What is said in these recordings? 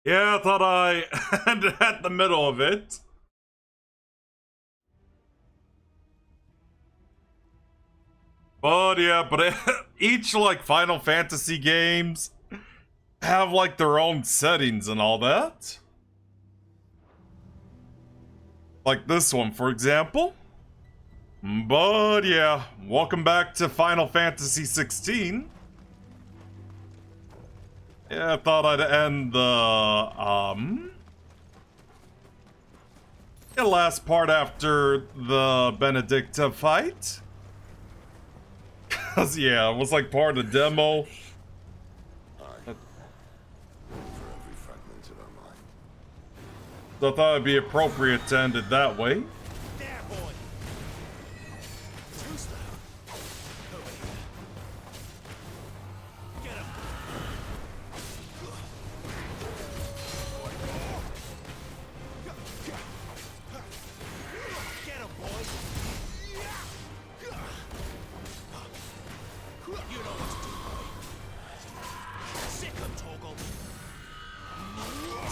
Yeah, I thought I ended at the middle of it. But yeah, but each like Final Fantasy games have like their own settings and all that. Like this one, for example. But yeah, welcome back to Final Fantasy 16. Yeah, I thought I'd end the last part after the Benedicta fight. Cause yeah, it was like part of the demo. So I thought it'd be appropriate to end it that way.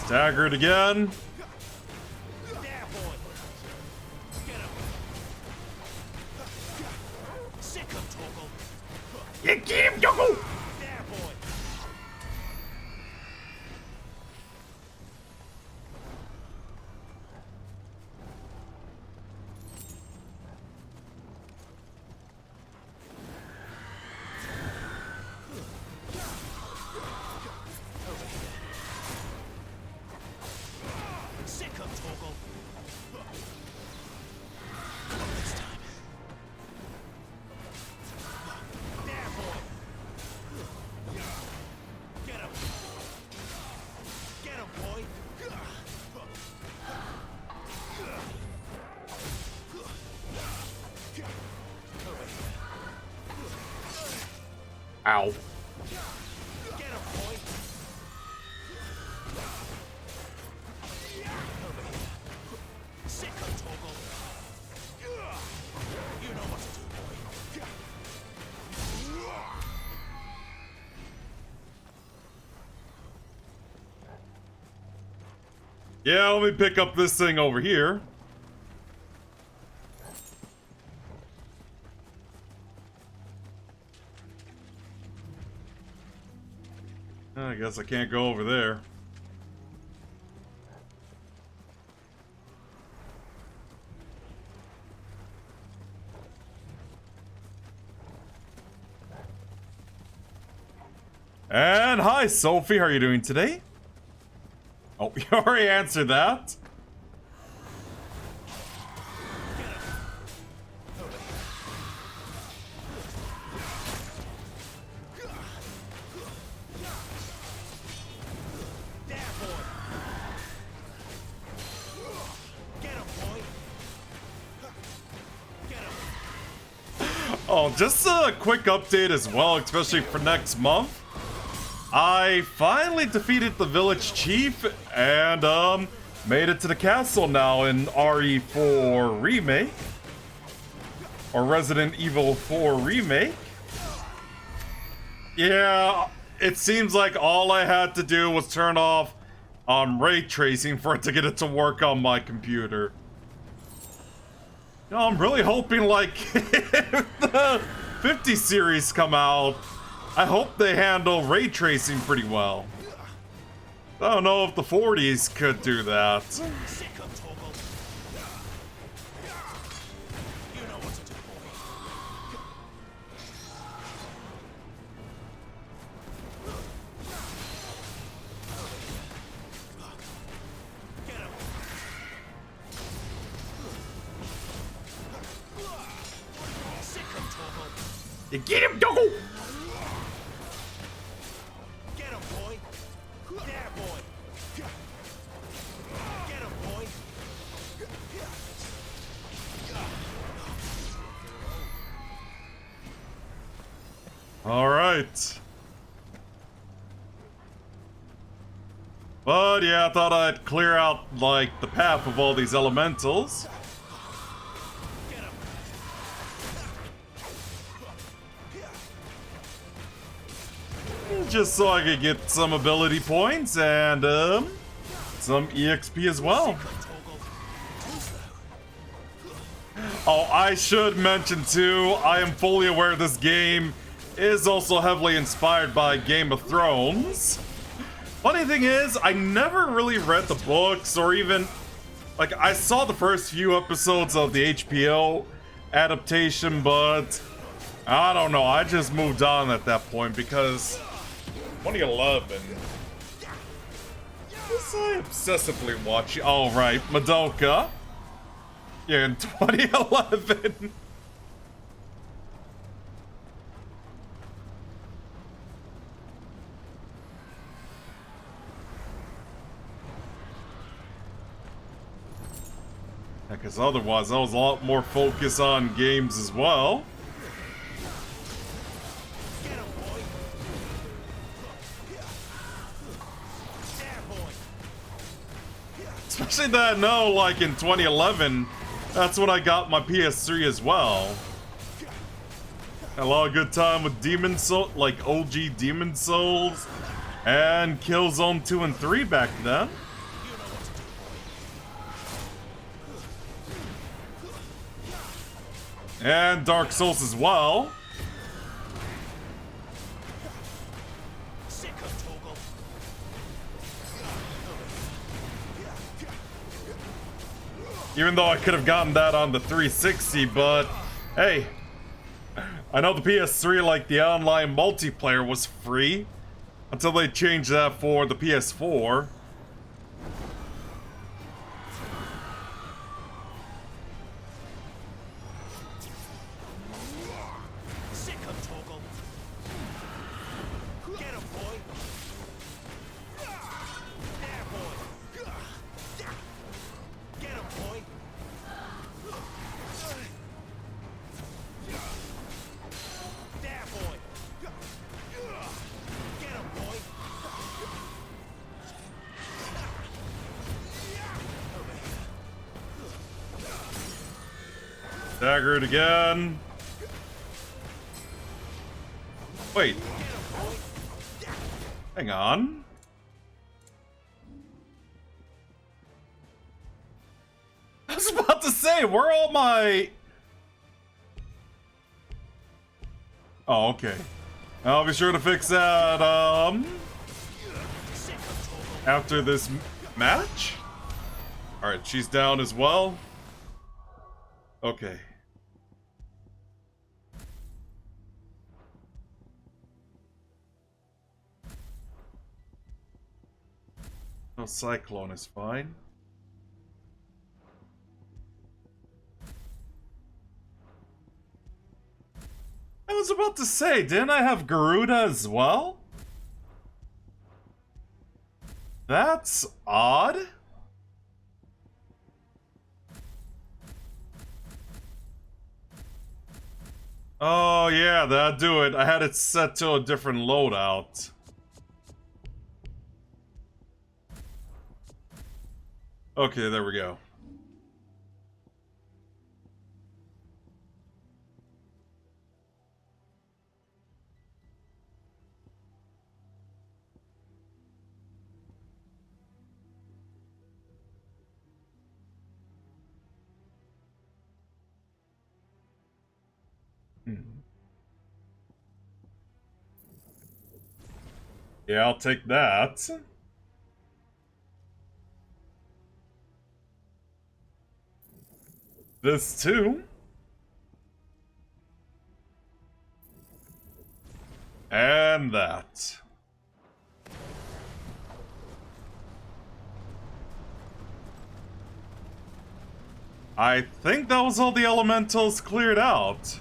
Staggered again. You get him, Yogo! Ow. Yeah, let me pick up this thing over here. I guess I can't go over there. And hi, Sophie. How are you doing today? Oh, you already answered that. Oh, just a quick update as well, especially for next month. I finally defeated the village chief and made it to the castle now in RE4 Remake. Or Resident Evil 4 Remake. Yeah, it seems like all I had to do was turn off ray tracing for it to get it to work on my computer. You know, I'm really hoping like if the 50 series come out, I hope they handle ray tracing pretty well. I don't know if the 40s could do that. You get him, Doggo! Get him, boy! There, boy! Get him, boy! All right. But yeah, I thought I'd clear out like the path of all these elementals. Just so I could get some ability points and some EXP as well. Oh, I should mention too, I am fully aware this game is also heavily inspired by Game of Thrones. Funny thing is, I never really read the books or even, like, I saw the first few episodes of the HBO adaptation, but I don't know, I just moved on at that point because 2011 was I obsessively watching? Oh, right, Madoka. Yeah, in 2011. Because otherwise, I was a lot more focused on games as well. Especially that I know, like in 2011, that's when I got my PS3 as well. Had a lot of good time with Demon Soul, like OG Demon Souls, and Killzone 2 and 3 back then. And Dark Souls as well. Even though I could have gotten that on the 360, but hey, I know the PS3, like the online multiplayer, was free until they changed that for the PS4. Staggered again. Wait. Hang on. I was about to say, where are all my... Oh, okay. I'll be sure to fix that, after this match? Alright, she's down as well. Okay. No, Cyclone is fine. I was about to say, didn't I have Garuda as well? That's odd. Oh yeah, that'd do it. I had it set to a different loadout. Okay, there we go. Yeah, I'll take that. This too. And that. I think that was all the elementals cleared out.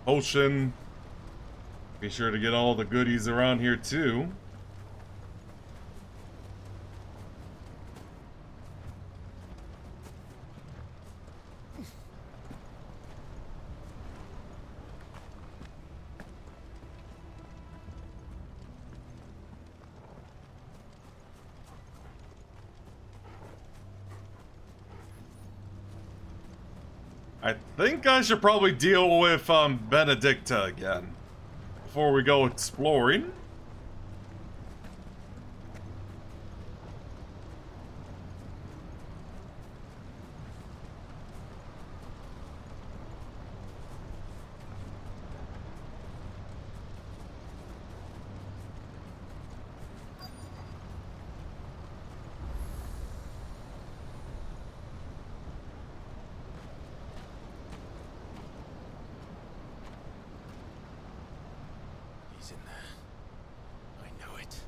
Potion. Be sure to get all the goodies around here too. I think I should probably deal with Benedicta again before we go exploring. In there. I know it.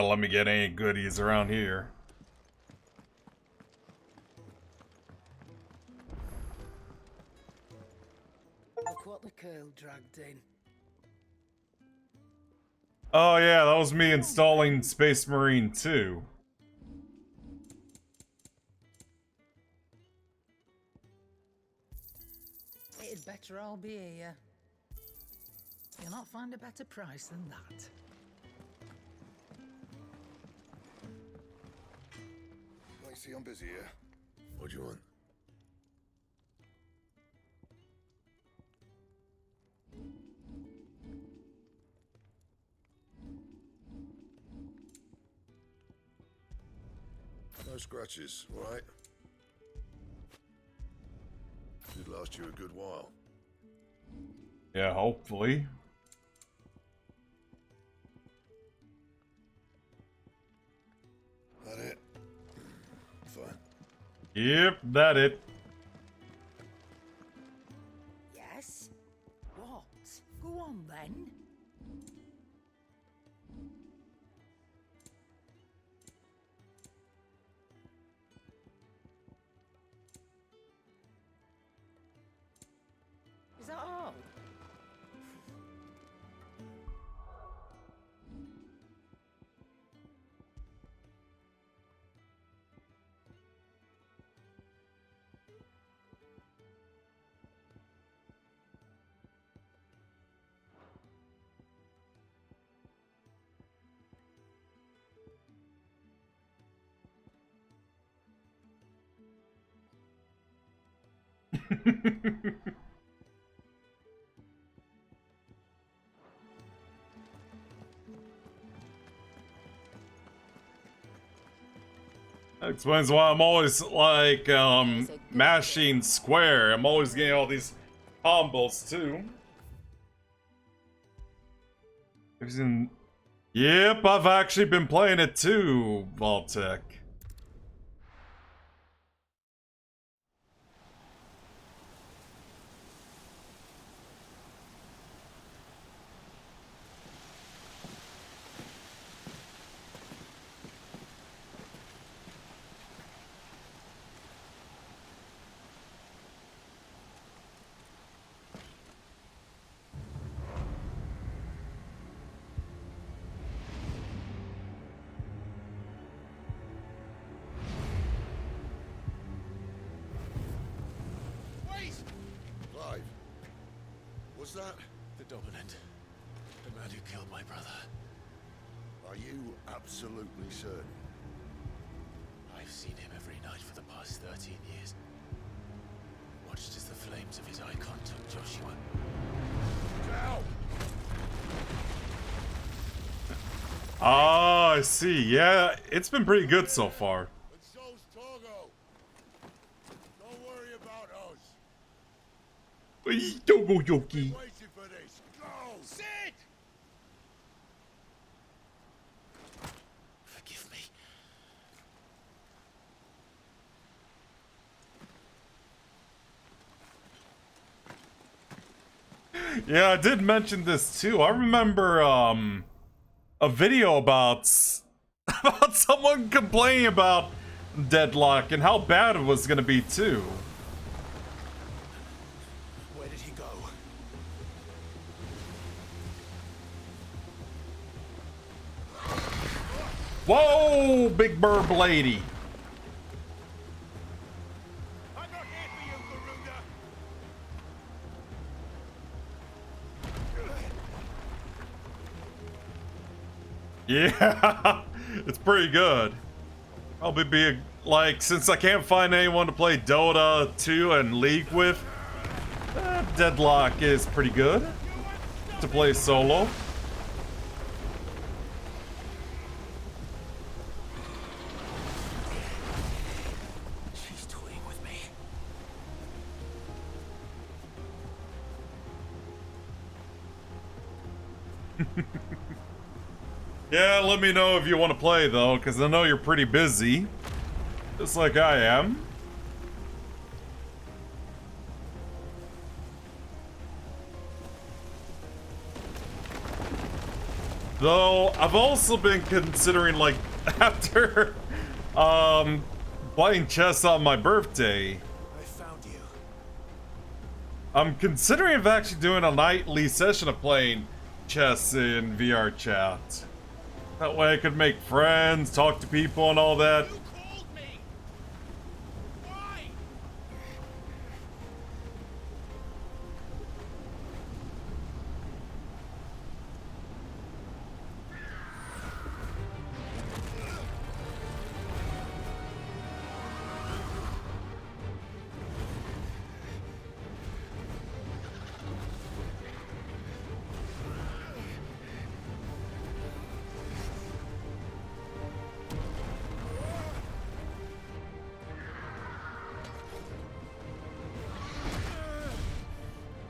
Let me get any goodies around here. Look what the curl dragged in. Oh yeah, that was me installing Space Marine 2. It'd better all be here. You'll not find a better price than that. I see I'm busy here. What do you want? No scratches, all right? Should last you a good while. Yeah, hopefully. That it? Fine. Yep, that it. Yes? What? Go on then. Is that all? That explains why I'm always like mashing square. I'm always getting all these combos too. Yep, I've actually been playing it too, Vaultec. Clive. Was that? The dominant. The man who killed my brother. Are you absolutely certain? I've seen him every night for the past 13 years. Watched as the flames of his icon took Joshua. Ow! Ah, I see. Yeah, it's been pretty good so far. And so's Togo. Don't worry about us. Togo Yoki. Waiting for this. Go! Sit! Forgive me. Yeah, I did mention this too. I remember a video about someone complaining about Deadlock and how bad it was gonna be too. Whoa, big burb lady. I'm not here for you, Garuda. Yeah, it's pretty good. Probably be like, since I can't find anyone to play Dota 2 and League with, Deadlock is pretty good to play solo. She's toying with me. Yeah, let me know if you want to play though, because I know you're pretty busy. Just like I am. Though, I've also been considering, like, after, playing chess on my birthday, I found you. I'm considering of actually doing a nightly session of playing chess in VR chat. That way I could make friends, talk to people and all that. You called me. Why?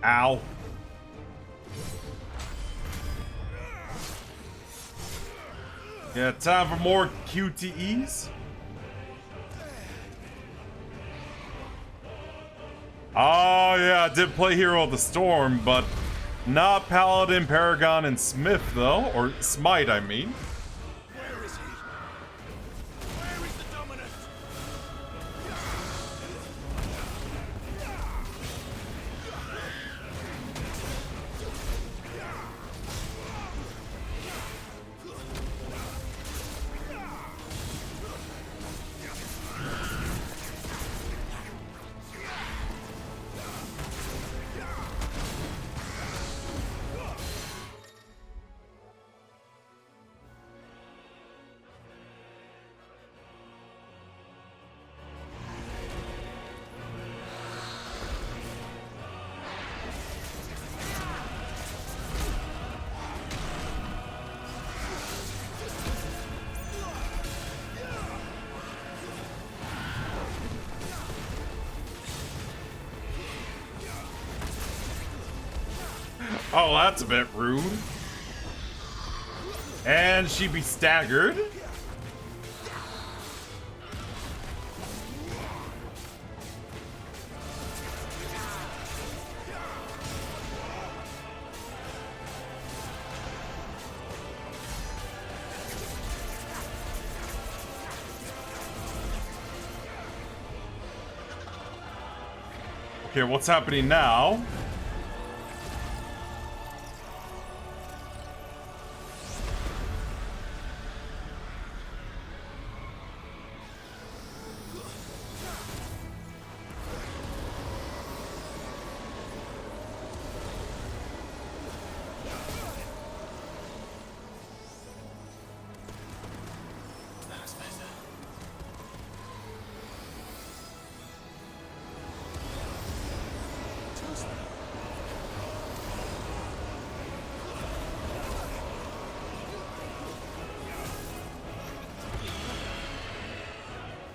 Ow. Yeah, time for more QTEs. Oh yeah, I did play Hero of the Storm, but not Paladin, Paragon, and Smith though, or Smite I mean. Where is he? Where is the dominant? Oh, that's a bit rude. And she be staggered. Okay, what's happening now? That's better. Toast me.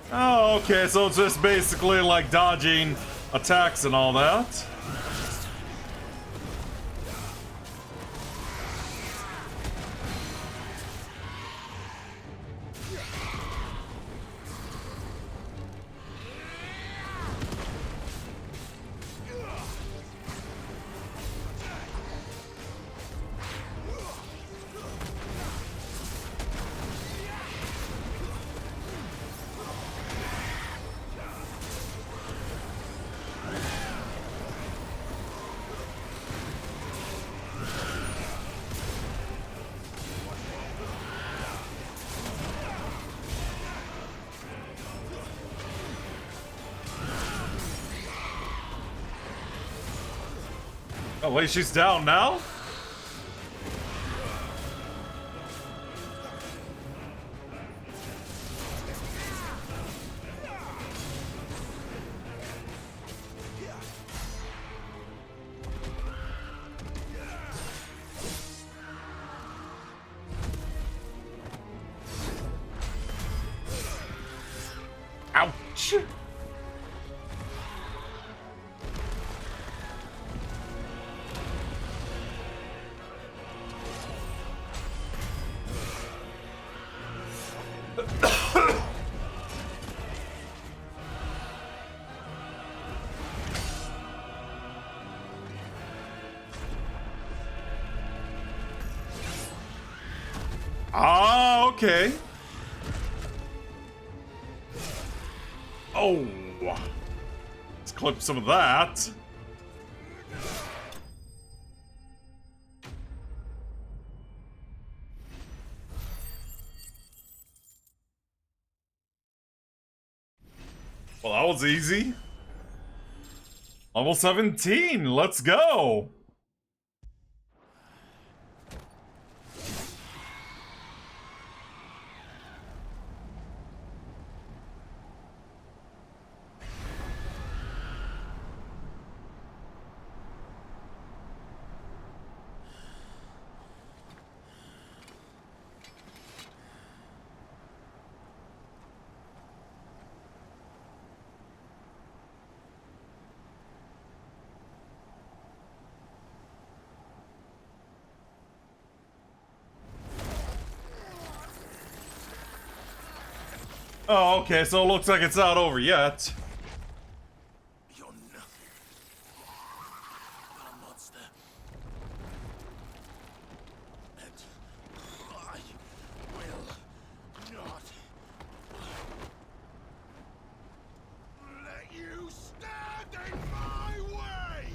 Oh, okay, so it's just basically like dodging attacks and all that. Oh, wait, she's down now? Ouch! Ah, okay. Oh, let's clip some of that. Well, that was easy. Level 17, let's go. Oh, okay, so it looks like it's not over yet. You're nothing but a monster. And I will not let you stand in my way!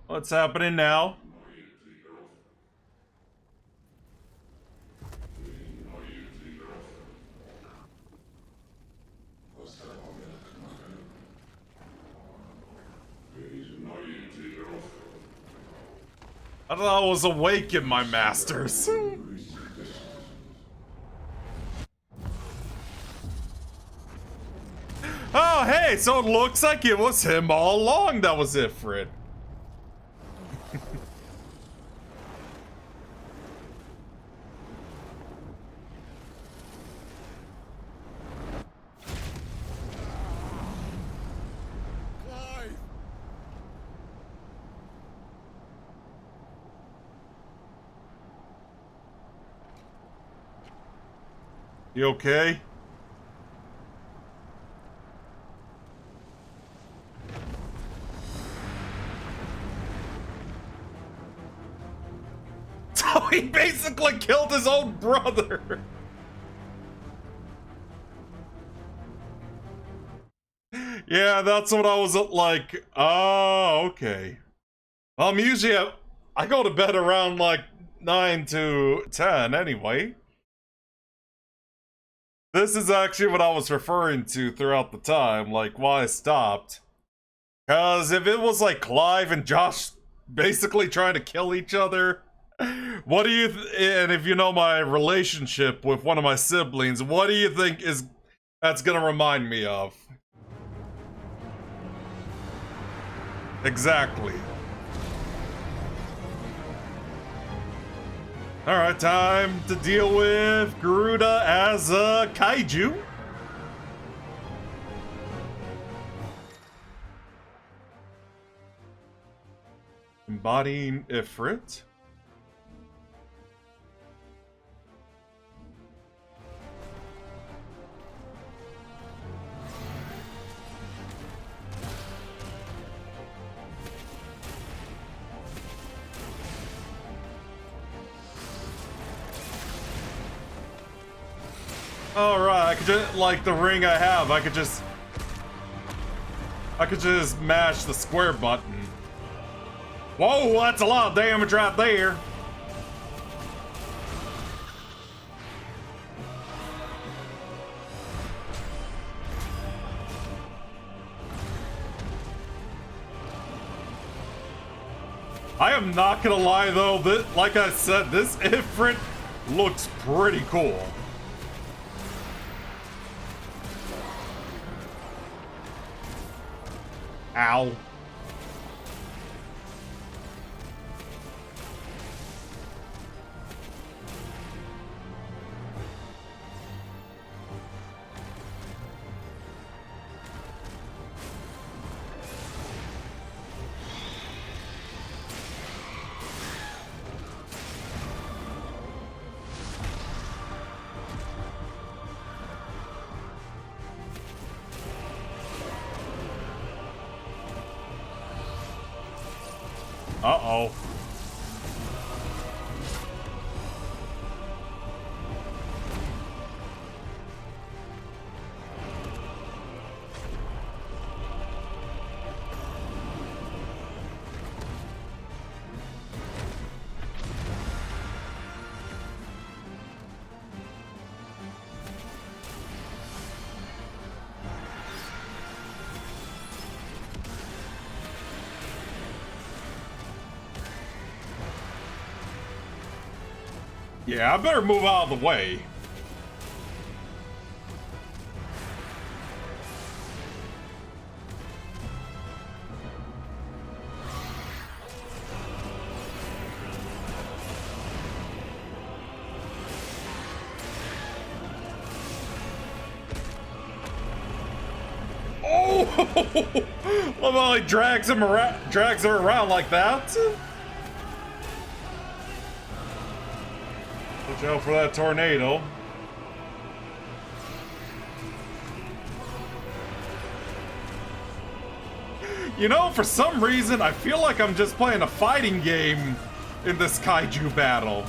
What's happening now? I thought I was awake in my masters. Oh, hey, so it looks like it was him all along that was Ifrit. Clive! You okay? So he basically killed his own brother. Yeah, that's what I was like. Oh, okay. Well, I'm usually I go to bed around like 9 to 10 anyway. This is actually what I was referring to throughout the time, like why I stopped. Cause if it was like Clive and Josh basically trying to kill each other, what do you and if you know my relationship with one of my siblings, what do you think is that's gonna remind me of? Exactly. Alright, time to deal with Garuda as a kaiju. Embodying Ifrit. Alright, I could just, like the ring I have, I could just mash the square button. Whoa, that's a lot of damage right there. I am not gonna lie though, this, like I said, this Ifrit looks pretty cool. Ow. Uh-oh. Yeah, I better move out of the way. Oh! Love how he drags her around like that. Watch out for that tornado. You know, for some reason, I feel like I'm just playing a fighting game in this kaiju battle.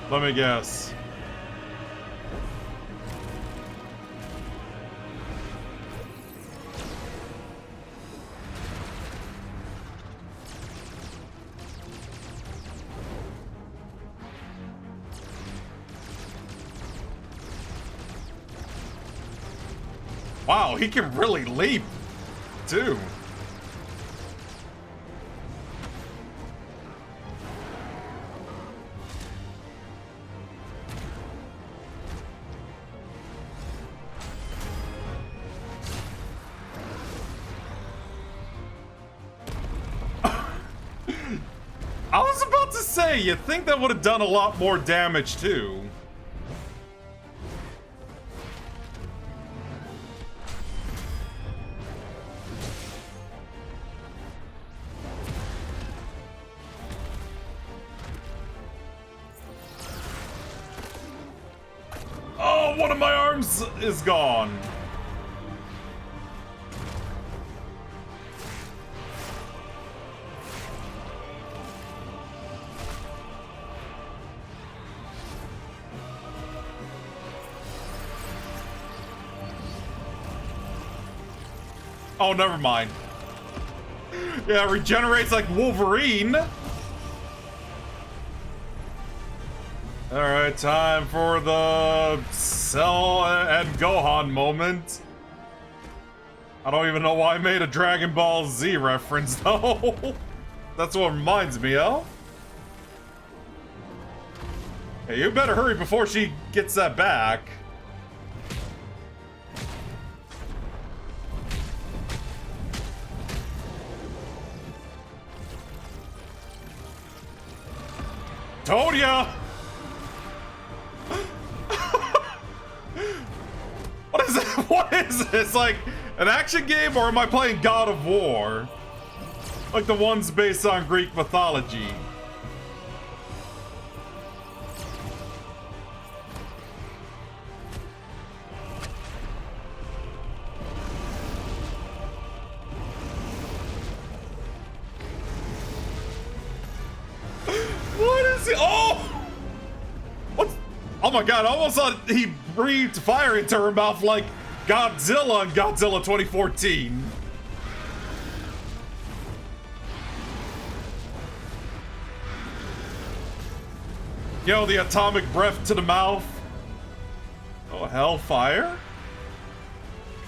Let me guess. Wow, he can really leap, too. I was about to say, you'd think that would have done a lot more damage, too. Oh, one of my arms is gone. Oh, never mind. Yeah, regenerates like Wolverine. Alright, time for the Cell and Gohan moment. I don't even know why I made a Dragon Ball Z reference, though. That's what it reminds me of. Hey, you better hurry before she gets that back. Told ya! What is it? What is this? Like an action game, or am I playing God of War? Like the ones based on Greek mythology. What is he? Oh! What's... Oh my god, I almost thought he breathed fire into her mouth like Godzilla in Godzilla 2014. You know, the atomic breath to the mouth. Oh, Oh, Hellfire?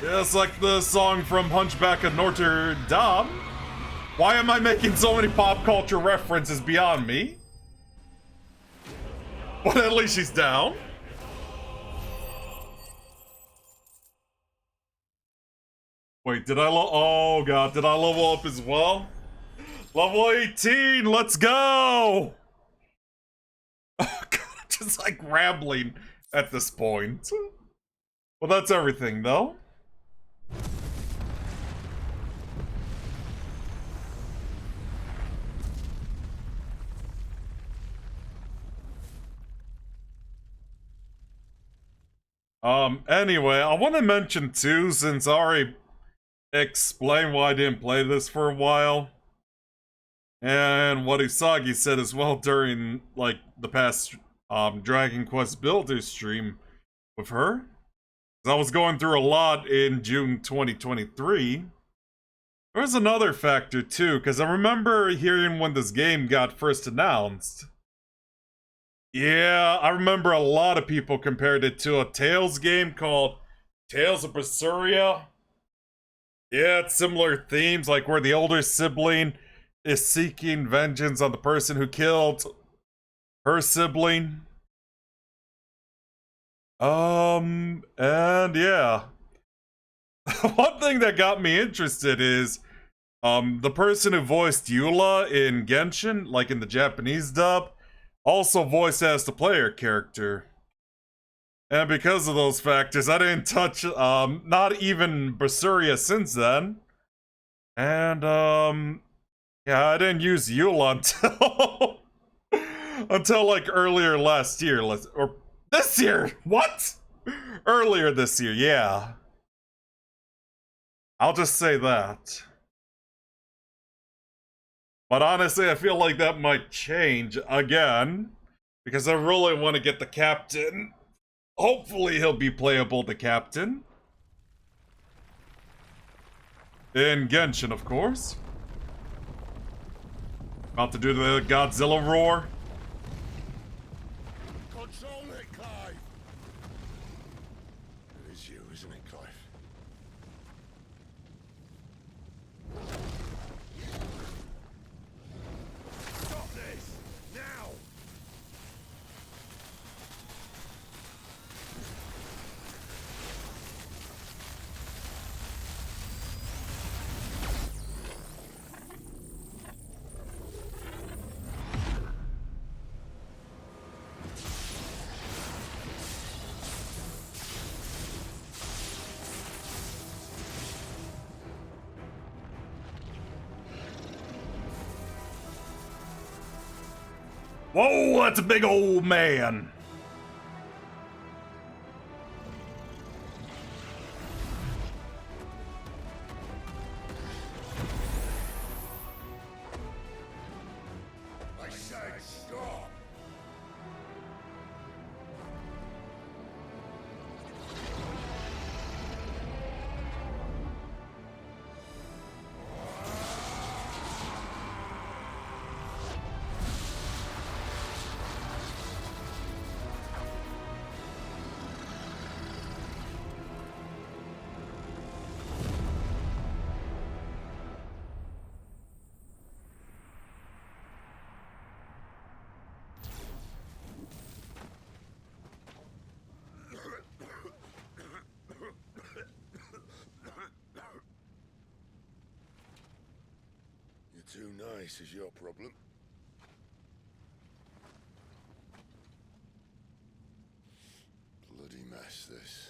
Yeah, it's like the song from Hunchback of Notre Dame. Why am I making so many pop culture references beyond me? But at least she's down. Wait, did I oh god, did I level up as well? Level 18, let's go! Oh god, I'm just like rambling at this point. Well, that's everything though. Anyway, I want to mention too, since I already explained why I didn't play this for a while, and what Usagi said as well during, like, the past, Dragon Quest Builder stream with her. I was going through a lot in June 2023. There's another factor too, because I remember hearing when this game got first announced. Yeah, I remember a lot of people compared it to a Tales game called Tales of Berseria. Yeah, it's similar themes, like where the older sibling is seeking vengeance on the person who killed her sibling. And yeah. One thing that got me interested is, the person who voiced Eula in Genshin, like in the Japanese dub, also voiced as the player character. And because of those factors, I didn't touch, not even Berseria since then. And, yeah, I didn't use Eula until, until, like, earlier last year, or this year! What? Earlier this year, yeah. I'll just say that. But honestly, I feel like that might change again, because I really want to get the captain. Hopefully he'll be playable, the captain. In Genshin, of course. About to do the Godzilla roar. Control it, Clive. It is you, isn't it, Clive? Stop this! Now! Whoa, that's a big old man. I said stop! You're too nice is your problem. Bloody mess, this.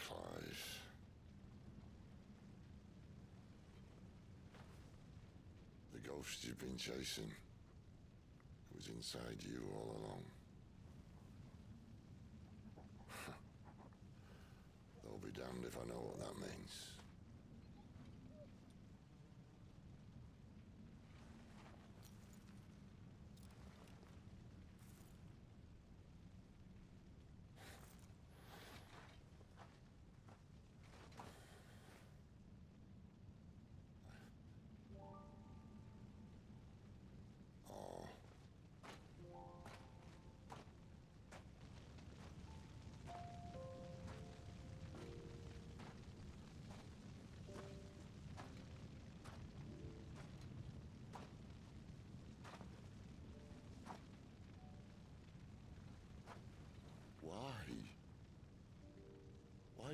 Clive. The ghost you've been chasing was inside you all along. They'll be damned if I know what that means.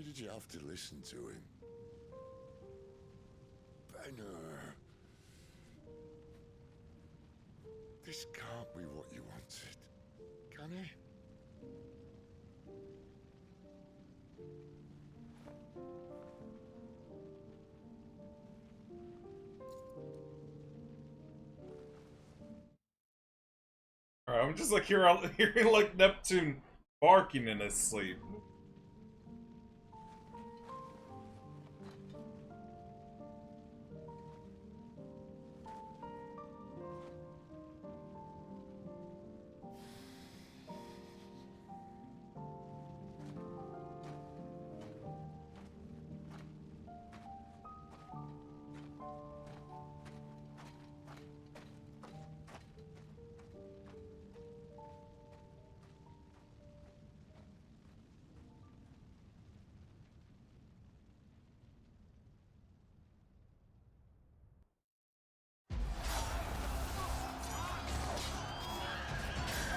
did you have to listen to him? Benner. This can't be what you wanted, can it? Alright, I'm just like hearing like Neptune barking in his sleep.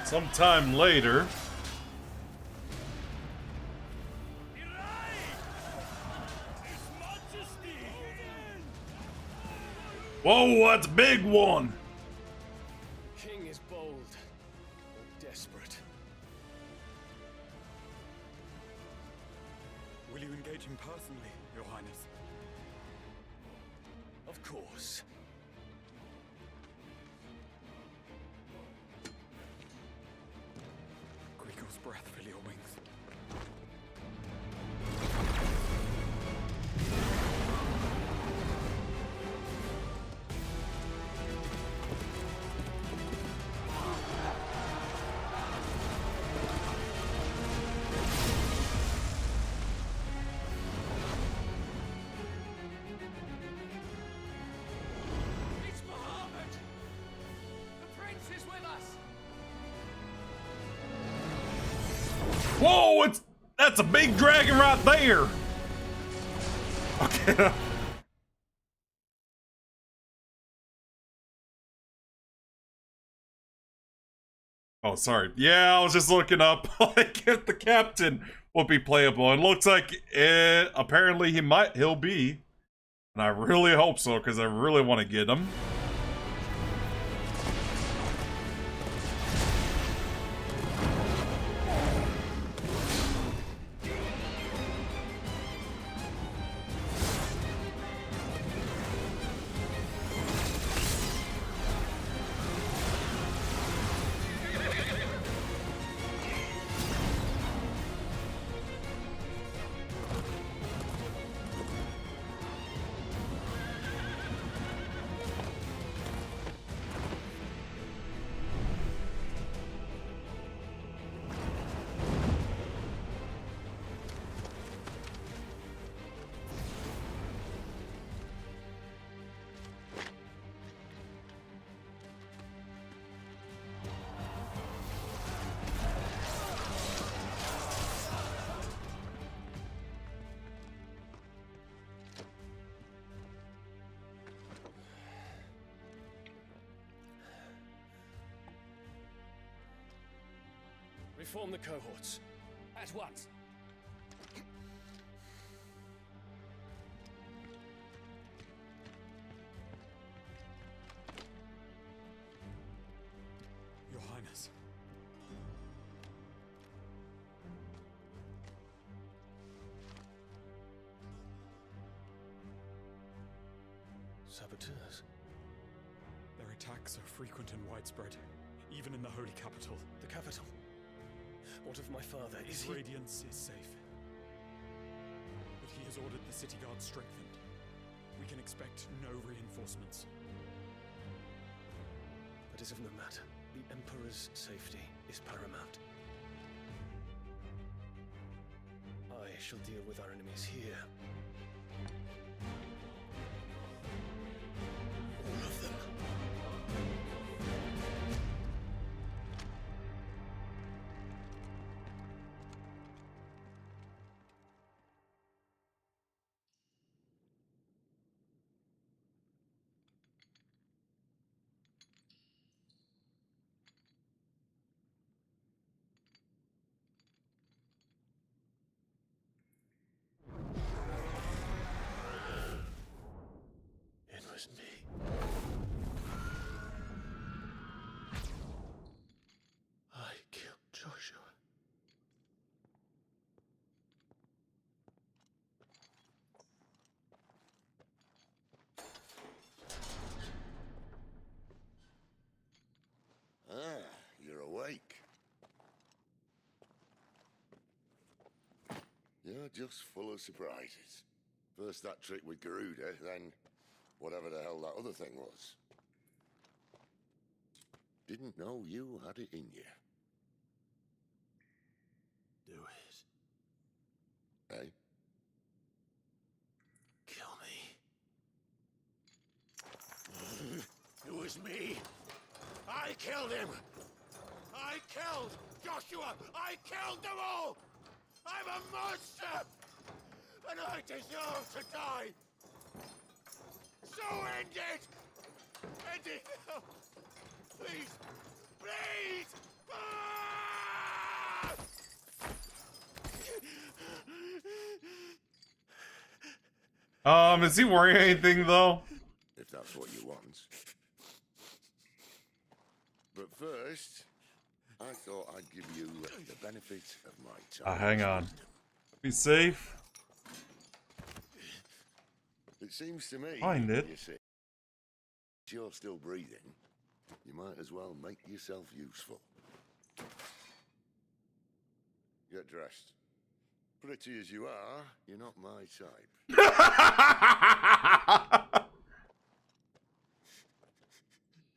Sometime later. Whoa, that's a big one! King is bold or desperate. Will you engage him personally, Your Highness? Of course. Greagor's breath fill your wings. It's Muhammad! The prince is with us! Whoa, that's a big dragon right there! Okay. Oh, sorry. Yeah, I was just looking up like if the captain would be playable. It looks like apparently he'll be. And I really hope so, because I really want to get him. Reform the cohorts. At once. Your Highness. Saboteurs. Their attacks are frequent and widespread, even in the holy capital. The capital. What of my father? Is he? Radiance is safe. But he has ordered the city guard strengthened. We can expect no reinforcements. That is of no matter. The Emperor's safety is paramount. I shall deal with our enemies here. All of them. like. You're just full of surprises. First that trick with Garuda, then whatever the hell that other thing was. Didn't know you had it in you. Do it. Eh? Kill me. It was me. I killed him. I killed Joshua. I killed them all. I'm a monster. And I deserve to die. So end it. End it now. Please. Please. Ah! Is he wearing anything though? If that's what you want. But first, I thought I'd give you the benefit of my time. Hang on. Be safe. It seems to me, Find it. you see, if you're still breathing, you might as well make yourself useful. Get dressed. Pretty as you are, you're not my type.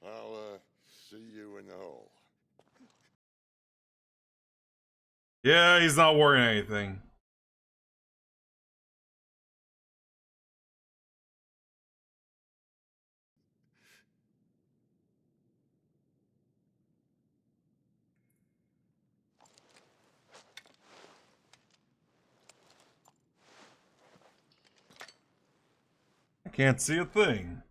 I'll see you in the hall. Yeah, he's not wearing anything. I can't see a thing.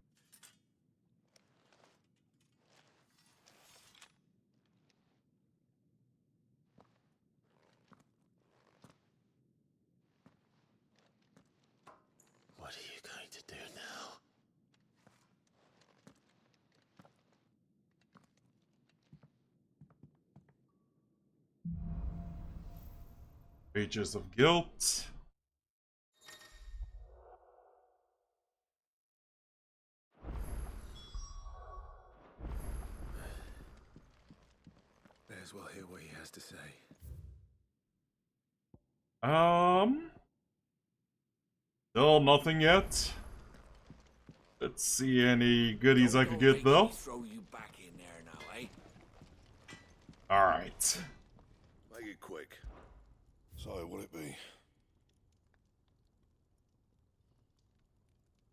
What are you going to do now? Pages of guilt. May as well hear what he has to say. Still nothing yet. Let's see any goodies I could get though. Throw you back in there now, eh? Alright. Make it quick. So, would it be?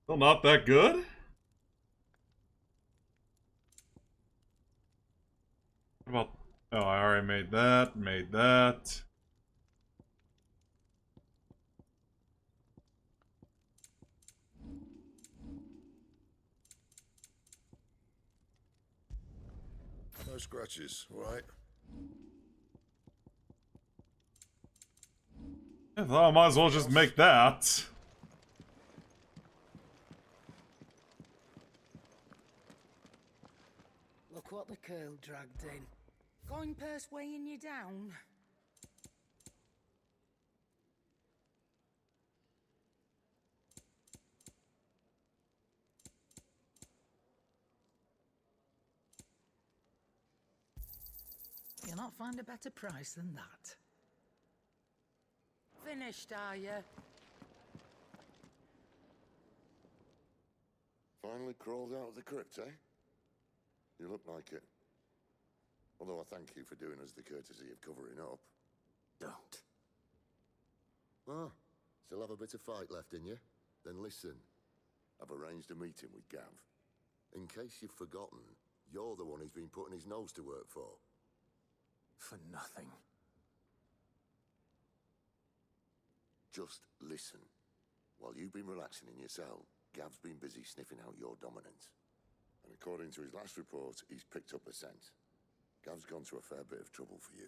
Still not that good? What about... Oh, I already made that. No scratches, right? I thought I might as well just make that. Look what the curl dragged in. Going purse weighing you down? You'll not find a better price than that. Finished, are you? Finally crawled out of the crypt, eh? You look like it. Although I thank you for doing us the courtesy of covering up. Don't. Ah, still have a bit of fight left in you? Then listen. I've arranged a meeting with Gav. In case you've forgotten, you're the one he's been putting his nose to work for. For nothing. Just listen. While you've been relaxing in your cell, Gav's been busy sniffing out your dominance. And according to his last report, he's picked up a scent. Gav's gone to a fair bit of trouble for you.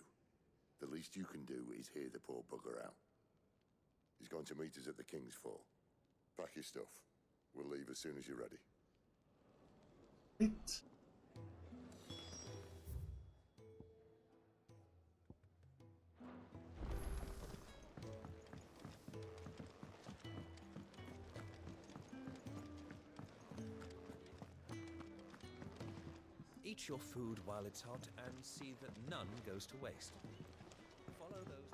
The least you can do is hear the poor bugger out. He's going to meet us at the King's Fall. Pack your stuff. We'll leave as soon as you're ready. Eat your food while it's hot and see that none goes to waste. Follow those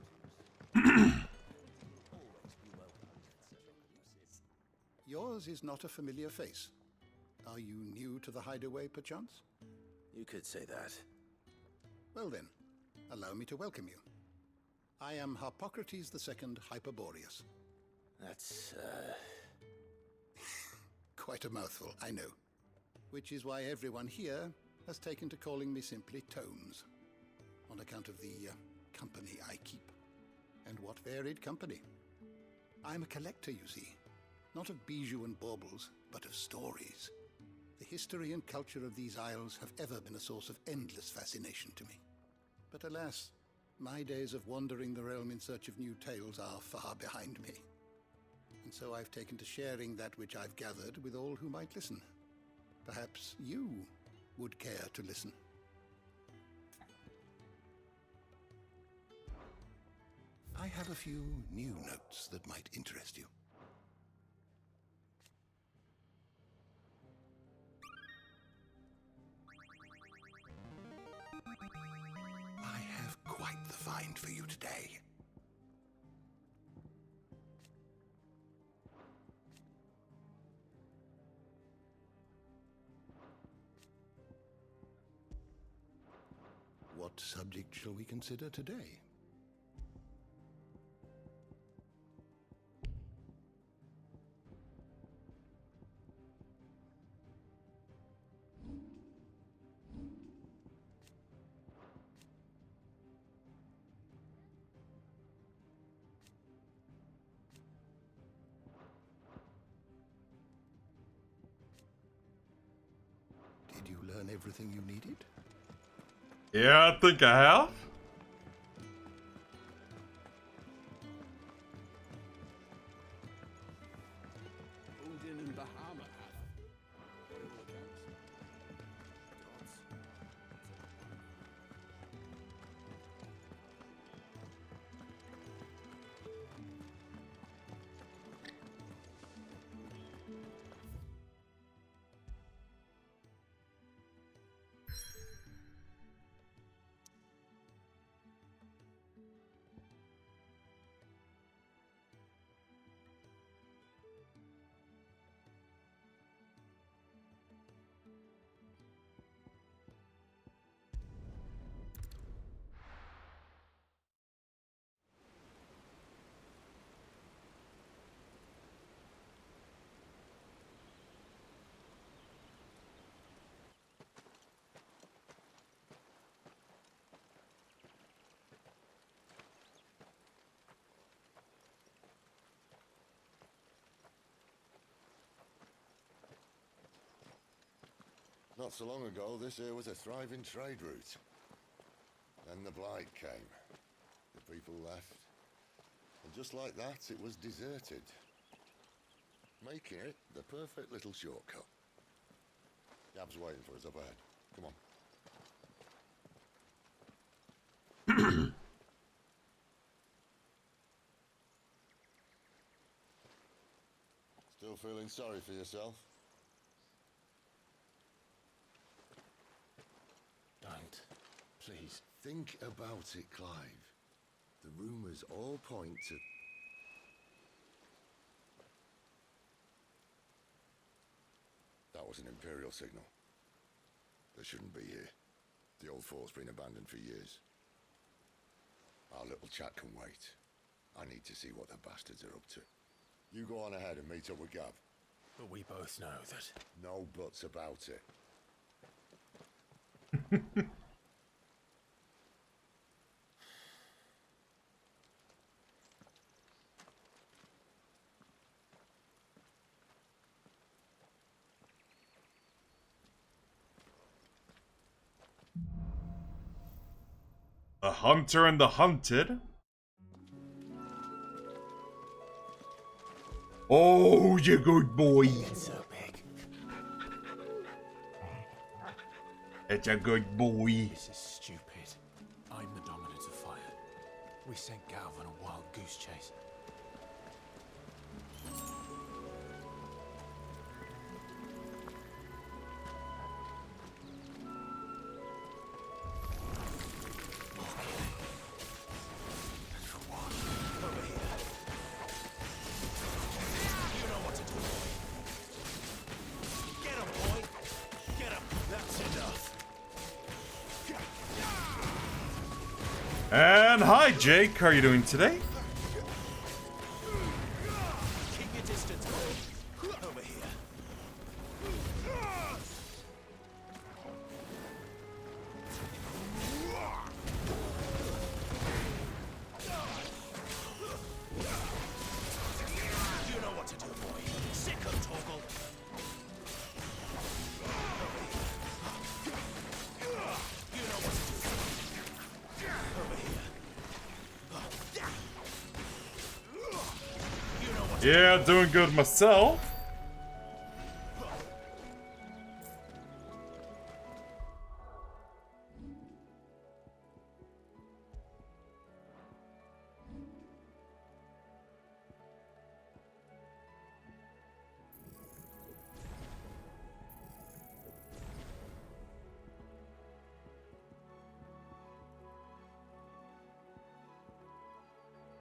two steps. Always be welcome at several uses. Yours is not a familiar face. Are you new to the hideaway, perchance? You could say that. Well then, allow me to welcome you. I am Harpocrates II Hyperboreus. That's, Quite a mouthful, I know. Which is why everyone here has taken to calling me simply Tomes, on account of the company I keep. And what varied company. I'm a collector, you see. Not of bijou and baubles, but of stories. The history and culture of these isles have ever been a source of endless fascination to me. But alas, my days of wandering the realm in search of new tales are far behind me. And so I've taken to sharing that which I've gathered with all who might listen. Perhaps you would care to listen. I have a few new notes that might interest you. I have quite the find for you today. What subject shall we consider today? Did you learn everything you needed? Yeah, I think I have. Odin and Bahama had by all accounts. Not so long ago, this here was a thriving trade route. Then the Blight came. The people left. And just like that, it was deserted. Making it the perfect little shortcut. Gab's waiting for us up ahead. Come on. Still feeling sorry for yourself? Don't. Please. Think about it, Clive. The rumours all point to... That was an Imperial signal. They shouldn't be here. The old fort's been abandoned for years. Our little chat can wait. I need to see what the bastards are up to. You go on ahead and meet up with Gav. But we both know that... No buts about it. The Hunter and the Hunted? Oh, you good boy. It's so big. It's a good boy. This is stupid. I'm the Dominant of Fire. We sent Gav on a wild goose chase. And hi, Jake. How are you doing today? Keep your distance. Over here. You know what to do, boy. Sick of Torgal. You know what to do. Over here. You know what to Yeah, doing good myself.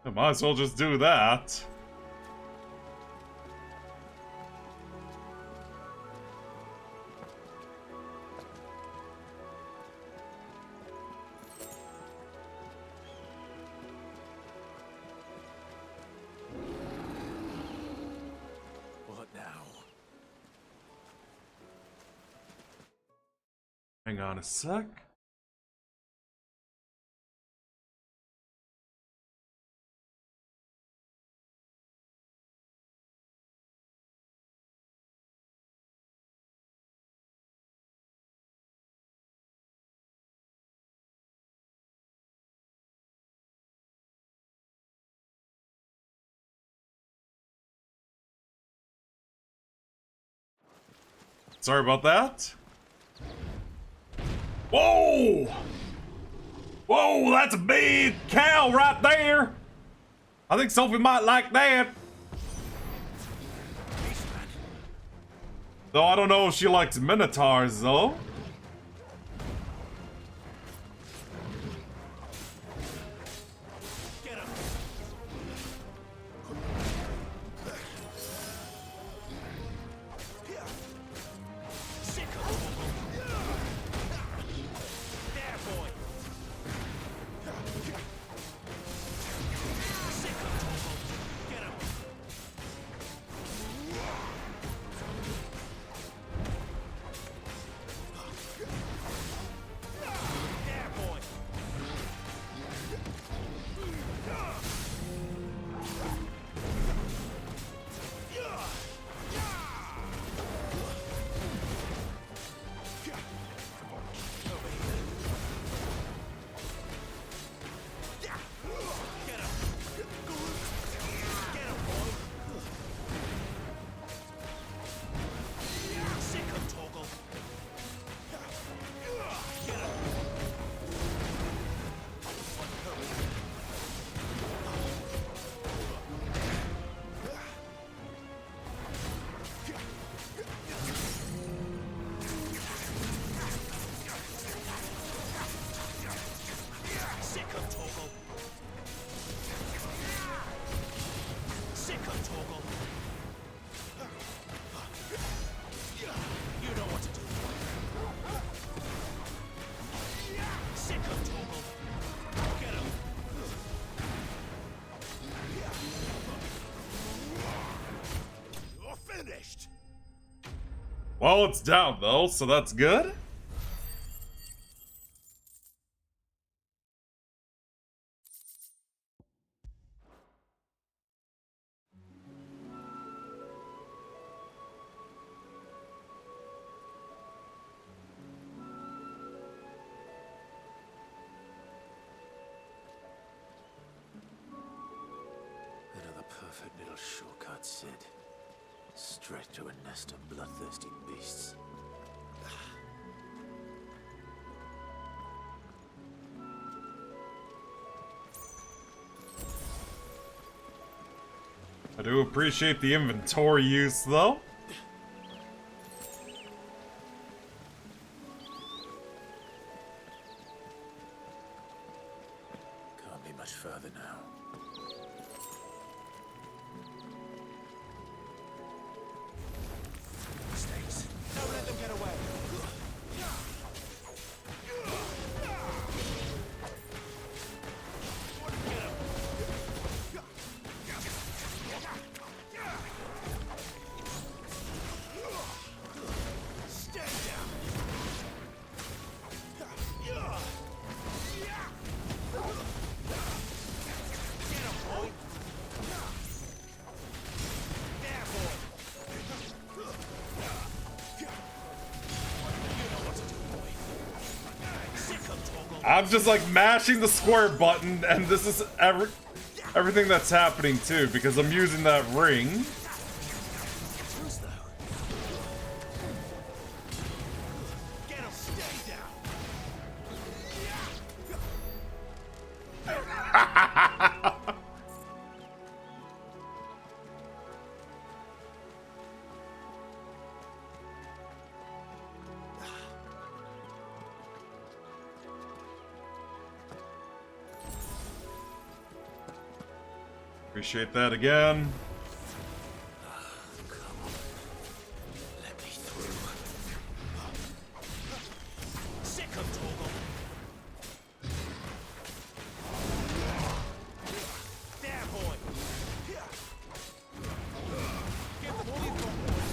I might as well just do that. What now? Hang on a sec. Sorry about that. Whoa! Whoa, that's a big cow right there. I think Sophie might like that. Though I don't know if she likes minotaurs, though. Get him. Sick of Torgal. There, boy. Sick of Torgal. Get him. There, boy. Get him. Get him, boy. Sick of Torgal. Get him. Sick of Torgal. Sick of Torgal. You know what to do. Sick of Torgal. Get him. You're finished. Well, it's down though, so that's good. Another perfect little shortcut, Sid. Straight to a nest of bloodthirsty beasts. I do appreciate the inventory use though. Can't be much further now. Mistakes. Don't let them get away. I'm just like mashing the square button, and this is everything that's happening too, because I'm using that ring. Appreciate that again. Let me through. Sick of Torgal. There, boy. Get them all you've got, boys.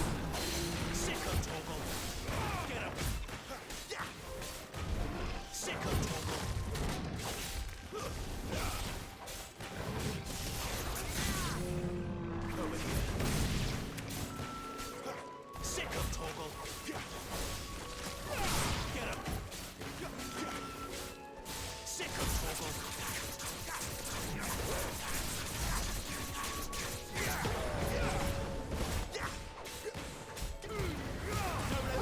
Sick of Torgal. Get him. Sick of Torgal. Over here. Sick of Torgal. Get him. Sick of Torgal. Don't let them get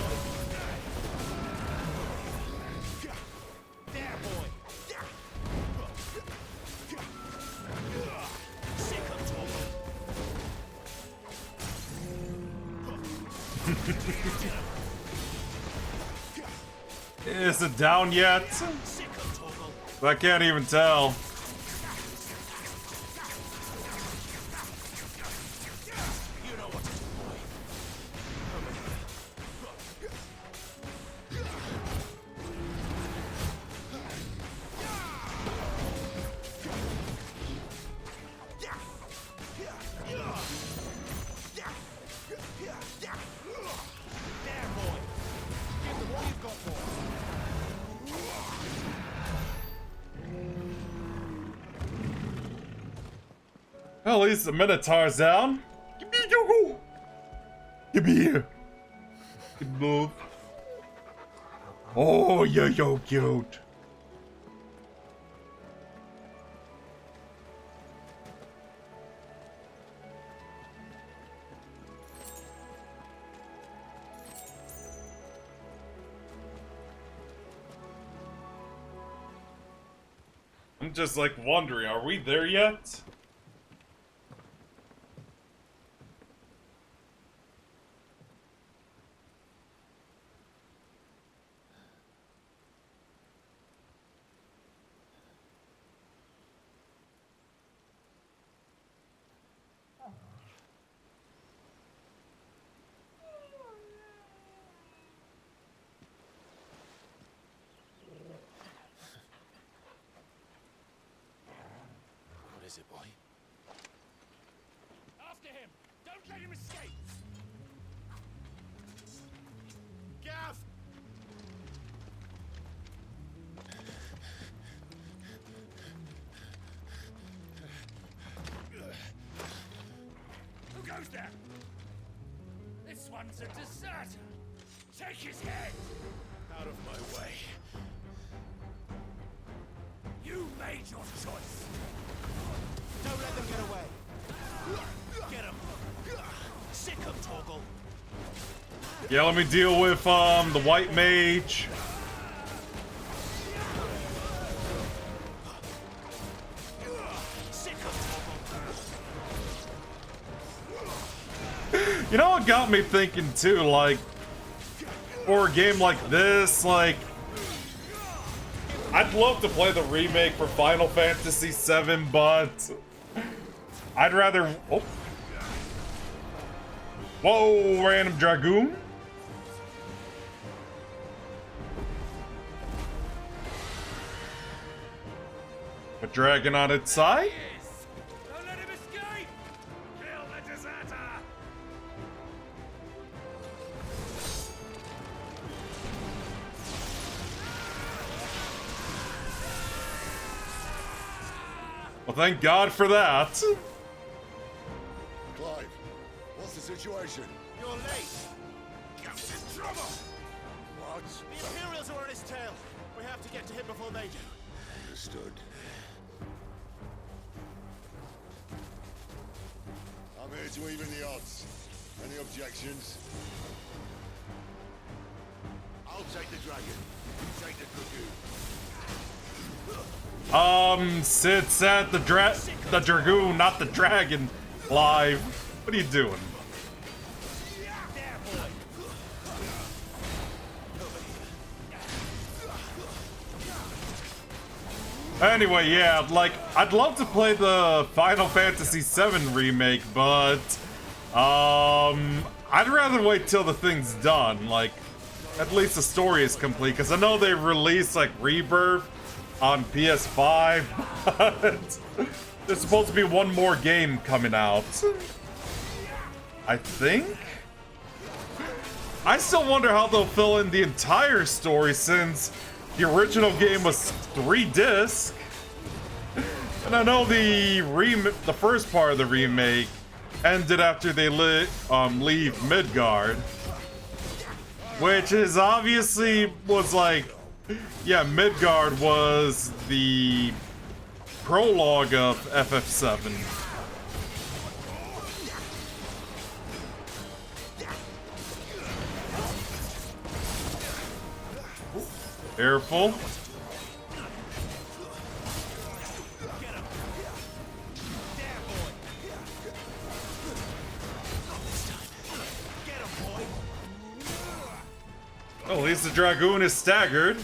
away. There, boy. Sick of Torgal. Is it down yet? Sick of Torgal. I can't even tell. You know what to do, boy. Over here. There, boy. Give them all you've got, boy. Well, at least the Minotaur's down. Give me your Give me here. Good move. Oh, you're so cute. I'm just like wondering, are we there yet? What is it, boy? After him! Don't let him escape! Gav! Who goes there? This one's a deserter! Take his head! Out of my way. You made your choice! Don't let them get away! Get him! Sick of Torgal! Yeah, let me deal with the white mage. Sick of You know what got me thinking too, like, for a game like this, like, I'd love to play the remake for Final Fantasy VII, but I'd rather... Oh. Whoa, random Dragoon. A dragon on its side? Don't let him escape! Kill the deserter! Well, thank God for that. Clive, what's the situation? You're late! Ghost is What? The Imperials are on his tail. We have to get to him before they do. Understood. I'm here to even the odds. Any objections? I'll take the dragon. You take the dragoon. Sid said the dragoon, not the dragon. Live. What are you doing? Anyway, yeah, like, I'd love to play the Final Fantasy VII remake, but, I'd rather wait till the thing's done, like, at least the story is complete, because I know they released, like, Rebirth on PS5, but there's supposed to be one more game coming out. I think? I still wonder how they'll fill in the entire story, since the original game was 3 discs, and I know the first part of the remake ended after they leave Midgard, which is obviously was like, yeah, Midgard was the prologue of FF7. Careful. Oh, at least the Dragoon is staggered.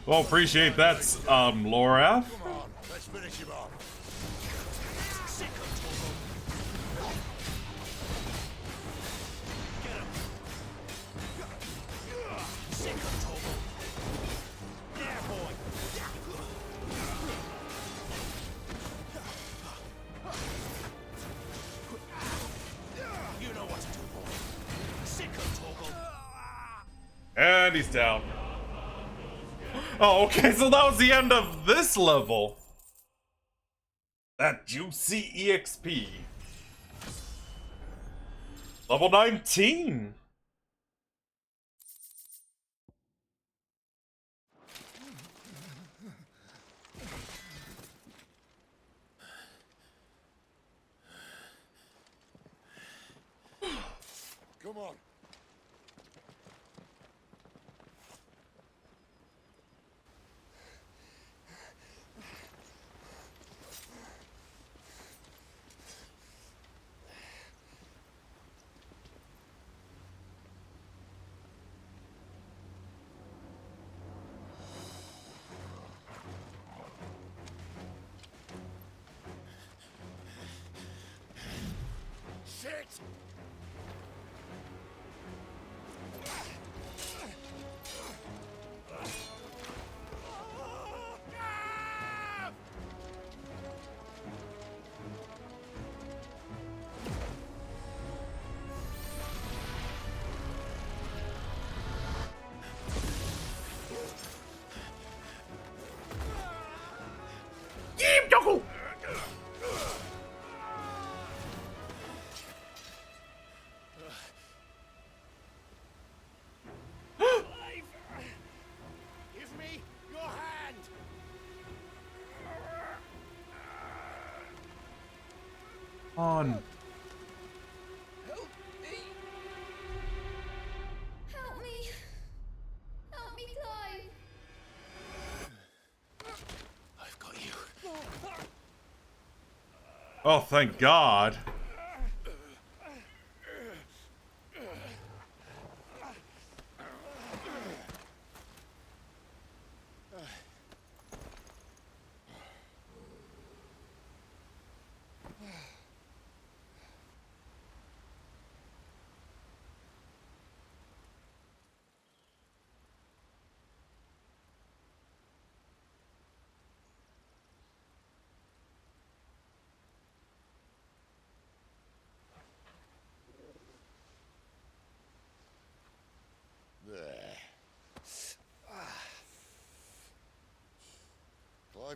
Well, appreciate that, Laura. Come on, let's finish him off. And he's down. Oh, okay, so that was the end of this level. That juicy EXP. Level 19. Come on. Shit! Give me your hand! On. Help me! Help me! Help me, Clive! I've got you. Oh, thank God.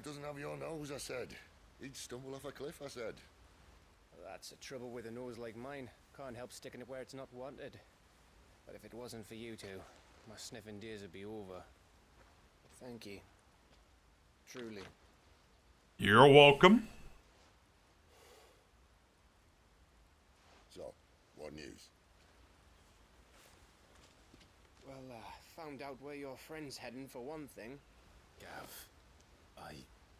Clive doesn't have your nose, I said. He'd stumble off a cliff, I said. That's the trouble with a nose like mine. Can't help sticking it where it's not wanted. But if it wasn't for you two, my sniffing days would be over. Thank you. Truly. You're welcome. So, what news? Well, found out where your friend's heading for one thing. Gav,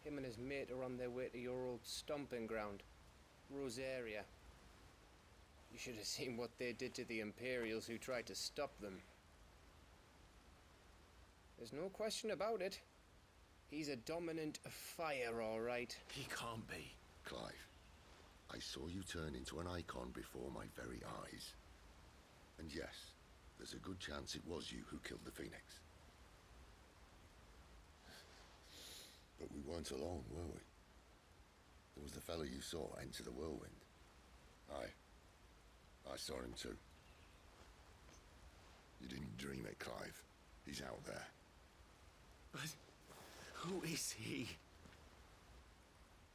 Him and his mate are on their way to your old stomping ground, Rosaria. You should have seen what they did to the Imperials who tried to stop them. There's no question about it. He's a dominant fire, all right. he can't be. Clive, I saw you turn into an icon before my very eyes. And yes, there's a good chance it was you who killed the Phoenix. But we weren't alone, were we? There was the fellow you saw enter the whirlwind. I saw him too. You didn't dream it, Clive. He's out there. But who is he?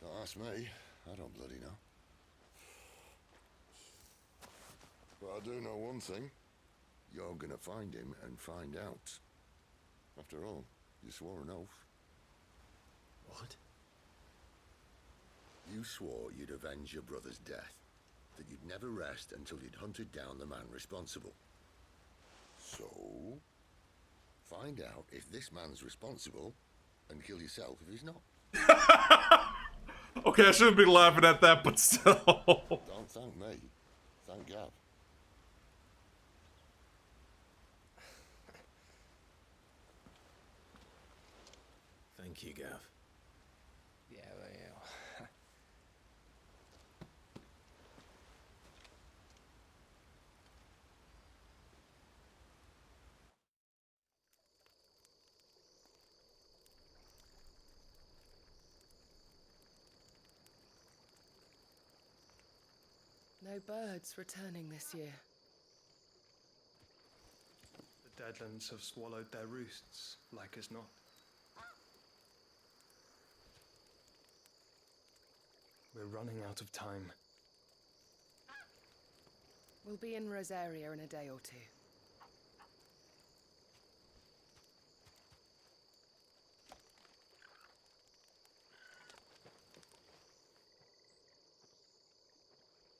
Don't ask me. I don't bloody know. But I do know one thing. You're gonna find him and find out. After all, you swore an oath. What? You swore you'd avenge your brother's death. That you'd never rest until you'd hunted down the man responsible. So, find out if this man's responsible and kill yourself if he's not. Okay, I shouldn't be laughing at that, but still. Don't thank me. Thank Gav. Thank you, Gav. Yeah, well, yeah. No birds returning this year. The Deadlands have swallowed their roosts, like as not. We're running out of time. We'll be in Rosaria in a day or two.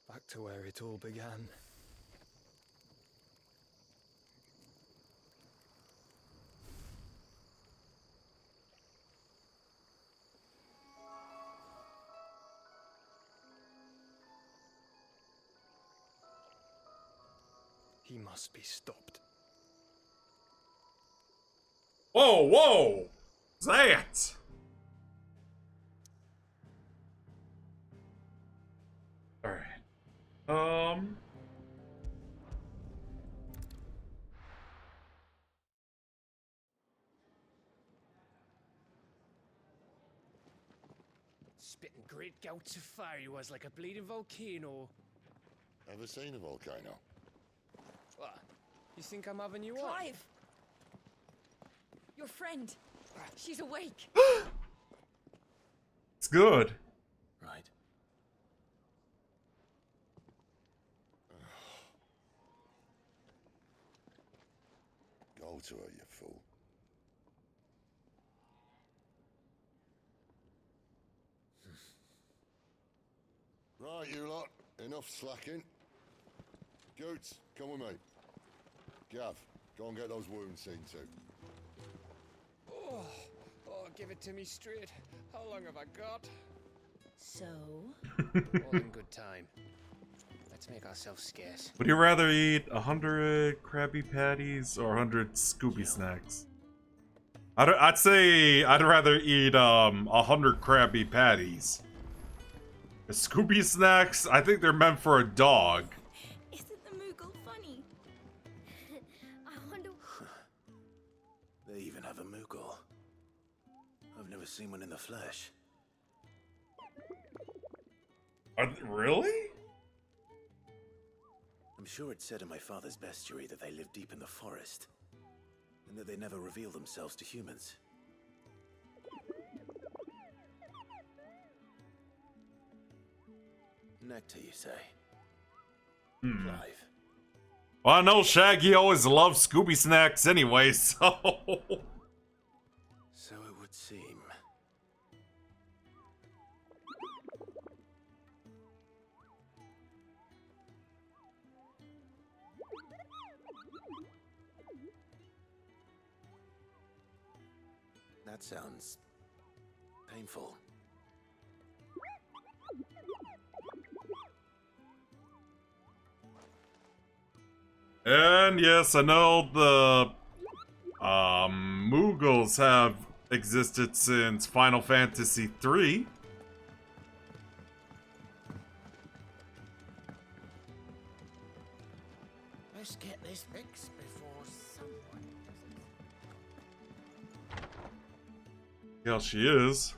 Back to where it all began. He must be stopped. Whoa! That! Alright. Spitting great gouts of fire he was, like a bleeding volcano. Ever seen a volcano? What? You think I'm having you on? Clive! Your friend. She's awake. It's good. Right. Go to her, you fool. Right, you lot. Enough slacking. Goots, come with me. Gav, go and get those wounds seen to. Oh, give it to me straight. How long have I got? So? All in good time. Let's make ourselves scarce. Would you rather eat 100 Krabby Patties or 100 Scooby Snacks? I'd say I'd rather eat 100 Krabby Patties. The Scooby Snacks, I think they're meant for a dog. Isn't the Moogle funny? I wonder... They even have a Moogle. I've never seen one in the flesh. Really? I'm sure it said in my father's bestiary that they live deep in the forest, and that they never reveal themselves to humans. Nectar, you say? Hmm. Clive. Well, I know Shaggy always loved Scooby snacks anyway, so... So it would seem. That sounds painful. And yes, I know the Moogles have existed since Final Fantasy III. Let's get this fixed before someone does it. Yeah, she is.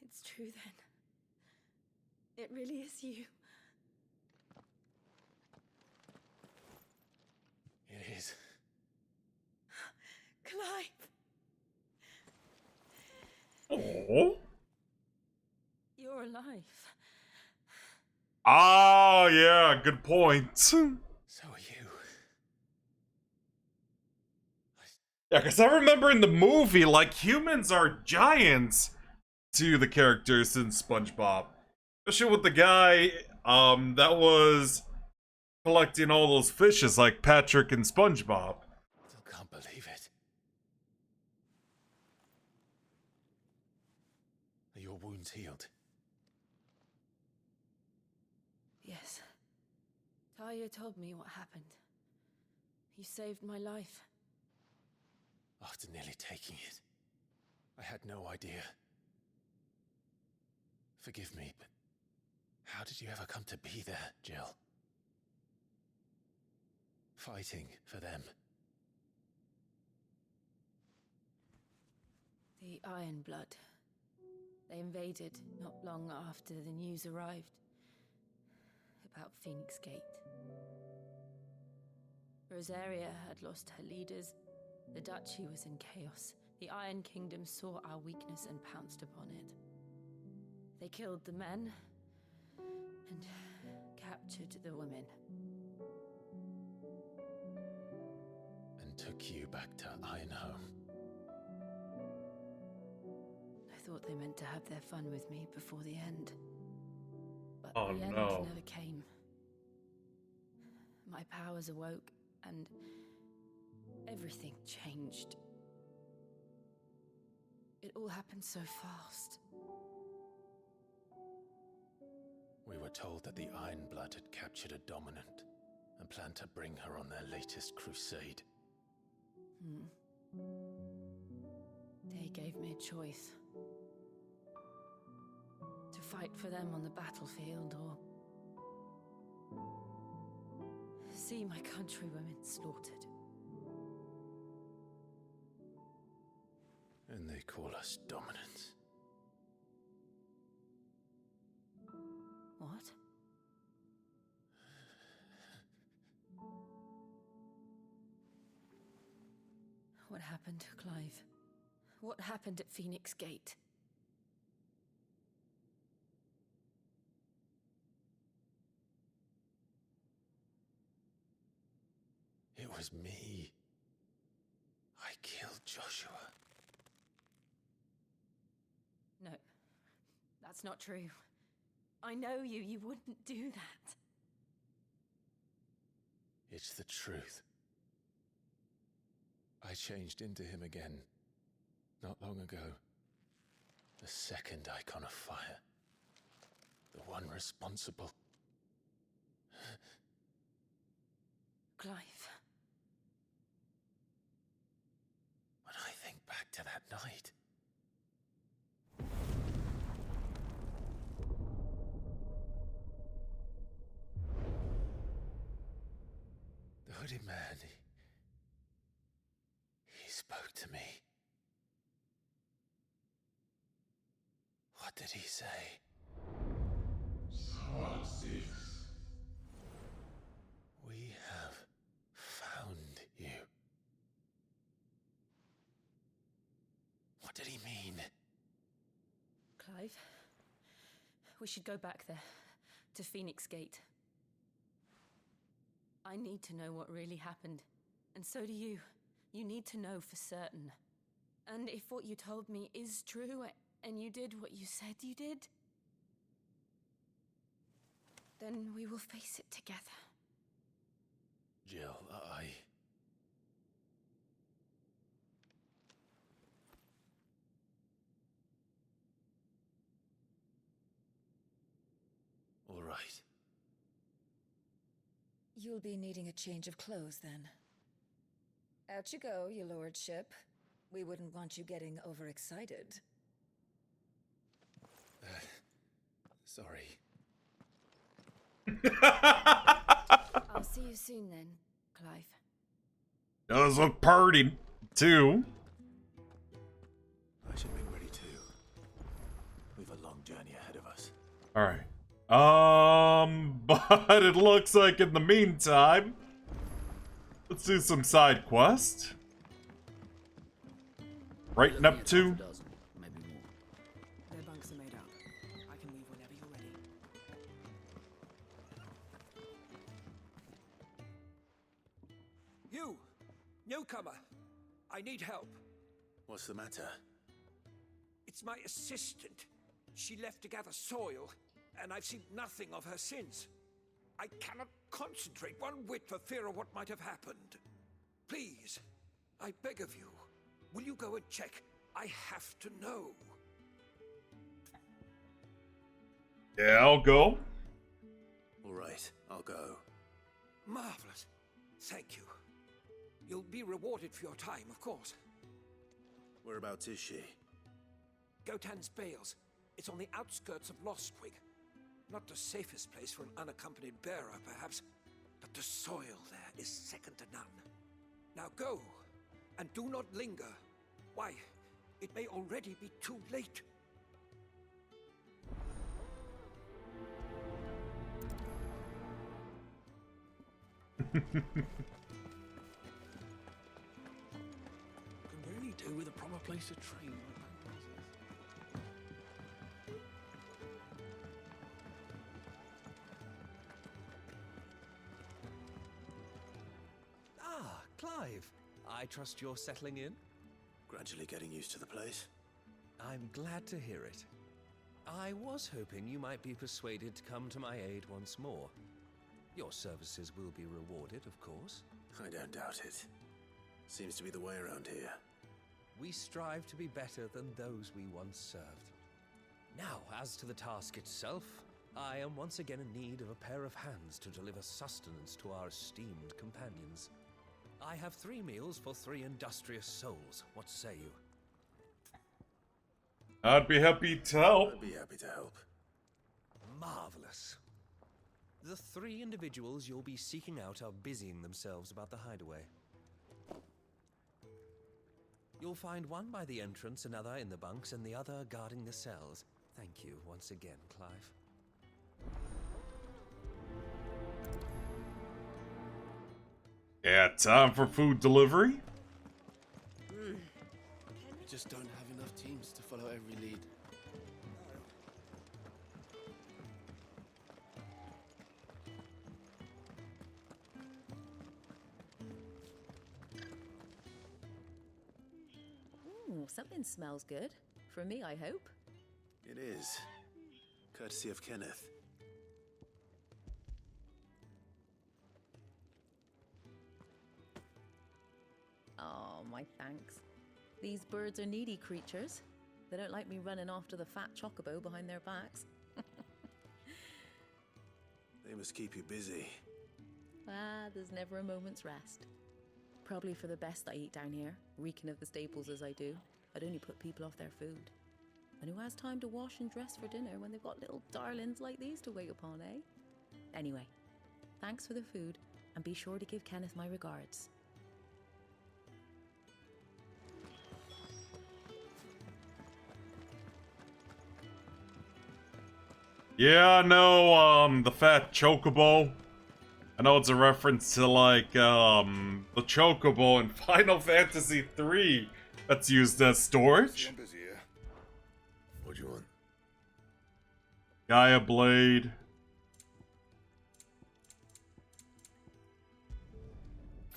It's true then. It really is you. It is. Clive! Oh. You're alive. Ah, yeah, good point. So are you. Yeah, because I remember in the movie, like, humans are giants to the characters in SpongeBob. Especially with the guy, that was collecting all those fishes, like Patrick and SpongeBob. Still can't believe it. Are your wounds healed? Yes. Talia told me what happened. You saved my life. After nearly taking it, I had no idea. Forgive me, but how did you ever come to be there, Jill? Fighting for them. The Iron Blood. They invaded not long after the news arrived about Phoenix Gate. Rosaria had lost her leaders. The Duchy was in chaos. The Iron Kingdom saw our weakness and pounced upon it. They killed the men and captured the women. And took you back to Ironhome. I thought they meant to have their fun with me before the end. But Oh, the end no. never came. My powers awoke and everything changed. It all happened so fast. We were told that the Iron Blood had captured a dominant and planned to bring her on their latest crusade. They gave me a choice. To fight for them on the battlefield or see my countrywomen slaughtered. And they call us dominants. What? What happened, Clive? What happened at Phoenix Gate? It was me. I killed Joshua. No, that's not true. I know you. You wouldn't do that. It's the truth. I changed into him again, not long ago. The second icon of fire. The one responsible. Clive. When I think back to that night, the hooded man, he spoke to me. What did he say? We have found you. Clive. We should go back there, to Phoenix Gate. I need to know what really happened, and so do you. You need to know for certain. And if what you told me is true, and you did what you said you did, then we will face it together. Jill, all right. You'll be needing a change of clothes then. Out you go, your lordship. We wouldn't want you getting overexcited. Sorry. I'll see you soon then, Clive. Does look party too. I should make ready too. We've a long journey ahead of us. Alright. But it looks like in the meantime, let's do some side quest. Right, Neptune? Maybe more. Their bunks are made up. I can leave whenever you're ready. You! Newcomer! I need help. What's the matter? It's my assistant. She left to gather soil, and I've seen nothing of her since. I cannot concentrate one whit for fear of what might have happened. Please, I beg of you, will you go and check? I have to know. Yeah, I'll go. All right, I'll go. Marvelous. Thank you. You'll be rewarded for your time, of course. Whereabouts is she? Gotan's Bales. It's on the outskirts of Lostwig. Not the safest place for an unaccompanied bearer, perhaps, but the soil there is second to none. Now go, and do not linger. Why, it may already be too late. Can really do with a proper place to train. Ah, Clive. I trust you're settling in? Gradually getting used to the place. I'm glad to hear it. I was hoping you might be persuaded to come to my aid once more. Your services will be rewarded, of course. I don't doubt it. Seems to be the way around here. We strive to be better than those we once served. Now, as to the task itself, I am once again in need of a pair of hands to deliver sustenance to our esteemed companions. I have 3 meals for 3 industrious souls. What say you? I'd be happy to help. I'd be happy to help. Marvelous. The 3 individuals you'll be seeking out are busying themselves about the hideaway. You'll find one by the entrance, another in the bunks, and the other guarding the cells. Thank you once again, Clive. Yeah, time for food delivery. We just don't have enough teams to follow every lead. Ooh, something smells good. For me, I hope. It is. Courtesy of Kenneth. Oh, my thanks. These birds are needy creatures. They don't like me running after the fat chocobo behind their backs. They must keep you busy. There's never a moment's rest. Probably for the best I eat down here, reeking of the staples as I do. I'd only put people off their food. And who has time to wash and dress for dinner when they've got little darlings like these to wait upon, eh? Anyway, thanks for the food, and be sure to give Kenneth my regards. Yeah, I know, the fat chocobo. I know it's a reference to, like, the chocobo in Final Fantasy III that's used as storage. What do you want? Gaia Blade.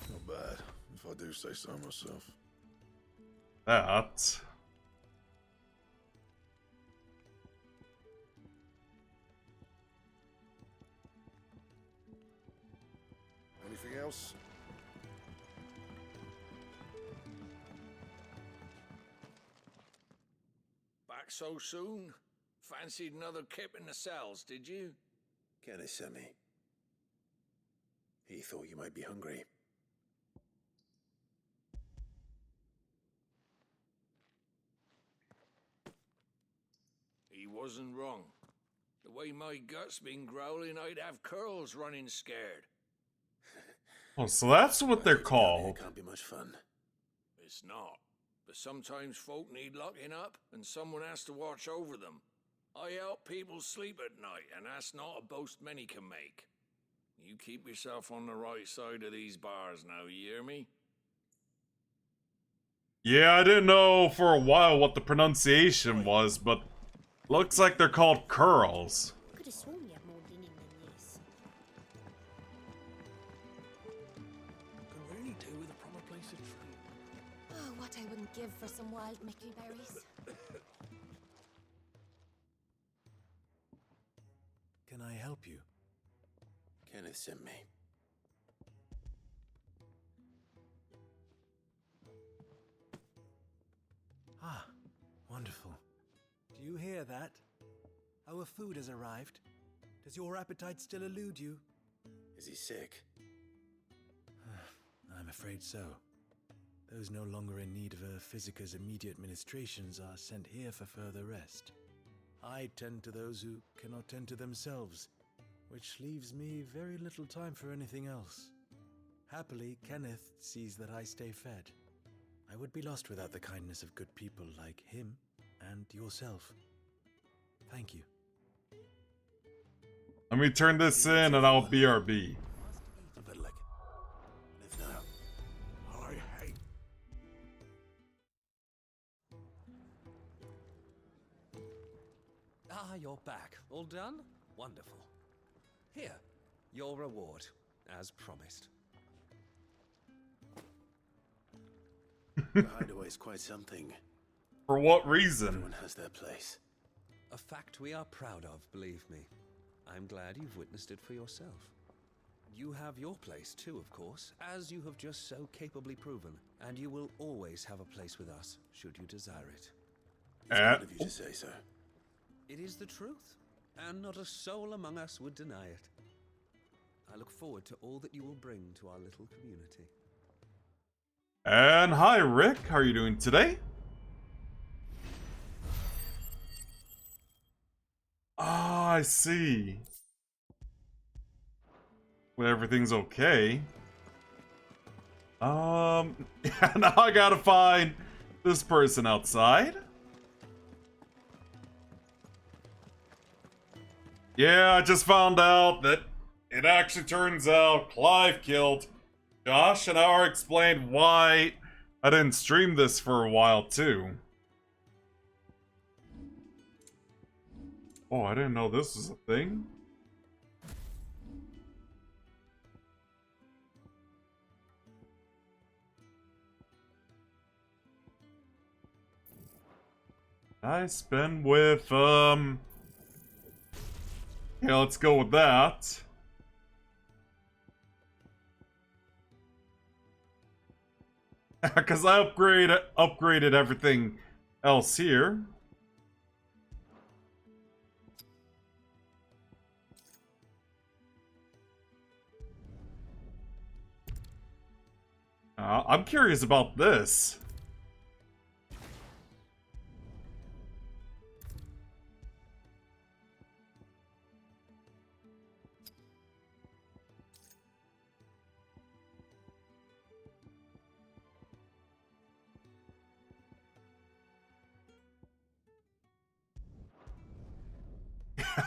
Not bad, if I do say so myself. That. Anything else? Back so soon? Fancied another kip in the cells, did you? Kenneth sent me. He thought you might be hungry. He wasn't wrong. The way my gut's been growling, I'd have curls running scared. Oh, so that's what they're called. Can't be much fun. It's not. But sometimes folk need locking up, and someone has to watch over them. I help people sleep at night, and that's not a boast many can make. You keep yourself on the right side of these bars now, you hear me? Yeah, I didn't know for a while what the pronunciation was, but looks like they're called curls. Could have sworn you had more linen than this. Can really do with a proper place to tree. Oh, what I wouldn't give for some wild mickleberries. Can I help you? Kenneth sent me. Ah, wonderful. Do you hear that? Our food has arrived. Does your appetite still elude you? Is he sick? I'm afraid so. Those no longer in need of a physicker's immediate ministrations are sent here for further rest. I tend to those who cannot tend to themselves, which leaves me very little time for anything else. Happily, Kenneth sees that I stay fed. I would be lost without the kindness of good people like him and yourself. Thank you. Let me turn this in and I'll BRB. I better live now. I hate... Ah, you're back. All done? Wonderful. Here, your reward, as promised. The hideaway's quite something. For what reason? Everyone has their place. A fact we are proud of, believe me. I'm glad you've witnessed it for yourself. You have your place too, of course, as you have just so capably proven, and you will always have a place with us, should you desire it. It's kind of you to say so. It is the truth, and not a soul among us would deny it. I look forward to all that you will bring to our little community. And hi, Rick. How are you doing today? Ah, I see. Well, everything's okay. Now I gotta find this person outside. Yeah, I just found out that it actually turns out Clive killed Josh, and I already explained why I didn't stream this for a while, too. Oh, I didn't know this was a thing. Nice spin with, yeah, let's go with that. Because I upgraded everything else here. I'm curious about this.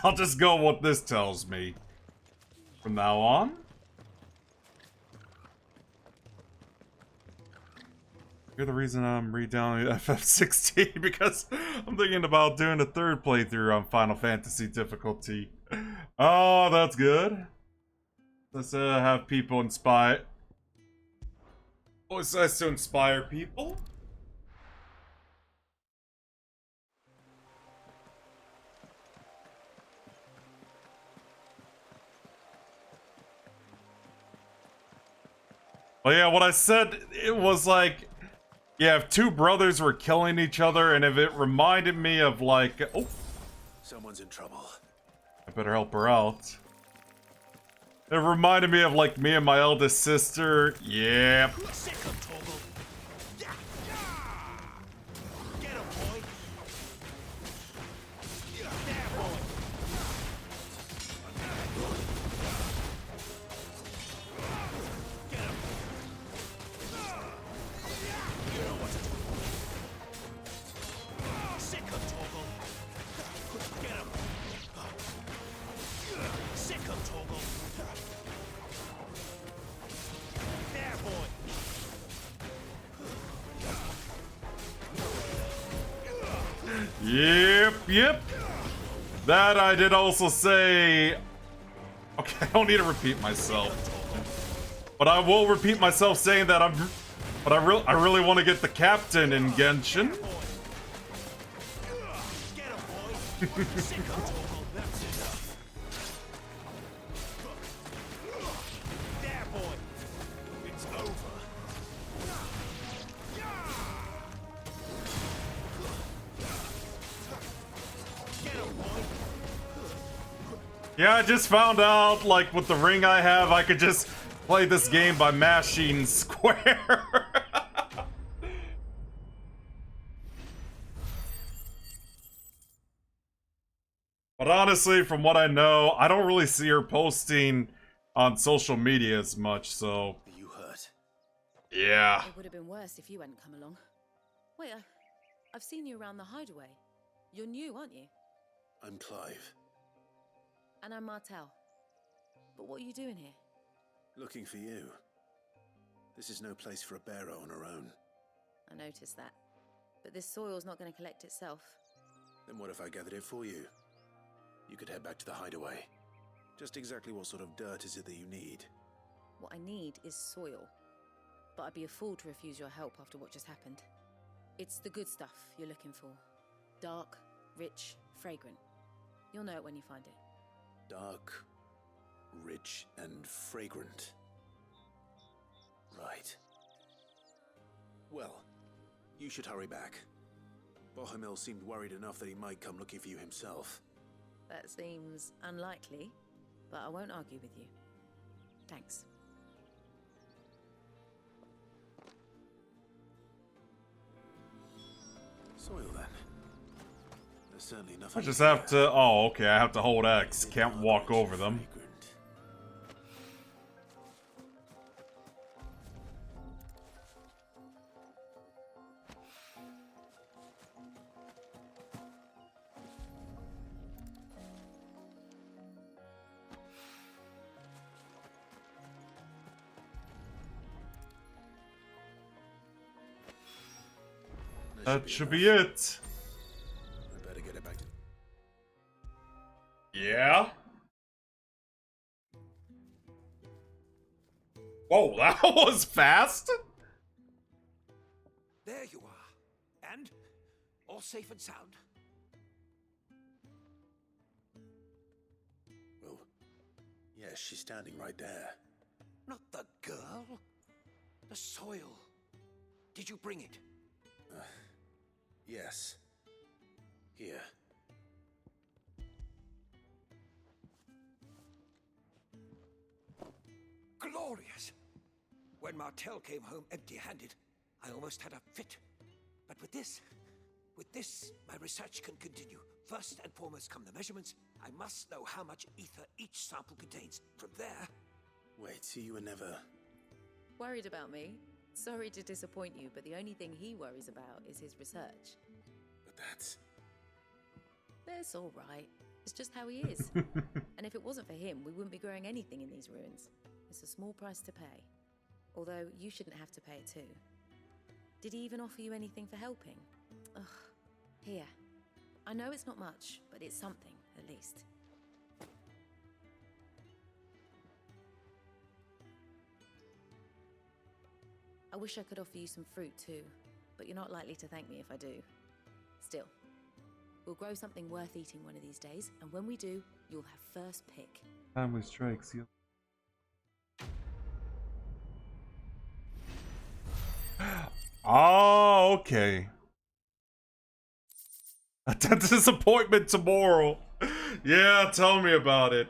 I'll just go with what this tells me from now on. You're the reason I'm re-downloading FF16 because I'm thinking about doing a third playthrough on Final Fantasy difficulty. Oh, that's good. Let's have people inspire. Always nice to inspire people. Well, yeah, what I said, it was like, yeah, if two brothers were killing each other, and if it reminded me of like, oh, Someone's in trouble. I better help her out. It reminded me of like me and my eldest sister. Yeah. Yep. That I did also say. Okay, I don't need to repeat myself, but I will repeat myself saying that I really want to get the captain in Genshin. Yeah, I just found out, like, with the ring I have, I could just play this game by mashing square. But honestly, from what I know, I don't really see her posting on social media as much, so... Are you hurt? Yeah. It would have been worse if you hadn't come along. Wait, I've seen you around the hideaway. You're new, aren't you? I'm Clive. And I'm Martel. But what are you doing here? Looking for you. This is no place for a bearer on her own. I noticed that. But this soil's not going to collect itself. Then what if I gathered it for you? You could head back to the hideaway. Just exactly what sort of dirt is it that you need? What I need is soil. But I'd be a fool to refuse your help after what just happened. It's the good stuff you're looking for. Dark, rich, fragrant. You'll know it when you find it. Dark, rich, and fragrant. Right. Well, you should hurry back. Bohemil seemed worried enough that he might come looking for you himself. That seems unlikely, but I won't argue with you. Thanks. Soil then. There's certainly nothing. I just have to... Oh, okay, I have to hold X. Can't walk over them. That should be it. I better get it back to... Yeah? Whoa, that was fast? There you are. And? All safe and sound? Well, yes, she's standing right there. Not the girl. The soil. Did you bring it? Yes. Here. Glorious! When Martel came home empty-handed, I almost had a fit. But with this, my research can continue. First and foremost come the measurements. I must know how much ether each sample contains. From there... Wait, so you were never... Worried about me? Sorry to disappoint you, but the only thing he worries about is his research. But that's... That's all right. It's just how he is. And if it wasn't for him, we wouldn't be growing anything in these ruins. It's a small price to pay. Although, you shouldn't have to pay it too. Did he even offer you anything for helping? Ugh. Here. I know it's not much, but it's something, at least. I wish I could offer you some fruit too, but you're not likely to thank me if I do. Still, we'll grow something worth eating one of these days, and when we do, you'll have first pick. Family strikes. Oh, okay. A disappointment tomorrow. Yeah, tell me about it.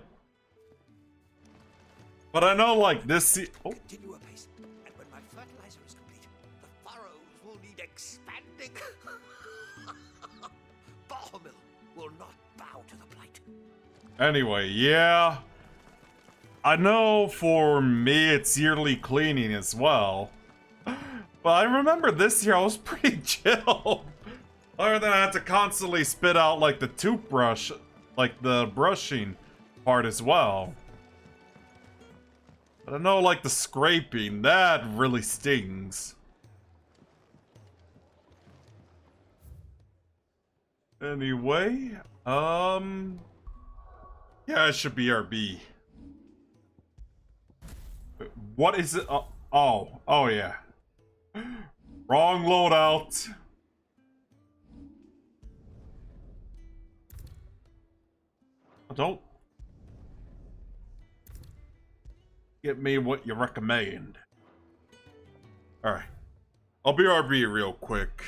But I know, like, this oh. Continue apace, and when my fertilizer is complete, the furrows will need expanding. Bahamil will not bow to the plight. Anyway, yeah. I know for me it's yearly cleaning as well. But I remember this year I was pretty chill. Other than I had to constantly spit out, like, the toothbrush, like, the brushing part as well. But I know, like, the scraping, that really stings. Anyway, yeah, it should be RB. What is it? Oh yeah. Wrong loadout. Don't get me what you recommend. Alright. I'll be RB real quick.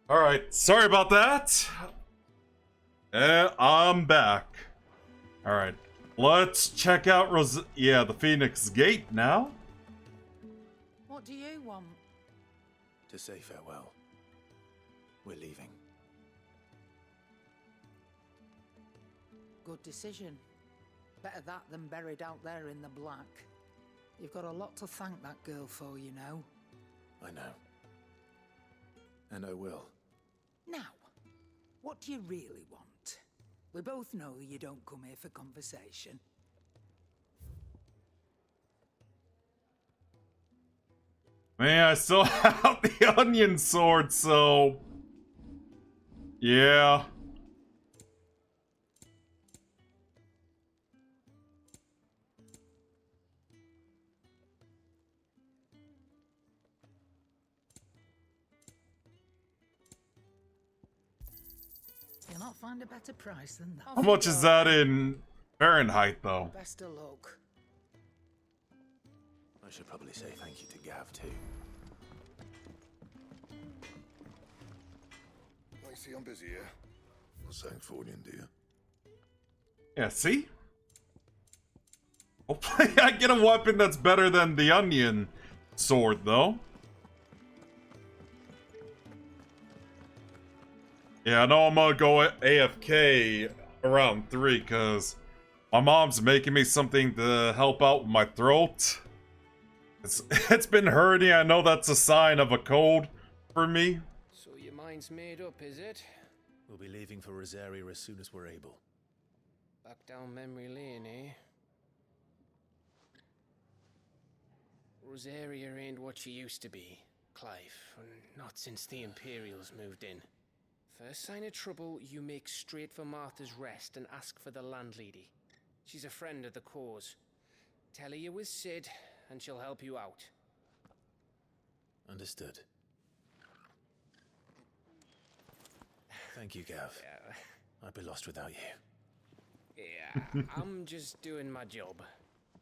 Alright, sorry about that. I'm back. Alright, let's check out the Phoenix Gate now. What do you want? To say farewell. We're leaving. Good decision. Better that than buried out there in the black. You've got a lot to thank that girl for, you know. I know. And I will. Now, what do you really want? We both know you don't come here for conversation. Man, I still have the onion sword, so... yeah. You'll not find a better price than that. How much is that in Fahrenheit, though? Best of luck. I should probably say thank you to Gav, too. I see I'm busy here. Not saying fortune, do you? Yeah, see? Hopefully I get a weapon that's better than the onion sword, though. Yeah, I know I'm gonna go AFK around 3, because my mom's making me something to help out with my throat. It's been hurting. I know that's a sign of a cold for me. So your mind's made up, is it? We'll be leaving for Rosaria as soon as we're able. Back down memory lane, eh? Rosaria ain't what she used to be, Clive. Not since the Imperials moved in. First sign of trouble, you make straight for Martha's Rest and ask for the landlady. She's a friend of the cause. Tell her you was Sid, and she'll help you out. Understood. Thank you, Gav. I'd be lost without you. Yeah, I'm just doing my job.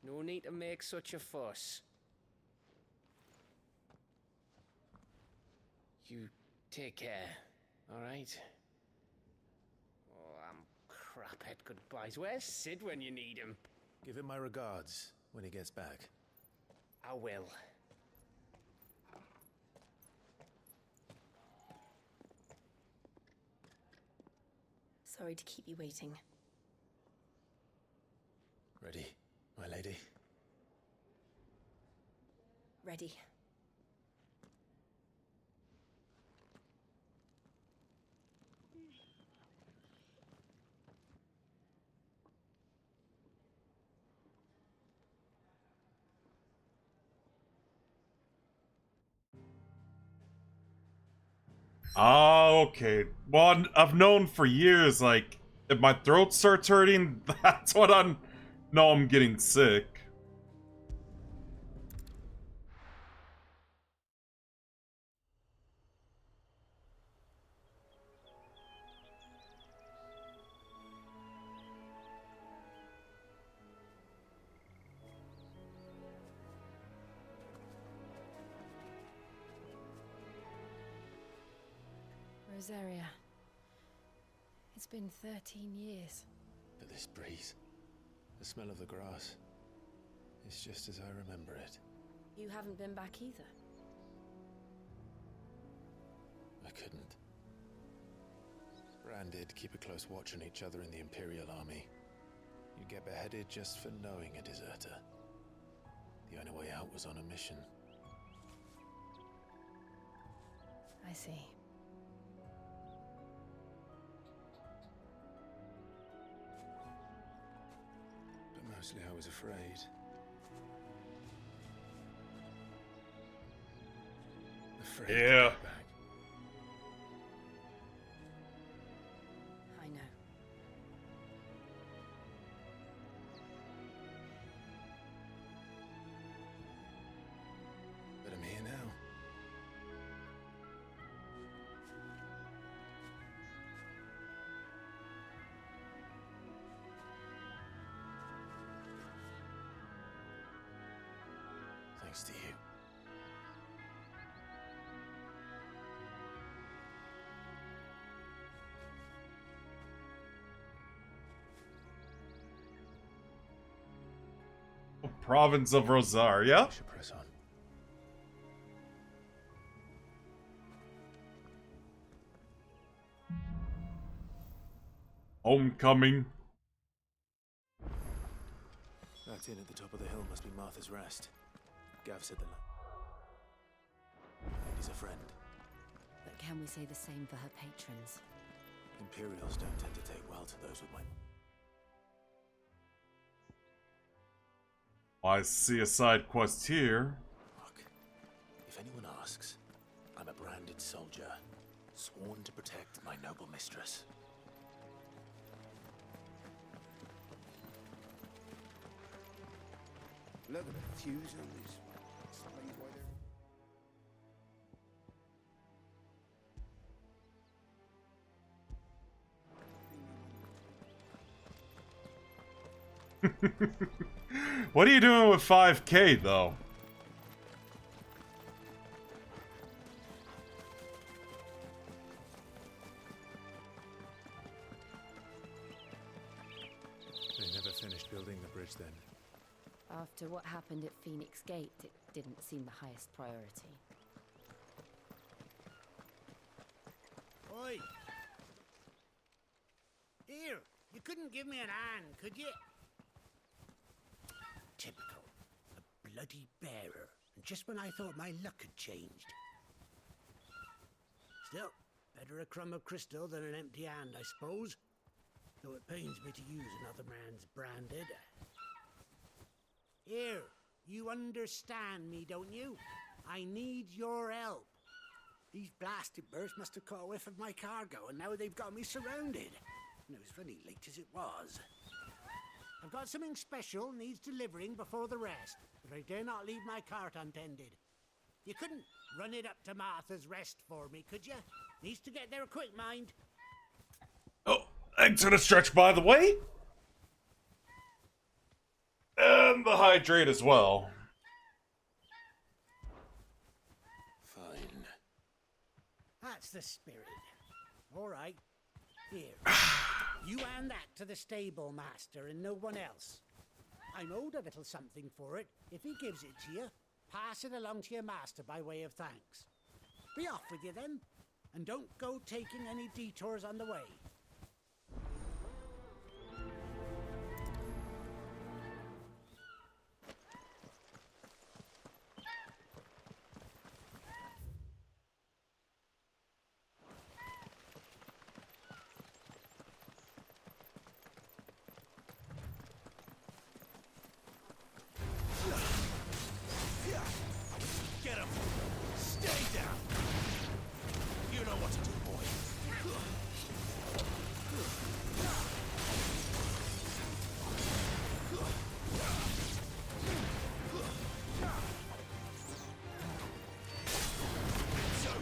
No need to make such a fuss. You take care, alright? Oh, I'm crap at goodbyes. Where's Sid when you need him? Give him my regards when he gets back. I will. Sorry to keep you waiting. Ready, my lady? Ready. Oh, okay. Well, I've known for years, like, if my throat starts hurting, that's what I know I'm getting sick. Rosaria. It's been 13 years. But this breeze, the smell of the grass, it's just as I remember it. You haven't been back either. I couldn't. Bran did keep a close watch on each other in the Imperial Army. You'd get beheaded just for knowing a deserter. The only way out was on a mission. I see. But mostly I was afraid. Afraid to Yeah. go back. I know. But I'm here now. Thanks to you. province of Rosaria. Should press on. Homecoming. That inn at the top of the hill must be Martha's Rest. Gav said the lady's a friend. But can we say the same for her patrons? Imperials don't tend to take well to those with my... I see a side quest here. Look, if anyone asks, I'm a branded soldier, sworn to protect my noble mistress. Look at the fuse on this. Explains why they're... What are you doing with 5K though? They never finished building the bridge then. After what happened at Phoenix Gate, it didn't seem the highest priority. Oi! Here, you couldn't give me an hand, could you? Typical. A bloody bearer. And just when I thought my luck had changed. Still, better a crumb of crystal than an empty hand, I suppose. Though it pains me to use another man's branded. Here, you understand me, don't you? I need your help. These blasted birds must have caught a whiff of my cargo, and now they've got me surrounded. And it was funny late as it was. I've got something special needs delivering before the rest, but I dare not leave my cart untended. You couldn't run it up to Martha's Rest for me, could you? Needs to get there quick, mind. Oh, thanks for the stretch, by the way. And the hydrate as well. Fine. That's the spirit. All right. Here. You hand that to the stable master and no one else. I'm owed a little something for it. If he gives it to you, pass it along to your master by way of thanks. Be off with you then, and don't go taking any detours on the way. Get him! Stay down! You know what to do, boy. It's over.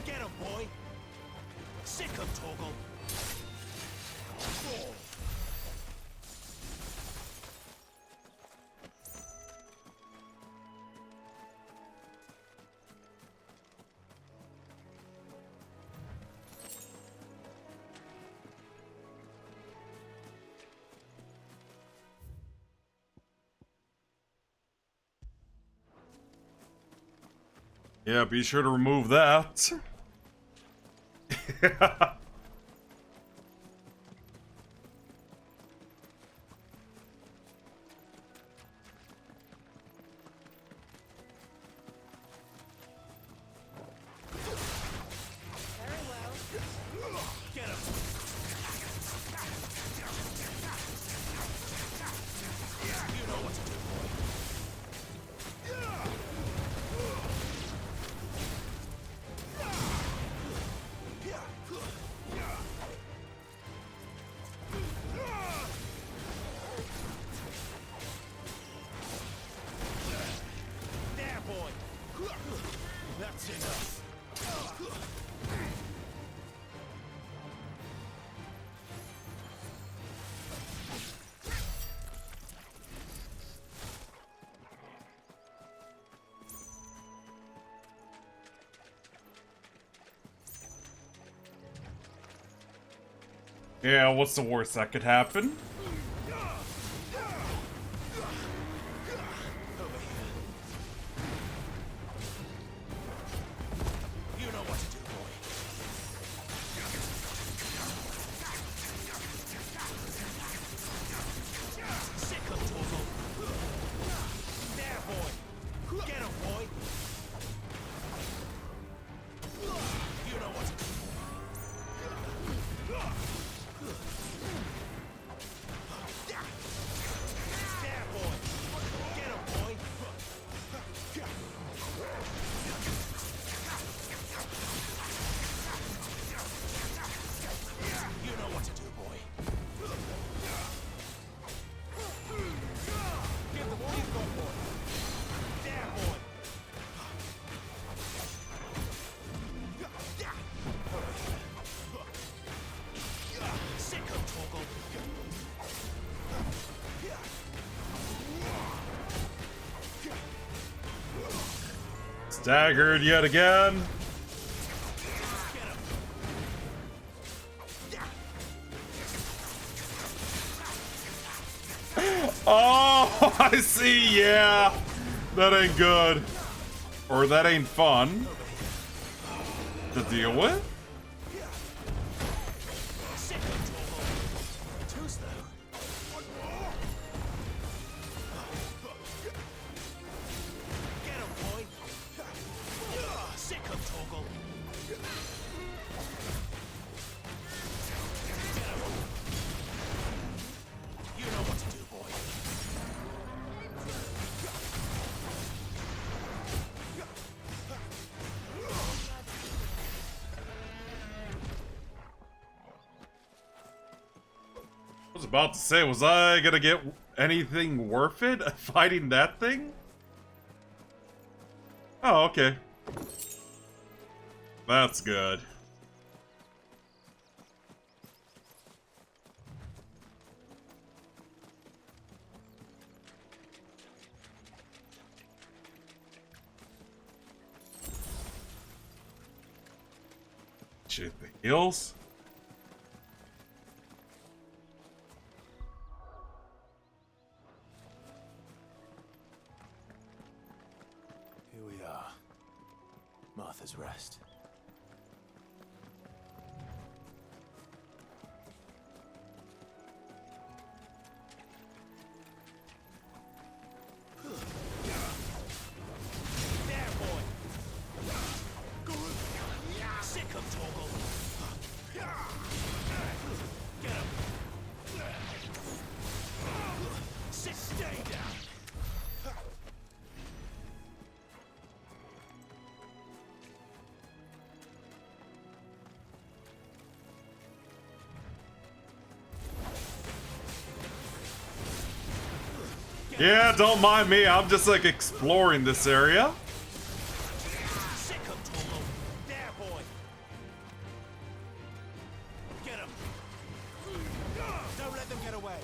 Get him, boy! Sick him, Torgal! Fall! Yeah, be sure to remove that. Get him! You know what to do, boy. There, boy. That's enough. Yeah, what's the worst that could happen? boy. You know what to do. There, boy. Get him, boy. You know what to do, boy. Give them all you've got, boy. There, boy. Sick of Torgal. Staggered yet again. Oh, I see, yeah. That ain't good. Or that ain't fun to deal with. I was about to say, was I gonna get anything worth it fighting that thing? Oh, okay. That's good. Shit, the hills? Here we are. Martha's Rest. There, boy. Sick of Torgal. Get him. Stay down. Yeah, don't mind me. I'm just like exploring this area. Sick of Torgal. There, boy. Get him. Don't let them get away.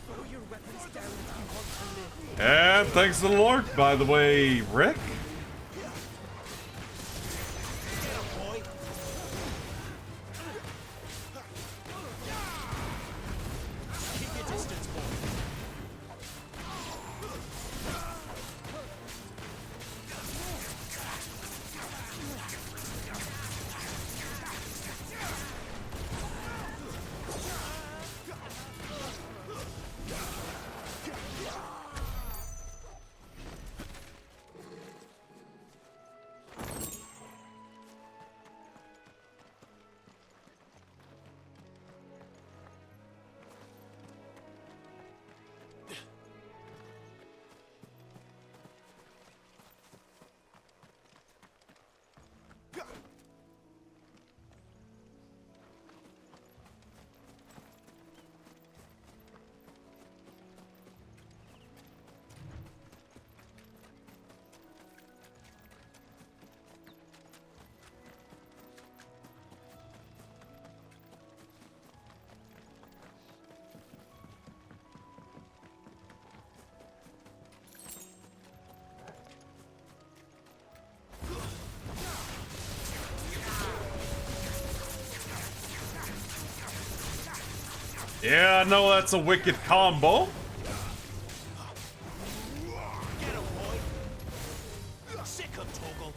Throw your weapons down if you want to live. And thanks to the Lord, by the way, Rick. Keep your distance, boy. Yeah, I know that's a wicked combo. Get him, boy. Sick of Torgal.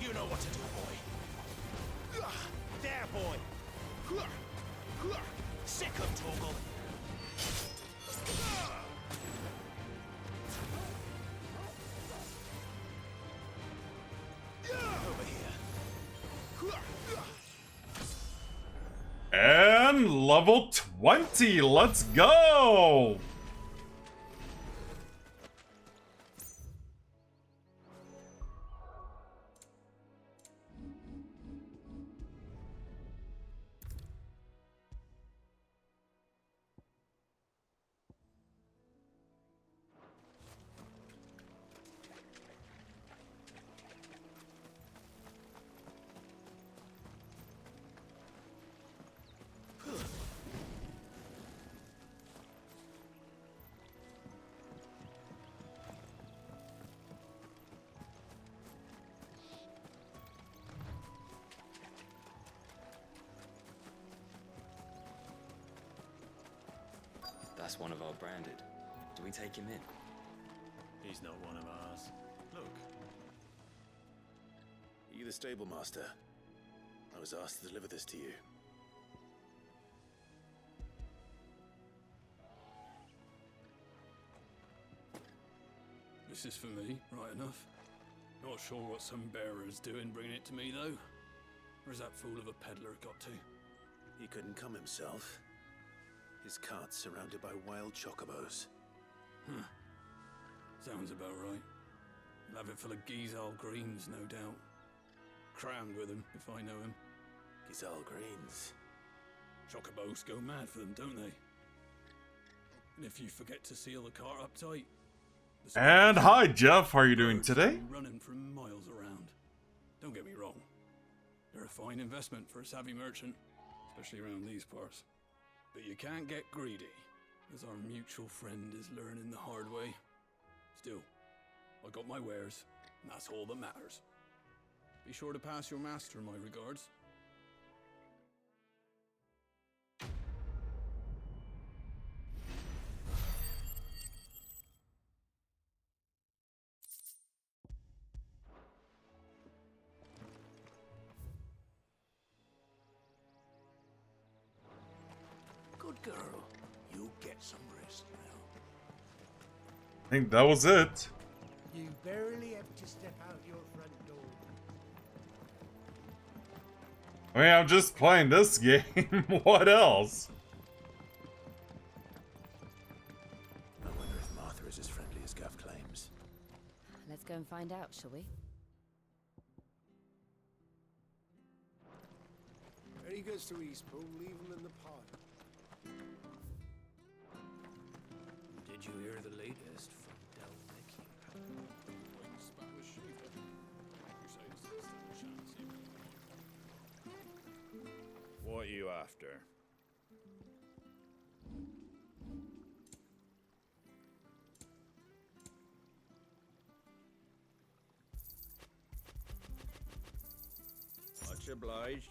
You know what to do, boy. There, boy. Sick of Torgal. Over here. And level 20, let's go! That's one of our branded. Do we take him in? He's not one of ours. Look. Are you the stable master? I was asked to deliver this to you. This is for me, right enough. Not sure what some bearer's doing bringing it to me, though. Where's that fool of a peddler got to? He couldn't come himself. His cart's surrounded by wild chocobos. Huh. Sounds about right. He'll have it full of Gizal greens, no doubt. Crammed with them, if I know him. Gizal greens? Chocobos go mad for them, don't they? And if you forget to seal the cart up tight... And hi, Jeff. How are you doing today? Running from miles around. Don't get me wrong. They're a fine investment for a savvy merchant, especially around these parts. But you can't get greedy, as our mutual friend is learning the hard way. Still, I got my wares, and that's all that matters. Be sure to pass your master my regards. Good girl. You get some rest now. I think that was it. You barely have to step out your front door. I mean, I'm just playing this game. What else? I wonder if Martha is as friendly as Gav claims. Let's go and find out, shall we? When he goes to Eastpool, leave him in the pod. Did you hear the latest from Del Mickey? What are you after? Much obliged.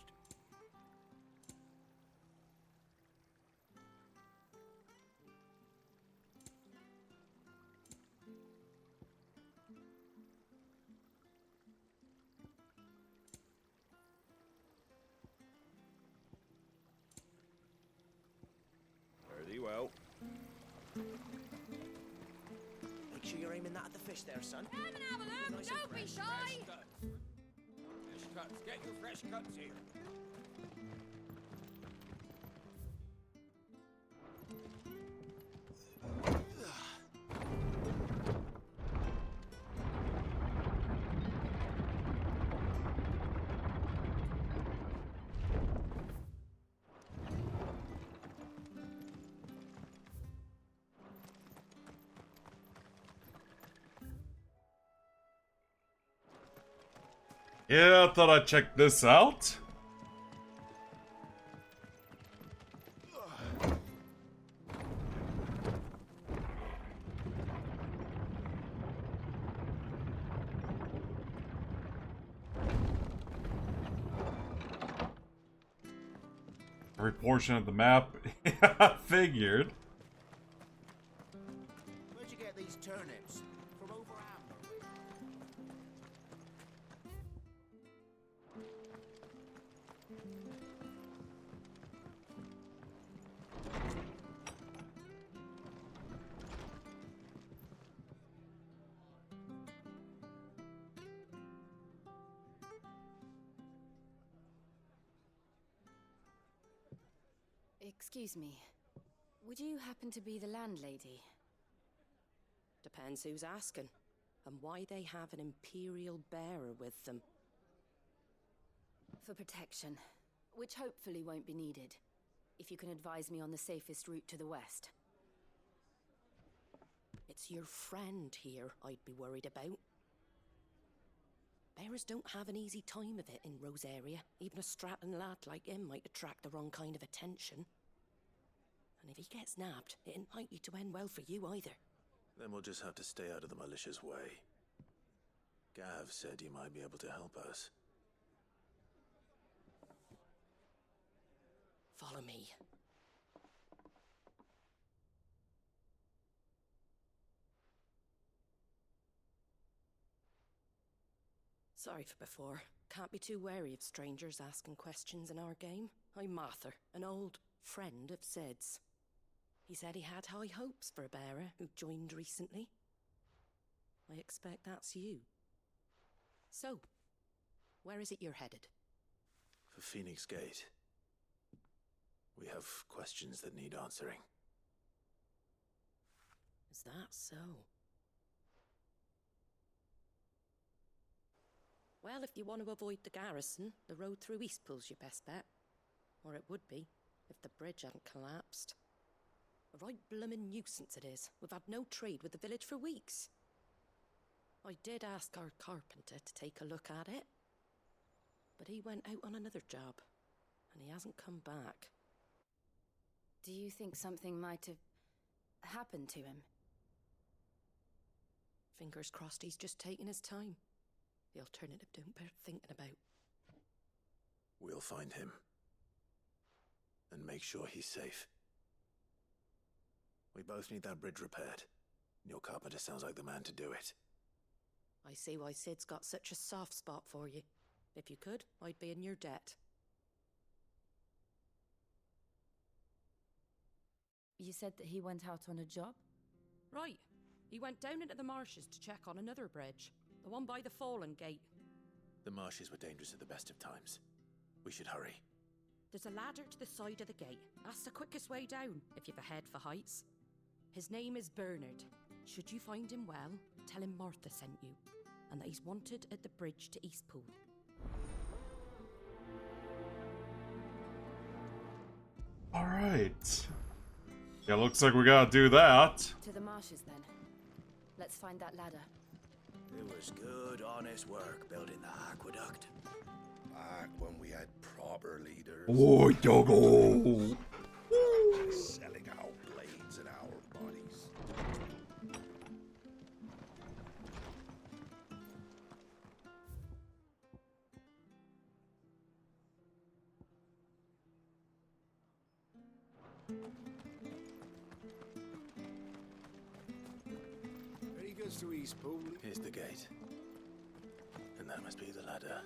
Very well. Make sure you're aiming that at the fish there, son. Come and have a look. Nice and Don't be fresh. shy. Fresh cuts. Get your fresh cuts here. Yeah, I thought I'd check this out. Every portion of the map, I figured. Where'd you get these turnips? From over Excuse me. Would you happen to be the landlady? Depends who's asking, and why they have an Imperial bearer with them. For protection, which hopefully won't be needed. If you can advise me on the safest route to the west. It's your friend here I'd be worried about. Bearers don't have an easy time of it in Rosaria. Even a Stratton lad like him might attract the wrong kind of attention. And if he gets nabbed, it ain't likely to end well for you either. Then we'll just have to stay out of the malicious way. Gav said you might be able to help us. Follow me. Sorry for before. Can't be too wary of strangers asking questions in our game. I'm Martha, an old friend of Sid's. He said he had high hopes for a bearer who joined recently. I expect that's you. So, where is it you're headed? For Phoenix Gate. We have questions that need answering. Is that so? Well, if you want to avoid the garrison, the road through Eastpool's your best bet. Or it would be, if the bridge hadn't collapsed. A right bloomin' nuisance it is. We've had no trade with the village for weeks. I did ask our carpenter to take a look at it. But he went out on another job, and he hasn't come back. Do you think something might have happened to him? Fingers crossed he's just taking his time. The alternative don't bear thinking about. We'll find him. And make sure he's safe. We both need that bridge repaired. Your carpenter sounds like the man to do it. I see why Sid's got such a soft spot for you. If you could, I'd be in your debt. You said that he went out on a job? Right. He went down into the marshes to check on another bridge. The one by the Fallen Gate. The marshes were dangerous at the best of times. We should hurry. There's a ladder to the side of the gate. That's the quickest way down, if you've a head for heights. His name is Bernard. Should you find him well, tell him Martha sent you, and that he's wanted at the bridge to Eastpool. Alright. Yeah, looks like we gotta do that. To the marshes, then. Let's find that ladder. It was good, honest work building the aqueduct. Back when we had proper leaders. Oh, Yogo! Selling our blades and our bodies. Ready goes to Eastpool. Here's the gate. And that must be the ladder.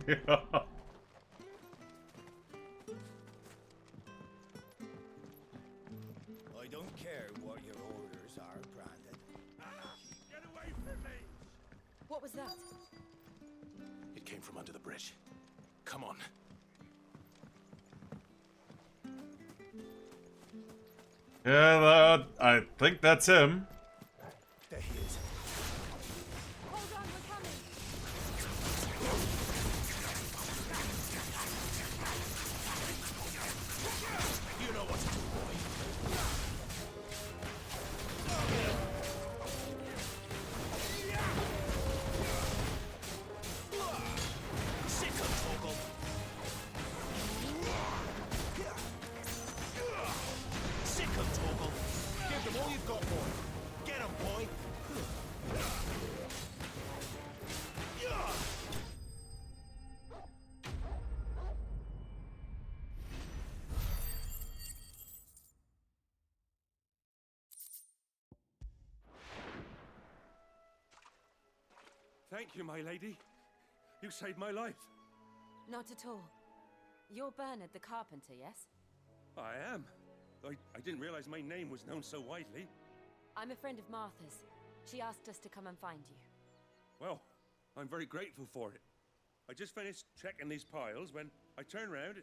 Yeah. I don't care what your orders are, Brandon. Get away from me! What was that? It came from under the bridge. Come on. Yeah, I think that's him. There he is. Hold on, we're coming. You know what to do, boy. Sick of Toggle. Sick of Toggle. Give them all you've got, boy. Get them, boy. Thank you, my lady. You saved my life. Not at all. You're Bernard the carpenter, yes? I am. I didn't realize my name was known so widely. I'm a friend of Martha's. She asked us to come and find you. Well, I'm very grateful for it. I just finished checking these piles when I turn around.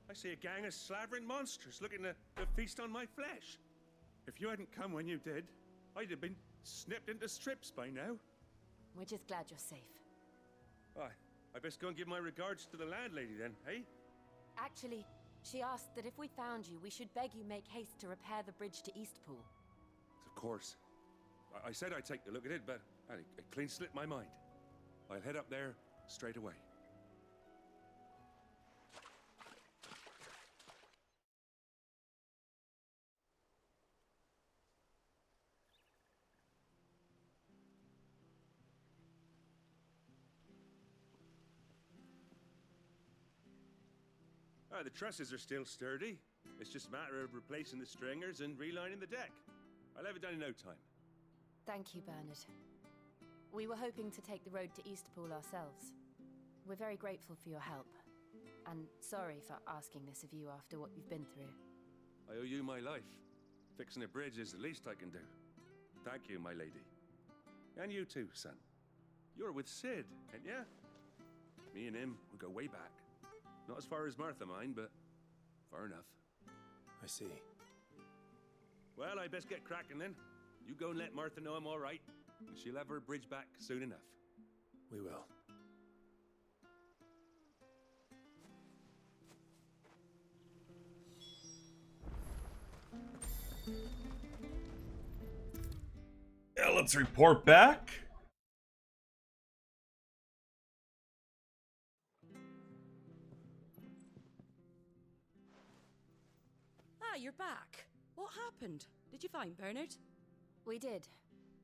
I see a gang of slavering monsters looking to feast on my flesh. If you hadn't come when you did, I'd have been snipped into strips by now. We're just glad you're safe. I best go and give my regards to the landlady then, eh? Actually, she asked that if we found you, we should beg you make haste to repair the bridge to Eastpool. Of course. I said I'd take a look at it, but it clean slipped my mind. I'll head up there straight away. The trusses are still sturdy. It's just a matter of replacing the stringers and relining the deck. I'll have it done in no time. Thank you, Bernard. We were hoping to take the road to Eastpool ourselves. We're very grateful for your help. And sorry for asking this of you after what you've been through. I owe you my life. Fixing a bridge is the least I can do. Thank you, my lady. And you too, son. You're with Sid, ain't ya? Me and him, we go way back. Not as far as Martha, mind, but far enough. I see. Well, I best get cracking then. You go and let Martha know I'm all right, and she'll have her bridge back soon enough. We will. Yeah, let's report back. Ah, you're back. What happened? Did you find Bernard? We did.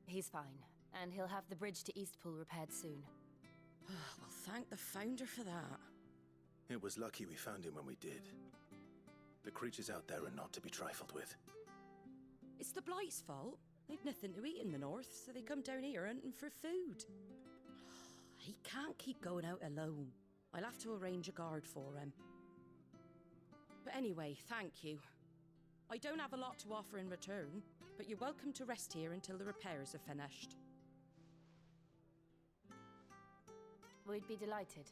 He's fine, and he'll have the bridge to Eastpool repaired soon. Well, thank the Founder for that. It was lucky we found him when we did. The creatures out there are not to be trifled with. It's the Blight's fault. They've nothing to eat in the north, so they come down here hunting for food. He can't keep going out alone. I'll have to arrange a guard for him. But anyway, thank you. I don't have a lot to offer in return, but you're welcome to rest here until the repairs are finished. We'd be delighted.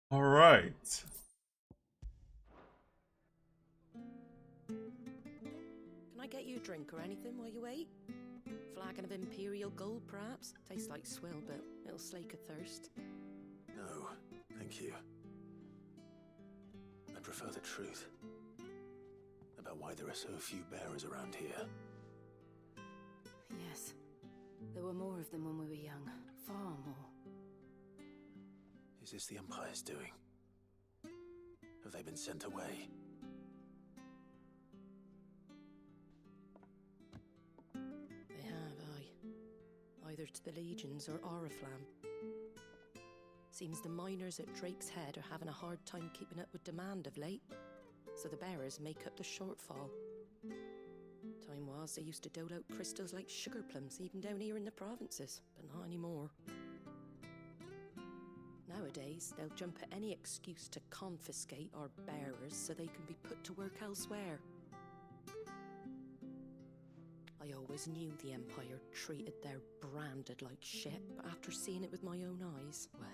All right. Can I get you a drink or anything while you wait? Flagon of Imperial Gold, perhaps? Tastes like swill, but it'll slake a thirst. No, thank you. I prefer the truth. About why there are so few bearers around here. Yes. There were more of them when we were young. Far more. Is this the Empire's doing? Have they been sent away? They have, aye. Either to the Legions or Oriflamme. Seems the miners at Drake's Head are having a hard time keeping up with demand of late, so the bearers make up the shortfall. Time was they used to dole out crystals like sugar plums even down here in the provinces, but not anymore. Nowadays, they'll jump at any excuse to confiscate our bearers so they can be put to work elsewhere. I always knew the Empire treated their branded like shit, but after seeing it with my own eyes, well...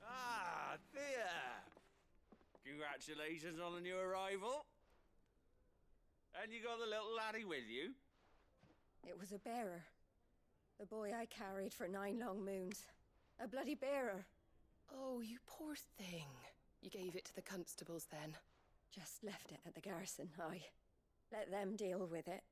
Ah, Thea! Congratulations on the new arrival. And you got the little laddie with you? It was a bearer. The boy I carried for 9 long moons. A bloody bearer. Oh, you poor thing. You gave it to the constables then? Just left it at the garrison, I. Let them deal with it.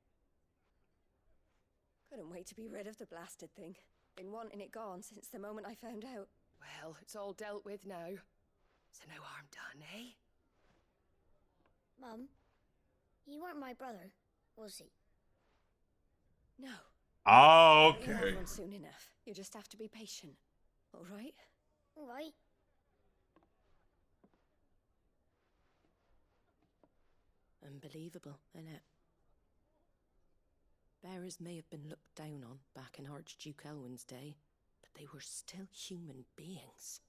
Couldn't wait to be rid of the blasted thing. Been wanting it gone since the moment I found out. Well, it's all dealt with now. So no harm done, eh? Mum, you weren't my brother, was he? No. Oh, You'll okay. have one soon enough. You just have to be patient. All right? All right. Unbelievable, innit? Bearers may have been looked down on back in Archduke Elwin's day, but they were still human beings.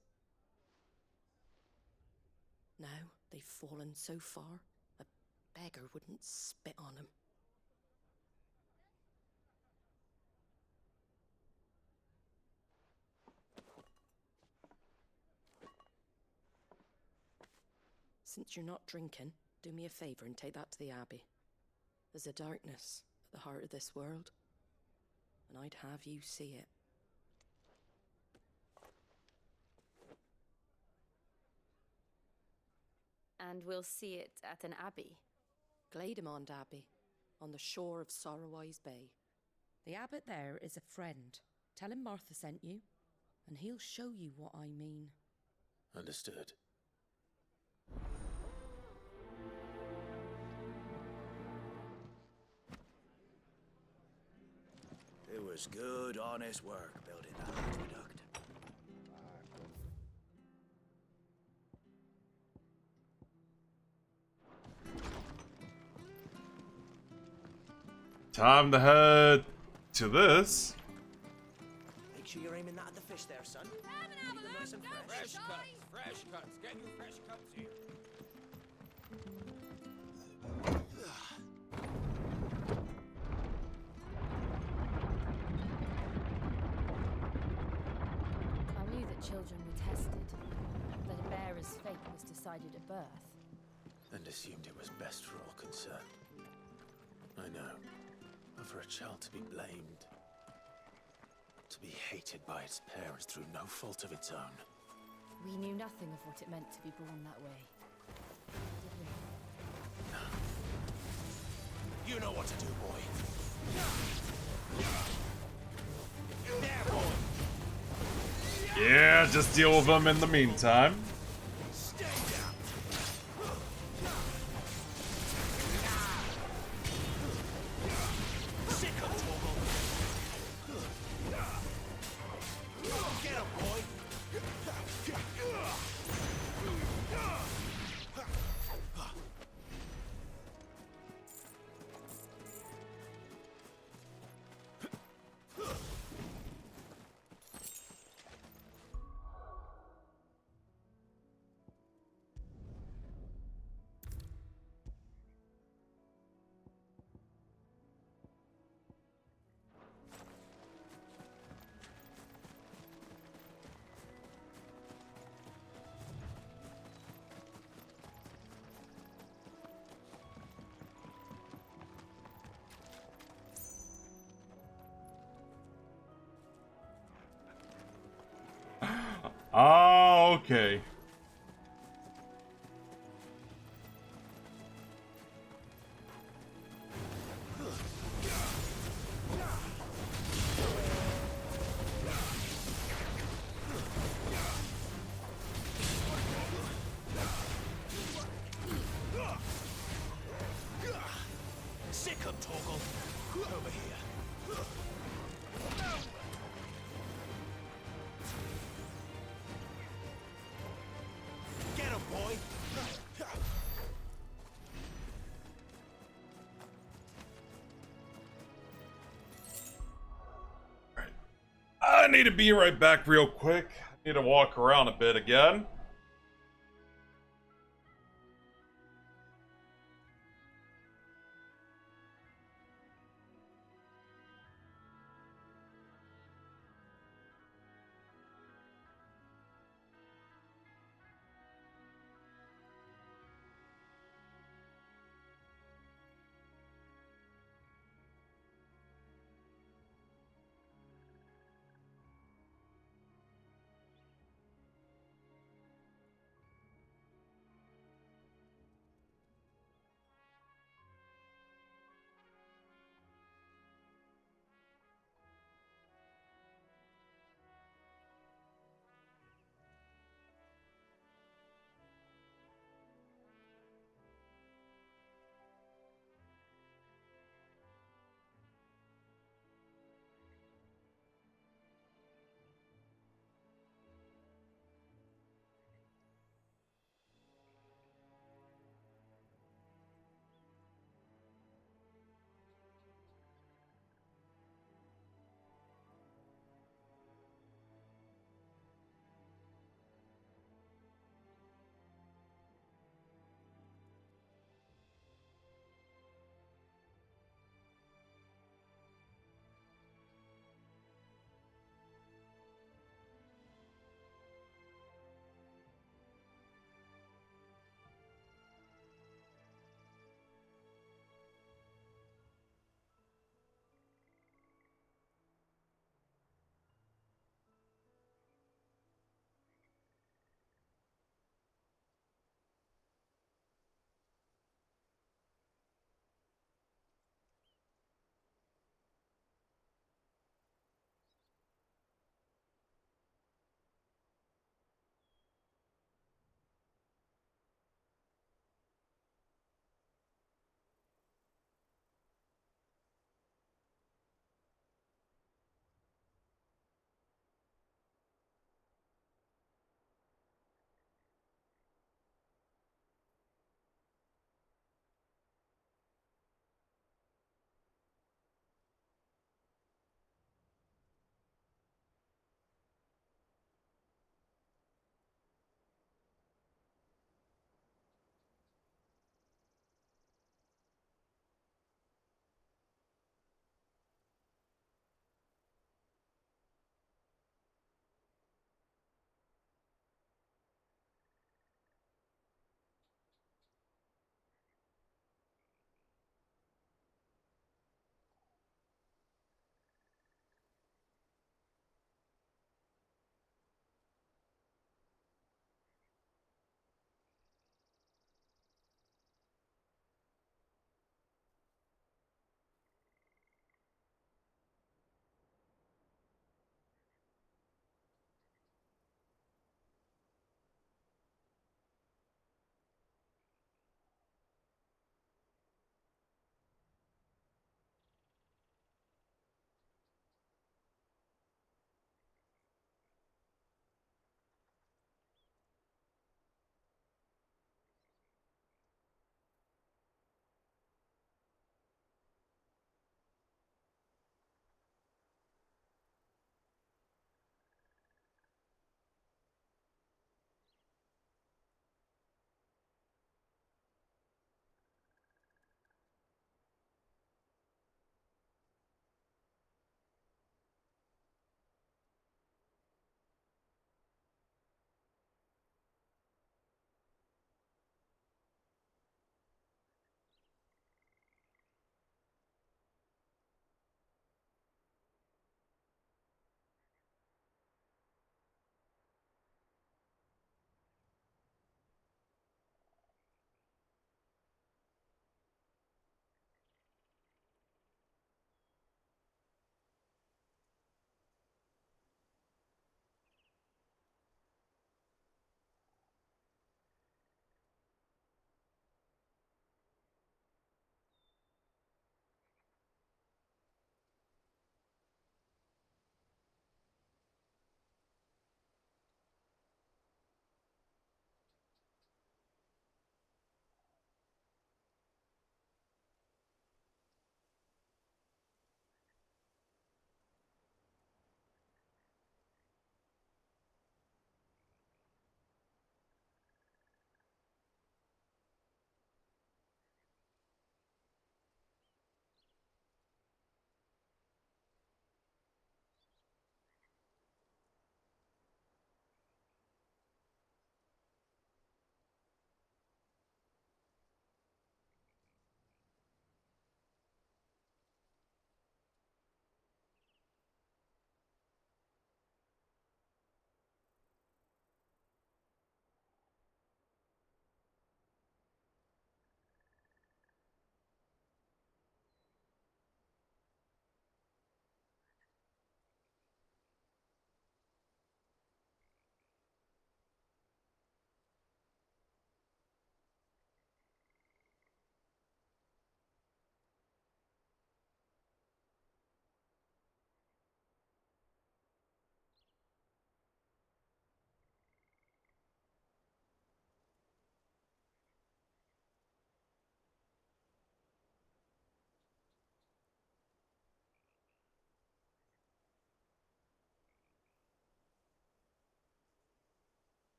Now they've fallen so far, a beggar wouldn't spit on them. Since you're not drinking, do me a favour and take that to the Abbey. There's a darkness at the heart of this world, and I'd have you see it. And we'll see it at an abbey. Glademond Abbey, on the shore of Sorrowwise Bay. The abbot there is a friend. Tell him Martha sent you, and he'll show you what I mean. Understood. It was good, honest work building that aqueduct. Time to head to this. Make sure you're aiming that at the fish there, son. Keep them nice and fresh. Fresh cuts, fresh cuts. Get your fresh cuts here. I knew that children were tested, that a bearer's fate was decided at birth. And assumed it was best for all concerned. I know. But for a child to be blamed, to be hated by its parents through no fault of its own. We knew nothing of what it meant to be born that way, did we? You know what to do, boy. Yeah, just deal with them in the meantime. Oh, okay. Sick of Torgal. Over here. Get him, boy! I need to be right back real quick. I need to walk around a bit again.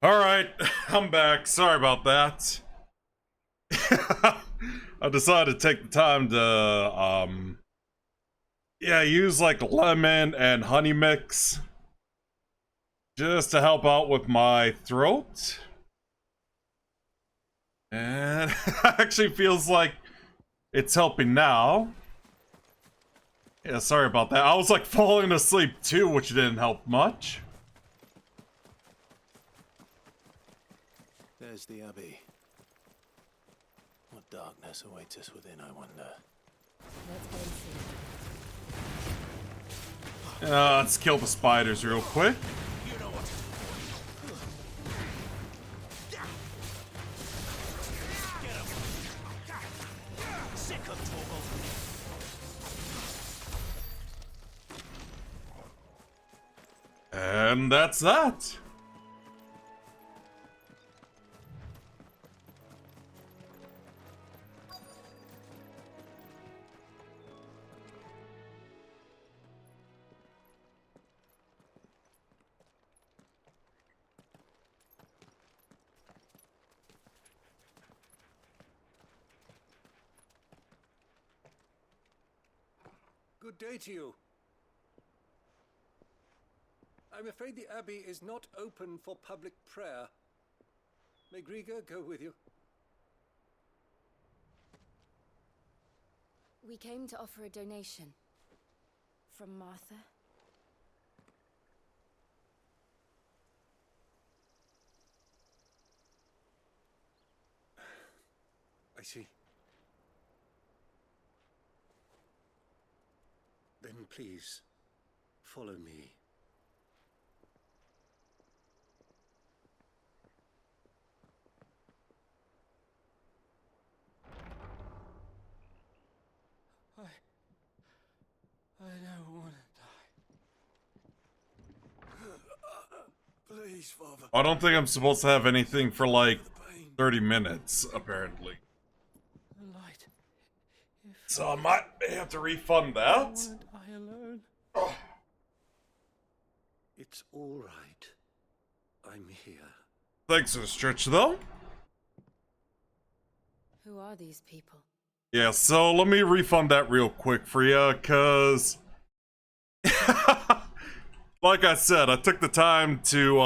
Alright, I'm back. Sorry about that. I decided to take the time to, yeah, use like lemon and honey mix just to help out with my throat. And it actually feels like it's helping now. Yeah, sorry about that. I was like falling asleep too, which didn't help much. There's the Abbey. What darkness awaits us within, I wonder. Let's kill the spiders real quick. And that's that. Good day to you. I'm afraid the Abbey is not open for public prayer. May Griga go with you? We came to offer a donation. From Martha. I see. Then please, follow me. I don't want to die. Please, Father. I don't think I'm supposed to have anything for like 30 minutes, apparently. The light. So I might have to refund that. I alone. It's all right. I'm here. Thanks for the stretch, though. Who are these people? Yeah, so let me refund that real quick for you, cause like I said, I took the time to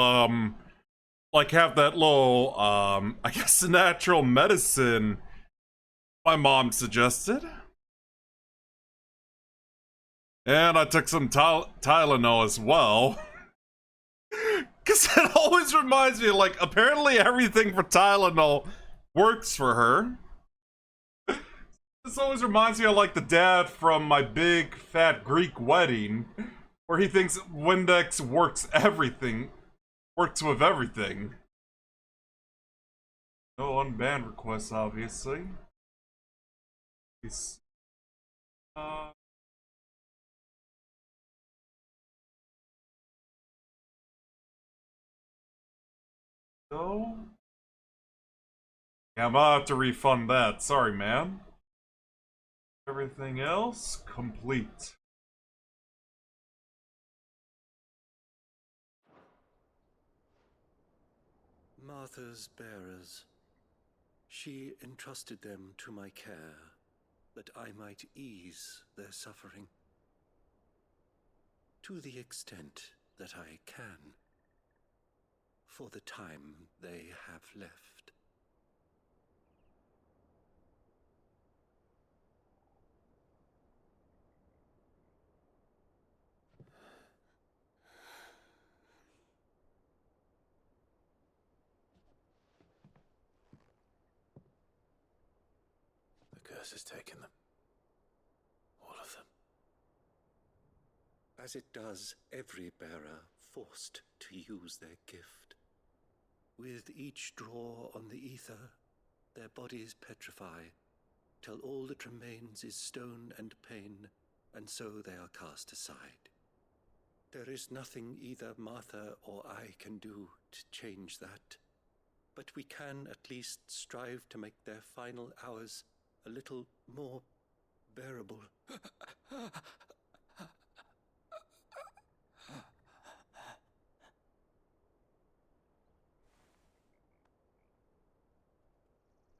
like have that little I guess natural medicine my mom suggested. And I took some Tylenol as well. Cause it always reminds me, like, apparently everything for Tylenol works for her. This always reminds me of like the dad from My Big Fat Greek Wedding, where he thinks Windex works with everything. No unban requests, obviously. So yeah, I'm gonna have to refund that. Sorry, man. Everything else complete. Martha's bearers. She entrusted them to my care, that I might ease their suffering. To the extent that I can, for the time they have left. The curse has taken them. All of them. As it does every bearer forced to use their gift. With each draw on the ether, their bodies petrify, till all that remains is stone and pain, and so they are cast aside. There is nothing either Martha or I can do to change that, but we can at least strive to make their final hours a little more bearable.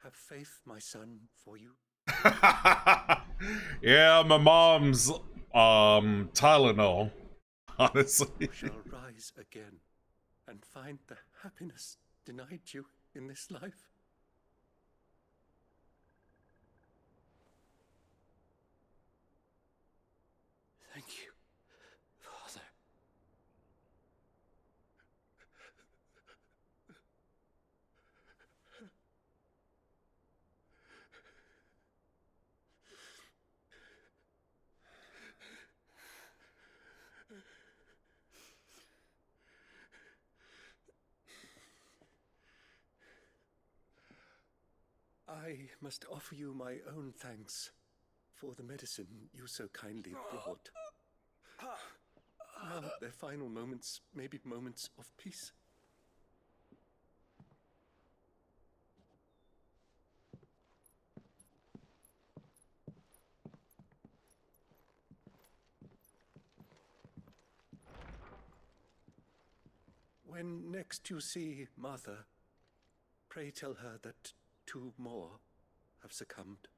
have faith, my son, for you. Yeah, my mom's Tylenol, honestly. You shall rise again and find the happiness denied you in this life. Thank you, Father. I must offer you my own thanks for the medicine you so kindly brought. Now their final moments may be moments of peace. When next you see Martha, pray tell her that 2 more have succumbed.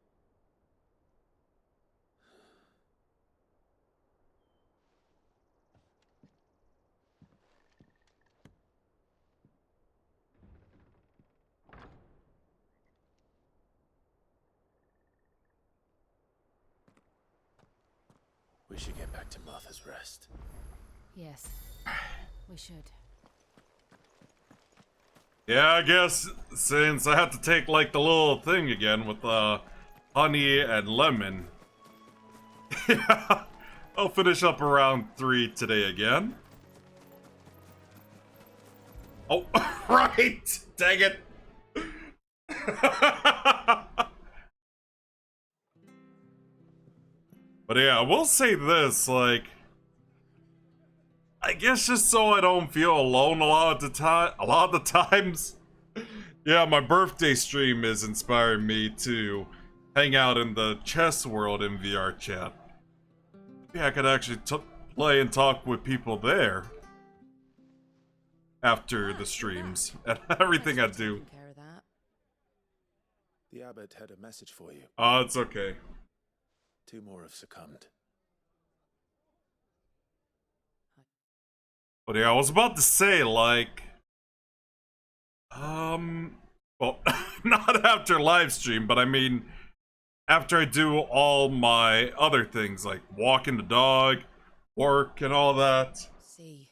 We should get back to Martha's Rest. Yes, we should. Yeah, I guess since I have to take like the little thing again with honey and lemon. Yeah, I'll finish up around 3 today again. Oh, right! Dang it! But yeah, I will say this, like, I guess just so I don't feel alone a lot of the times. Yeah, my birthday stream is inspiring me to hang out in the chess world in VR chat. Maybe I could actually play and talk with people there after the streams and everything I do. The abbot had a message for you. Oh, it's okay. 2 more have succumbed. But yeah, I was about to say, like, well, not after live stream, but I mean, after I do all my other things, like walking the dog, work, and all that. See.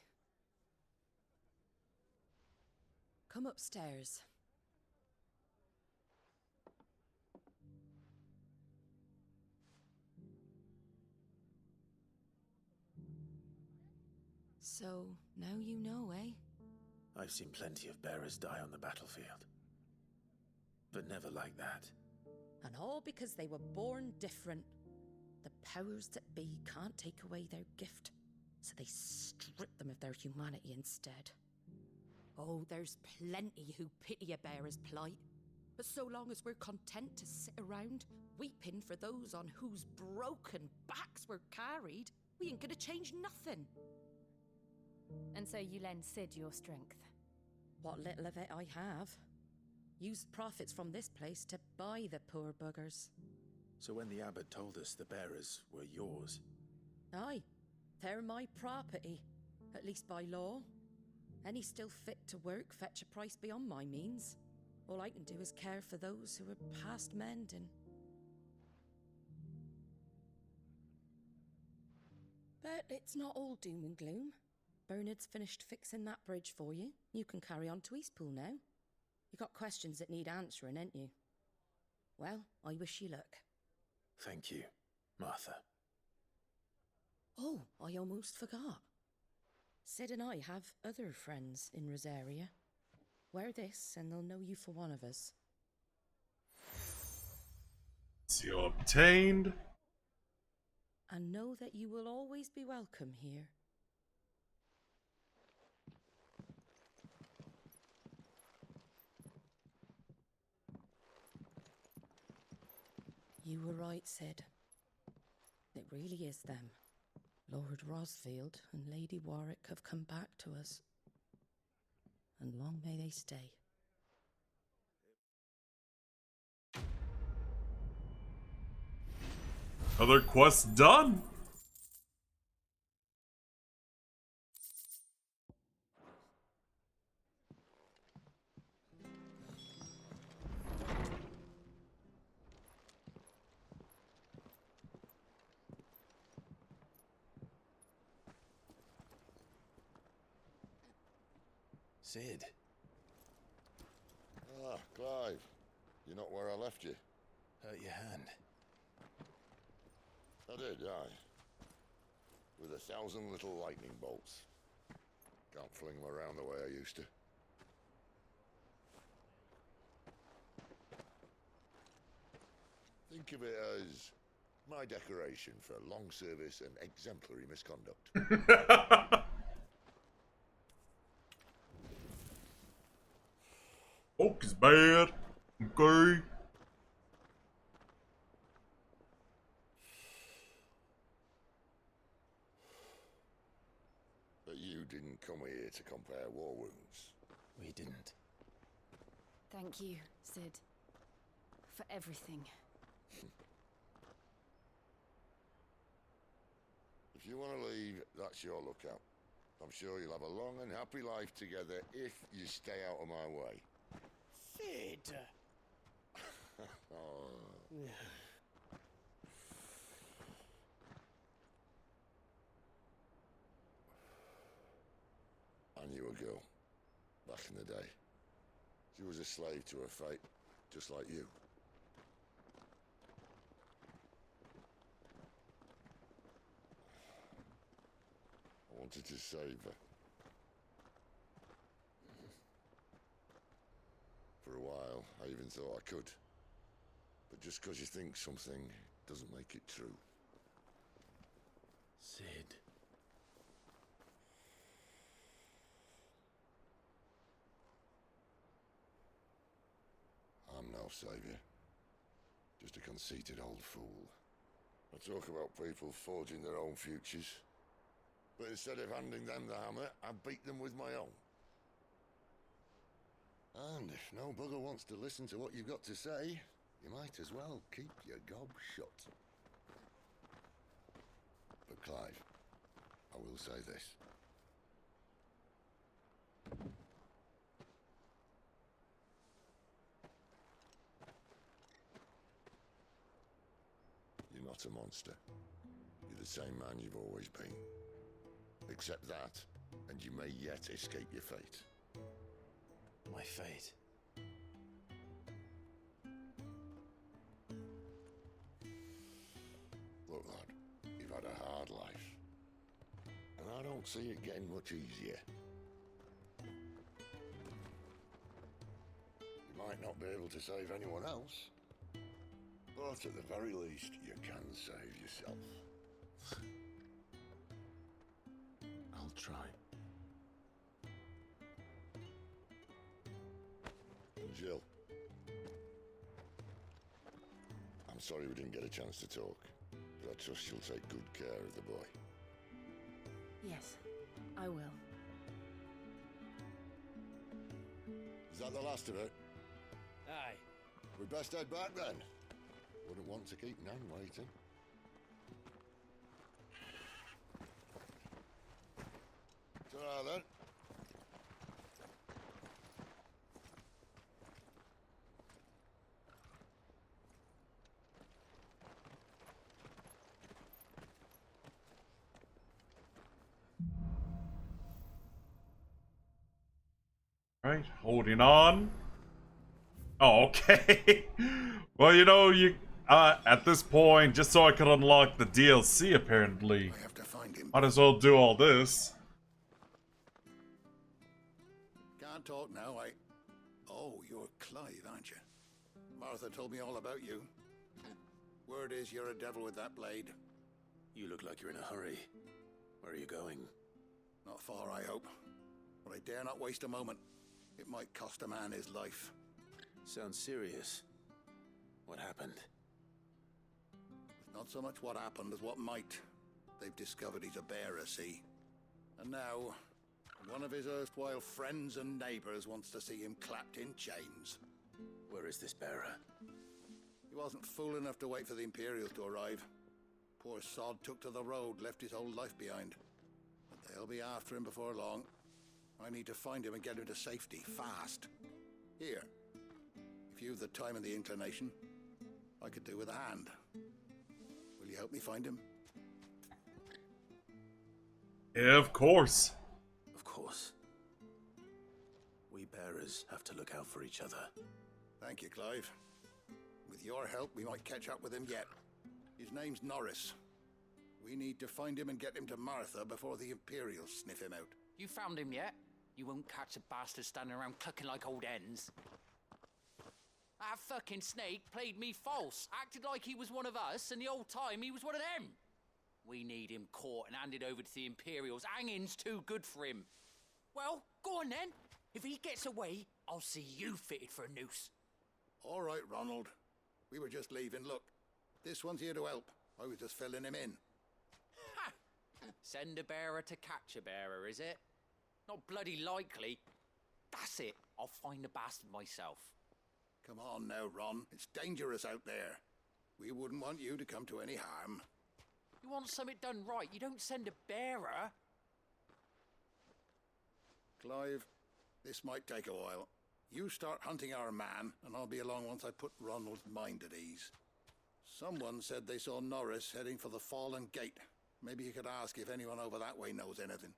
Come upstairs. So, now you know, eh? I've seen plenty of bearers die on the battlefield. But never like that. And all because they were born different. The powers that be can't take away their gift, so they strip them of their humanity instead. Oh, there's plenty who pity a bearer's plight. But so long as we're content to sit around, weeping for those on whose broken backs we're carried, we ain't gonna change nothing. And so you lend Sid your strength? What little of it I have. Used profits from this place to buy the poor buggers. So when the abbot told us the bearers were yours... Aye, they're my property, at least by law. Any still fit to work fetch a price beyond my means. All I can do is care for those who are past mending. But it's not all doom and gloom. Bernard's finished fixing that bridge for you. You can carry on to Eastpool now. You got questions that need answering, ain't you? Well, I wish you luck. Thank you, Martha. Oh, I almost forgot. Sid and I have other friends in Rosaria. Wear this and they'll know you for one of us. Seal obtained. And know that you will always be welcome here. You were right, Sid. It really is them. Lord Rosfield and Lady Warwick have come back to us. And long may they stay. Other quests done. Sid. Ah, Clive. You're not where I left you. Hurt your hand. I did, aye. With 1,000 little lightning bolts. Can't fling them around the way I used to. Think of it as my decoration for long service and exemplary misconduct. Oak is bad. Okay. But you didn't come here to compare war wounds. We didn't. Thank you, Sid. For everything. If you want to leave, that's your lookout. I'm sure you'll have a long and happy life together if you stay out of my way. Sid! Oh. I knew a girl, back in the day. She was a slave to her fate, just like you. I wanted to save her. For a while, I even thought I could. But just because you think something doesn't make it true. Sid. I'm no savior. Just a conceited old fool. I talk about people forging their own futures. But instead of handing them the hammer, I beat them with my own. And if no bugger wants to listen to what you've got to say, you might as well keep your gob shut. But Clive, I will say this. You're not a monster. You're the same man you've always been. Accept that, and you may yet escape your fate. My fate. Look, lad, you've had a hard life. And I don't see it getting much easier. You might not be able to save anyone else, but at the very least, you can save yourself. I'll try. And Jill, I'm sorry we didn't get a chance to talk, but I trust you'll take good care of the boy. Yes, I will. Is that the last of it? Aye. We best head back then. Wouldn't want to keep Nan waiting. Ta-ra then. Right, holding on. Oh, okay. Well, you know, at this point, just so I could unlock the DLC, apparently, I have to find him. might as well do all this. Can't talk now, Oh, you're Clive, aren't you? Martha told me all about you. Word is you're a devil with that blade. You look like you're in a hurry. Where are you going? Not far, I hope. But I dare not waste a moment. It might cost a man his life. Sounds serious. What happened? It's not so much what happened as what might. They've discovered he's a bearer, see? And now, one of his erstwhile friends and neighbors wants to see him clapped in chains. Where is this bearer? He wasn't fool enough to wait for the Imperials to arrive. Poor sod took to the road, left his whole life behind. But they'll be after him before long. I need to find him and get him to safety, fast. Here, if you've the time and the inclination, I could do with a hand. Will you help me find him? Yeah, of course. Of course. We bearers have to look out for each other. Thank you, Clive. With your help, we might catch up with him yet. His name's Norris. We need to find him and get him to Martha before the Imperials sniff him out. You found him yet? You won't catch a bastard standing around clucking like old hens. That fucking snake played me false, acted like he was one of us, and the whole time he was one of them. We need him caught and handed over to the Imperials. Hanging's too good for him. Well, go on then. If he gets away, I'll see you fitted for a noose. All right, Ronald. We were just leaving. Look, this one's here to help. I was just filling him in. Ha! Send a bearer to catch a bearer, is it? Not bloody likely. That's it. I'll find the bastard myself. Come on now, Ron. It's dangerous out there. We wouldn't want you to come to any harm. You want something done right, you don't send a bearer. Clive, this might take a while. You start hunting our man, and I'll be along once I put Ronald's mind at ease. Someone said they saw Norris heading for the Fallen Gate. Maybe you could ask if anyone over that way knows anything.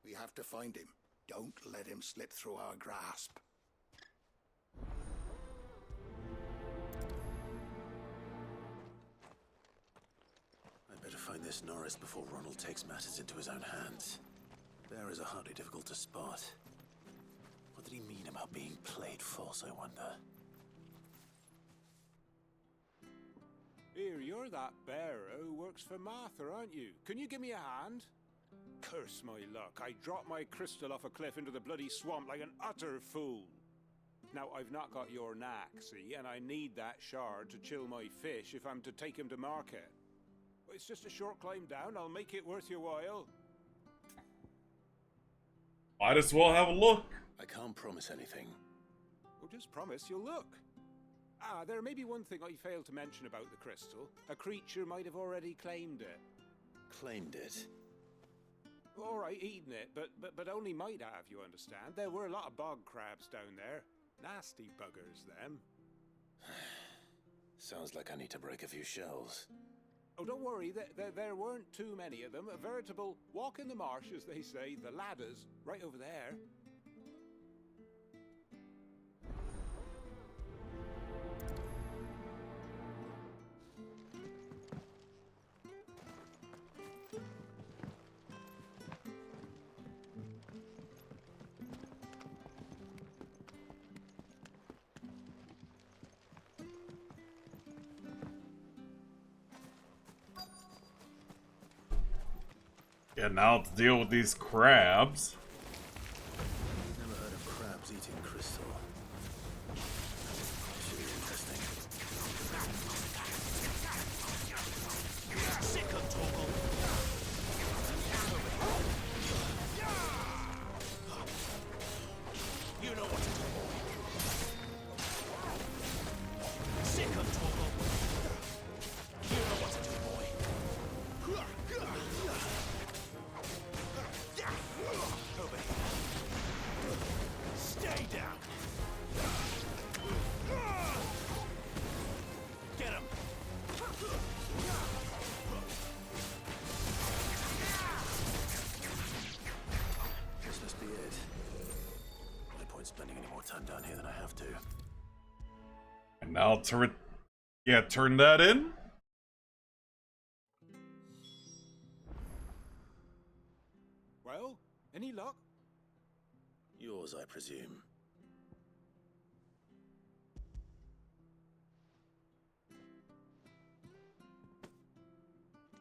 We have to find him. Don't let him slip through our grasp. I'd better find this Norris before Ronald takes matters into his own hands. Bearers are hardly difficult to spot. What did he mean about being played false, I wonder? Here, you're that bearer who works for Martha, aren't you? Can you give me a hand? Curse my luck, I dropped my crystal off a cliff into the bloody swamp like an utter fool. Now, I've not got your knack, see, and I need that shard to chill my fish if I'm to take him to market. It's just a short climb down, I'll make it worth your while. Might as well have a look. I can't promise anything. Well, just promise you'll look. Ah, there may be one thing I failed to mention about the crystal. A creature might have already claimed it. Claimed it? All right, eaten it, but only might have, you understand. There were a lot of bog crabs down there. Nasty buggers, them. Sounds like I need to break a few shells. Oh, don't worry, there weren't too many of them. A veritable walk in the marsh, as they say, the ladders, right over there. Yeah, now to deal with these crabs. Never heard of crabs eating crystal. Should be interesting. Sick of Toggle. You know what to do, boy. Sick of Toggle. You know what to do, boy. Over here. Stay down. Get him. This must be it. No point spending any more time down here than I have to. And now turn that in. Well, any luck? Yours, I presume.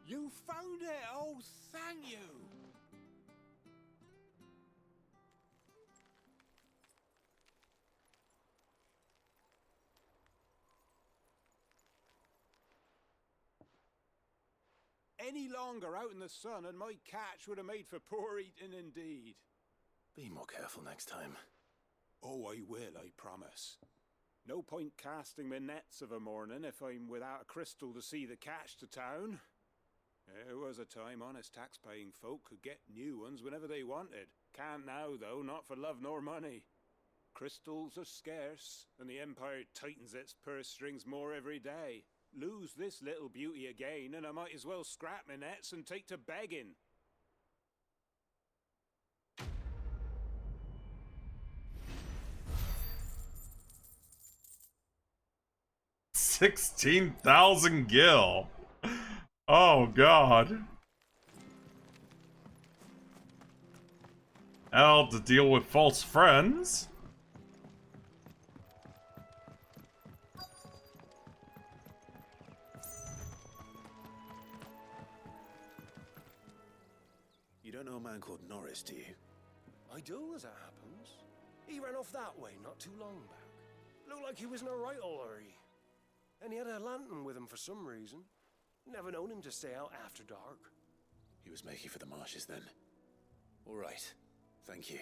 You found it! Oh, thank you! Any longer out in the sun and my catch would have made for poor eating indeed. Be more careful next time. Oh, I will, I promise. No point casting my nets of a morning if I'm without a crystal to see the catch to town. There was a time honest tax-paying folk could get new ones whenever they wanted. Can't now, though, not for love nor money. Crystals are scarce, and the Empire tightens its purse strings more every day. Lose this little beauty again, and I might as well scrap my nets and take to begging. $16,000 gil. Oh god. Now to deal with false friends. You don't know a man called Norris, do you? I do, as it happens. He ran off that way not too long back. Looked like he was in a right old hurry. And he had a lantern with him for some reason. Never known him to stay out after dark. He was making for the marshes then. All right. Thank you.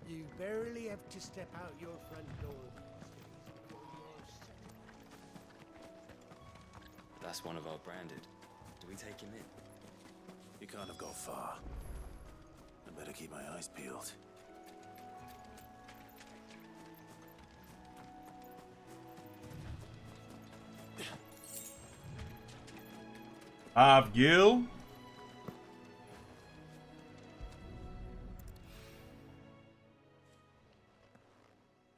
You barely have to step out your front door these days before you're set. That's one of our branded. Do we take him in? You can't have got far. I better keep my eyes peeled. Gil.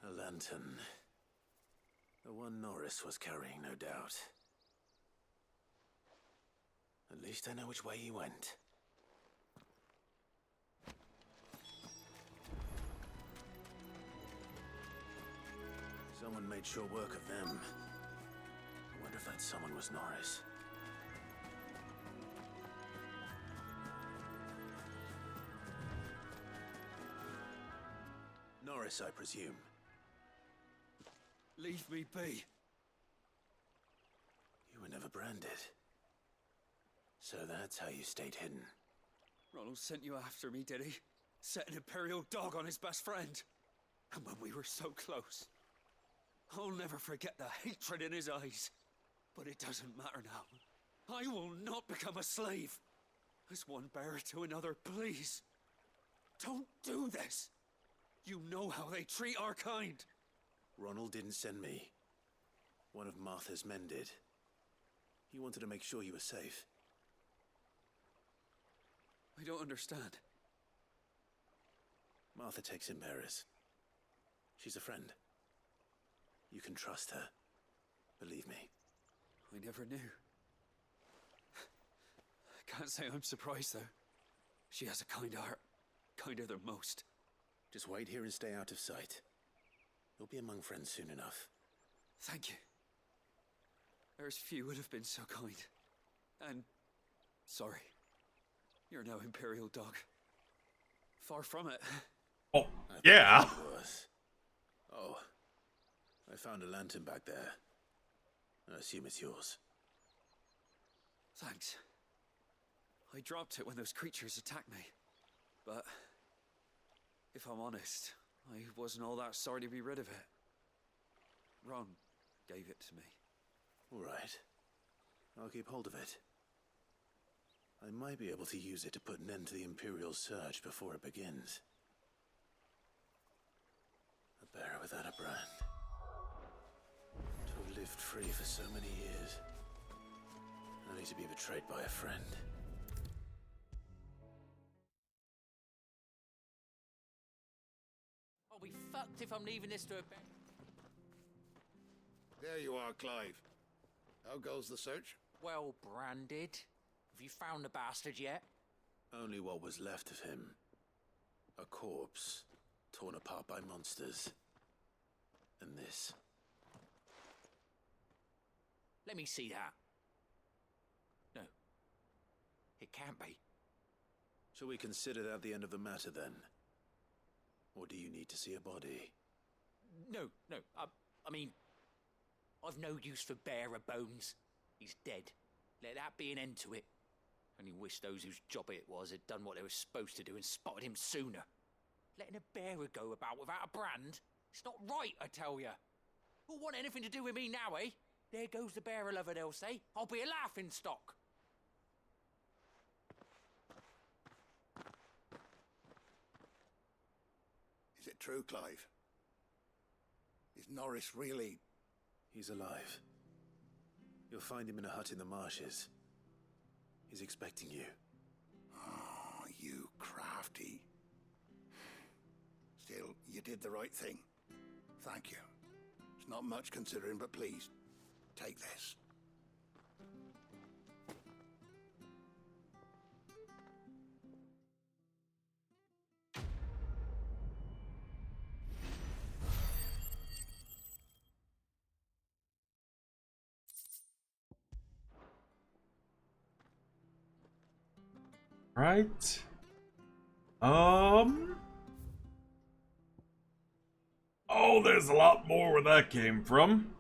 A lantern. The one Norris was carrying, no doubt. At least I know which way he went. Someone made sure work of them. I wonder if that someone was Norris. Norris, I presume. Leave me be. You were never branded. So that's how you stayed hidden. Ronald sent you after me, did he? Set an Imperial dog on his best friend. And when we were so close. I'll never forget the hatred in his eyes. But it doesn't matter now. I will not become a slave. As one bearer to another, please. Don't do this. You know how they treat our kind. Ronald didn't send me. One of Martha's men did. He wanted to make sure you were safe. I don't understand. Martha takes in bearers. She's a friend. You can trust her. Believe me. I never knew. I can't say I'm surprised, though. She has a kind heart. Kinder than most. Just wait here and stay out of sight. You'll be among friends soon enough. Thank you. There's few would have been so kind. And sorry. You're no Imperial dog. Far from it. Oh, yeah. Oh, I found a lantern back there. I assume it's yours. Thanks. I dropped it when those creatures attacked me. But if I'm honest, I wasn't all that sorry to be rid of it. Ron gave it to me. All right. I'll keep hold of it. I might be able to use it to put an end to the Imperial surge before it begins. A bearer without a brand. To have lived free for so many years. Only to be betrayed by a friend. I'll be fucked if I'm leaving this to a... There you are, Clive. How goes the search? Well branded. Have you found the bastard yet? Only what was left of him. A corpse, torn apart by monsters. And this. Let me see that. No. It can't be. Shall we consider that the end of the matter, then? Or do you need to see a body? No. I mean, I've no use for bearer bones. He's dead. Let that be an end to it. Only wish those whose job it was had done what they were supposed to do and spotted him sooner. Letting a bearer go about without a brand? It's not right, I tell you. Who'll want anything to do with me now, eh? There goes the bearer lover, they'll say. I'll be a laughing stock. Is it true, Clive? Is Norris really... He's alive. You'll find him in a hut in the marshes. He's expecting you. Oh, you crafty. Still, you did the right thing. Thank you. It's not much considering, but please, take this. Right. Oh, there's a lot more where that came from.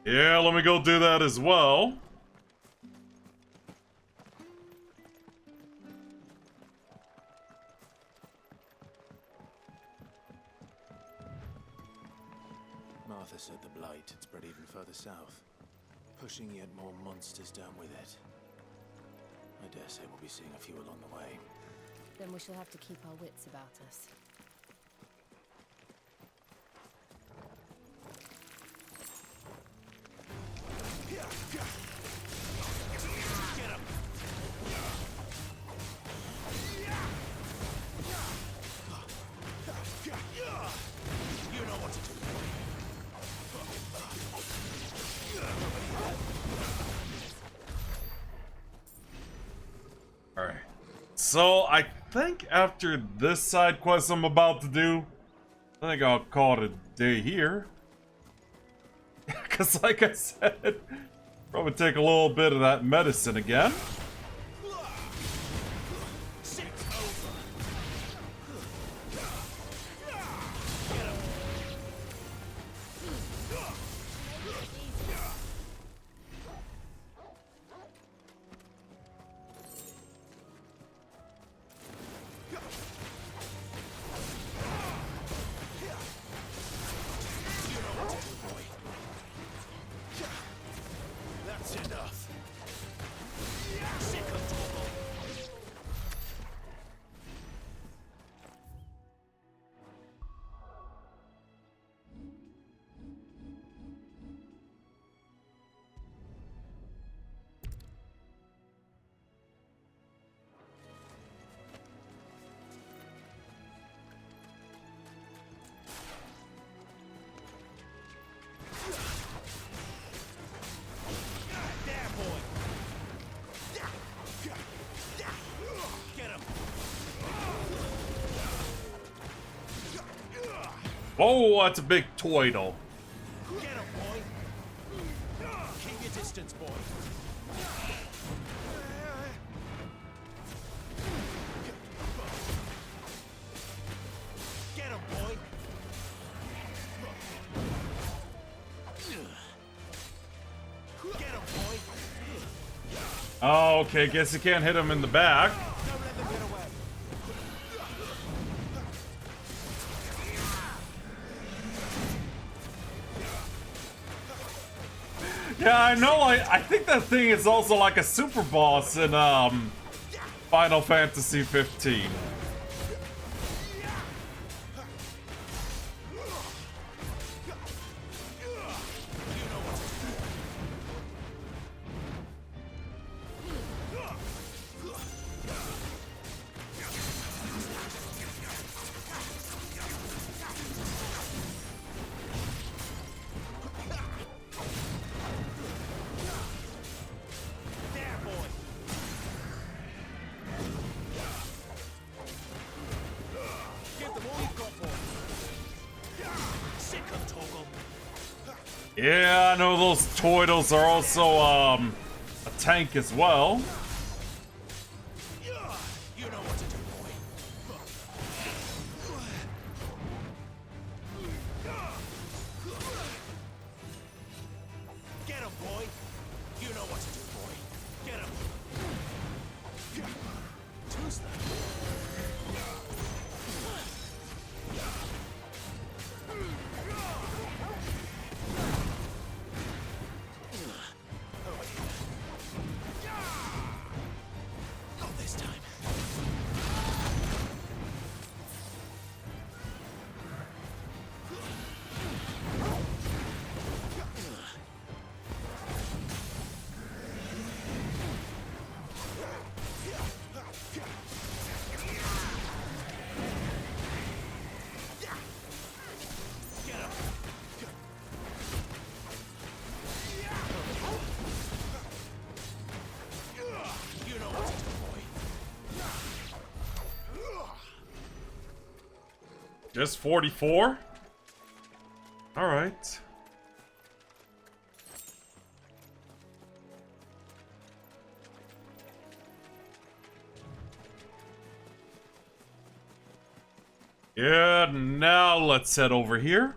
Yeah, let me go do that as well. Martha said the blight had spread even further south, pushing yet more monsters down with it. I dare say we'll be seeing a few along the way. Then we shall have to keep our wits about us. You know what to do. Alright. So, I think after this side quest I'm about to do, I think I'll call it a day here. Because like I said, probably take a little bit of that medicine again. That's enough. Oh, that's a big toidle. Get him, boy. Keep your distance, boy. Get him, boy. Get him, boy. Oh, okay, guess you can't hit him in the back. Don't let them get away. Yeah, I know, I think that thing is also like a super boss in, Final Fantasy 15. There, boy. Yeah, I know those turtles are also, a tank as well. You know what to do, boy. Get him, boy. You know what to do, boy. Get him. Who's that? Not this time. You know what to do, boy. Just 44? Alright. Yeah, now let's head over here.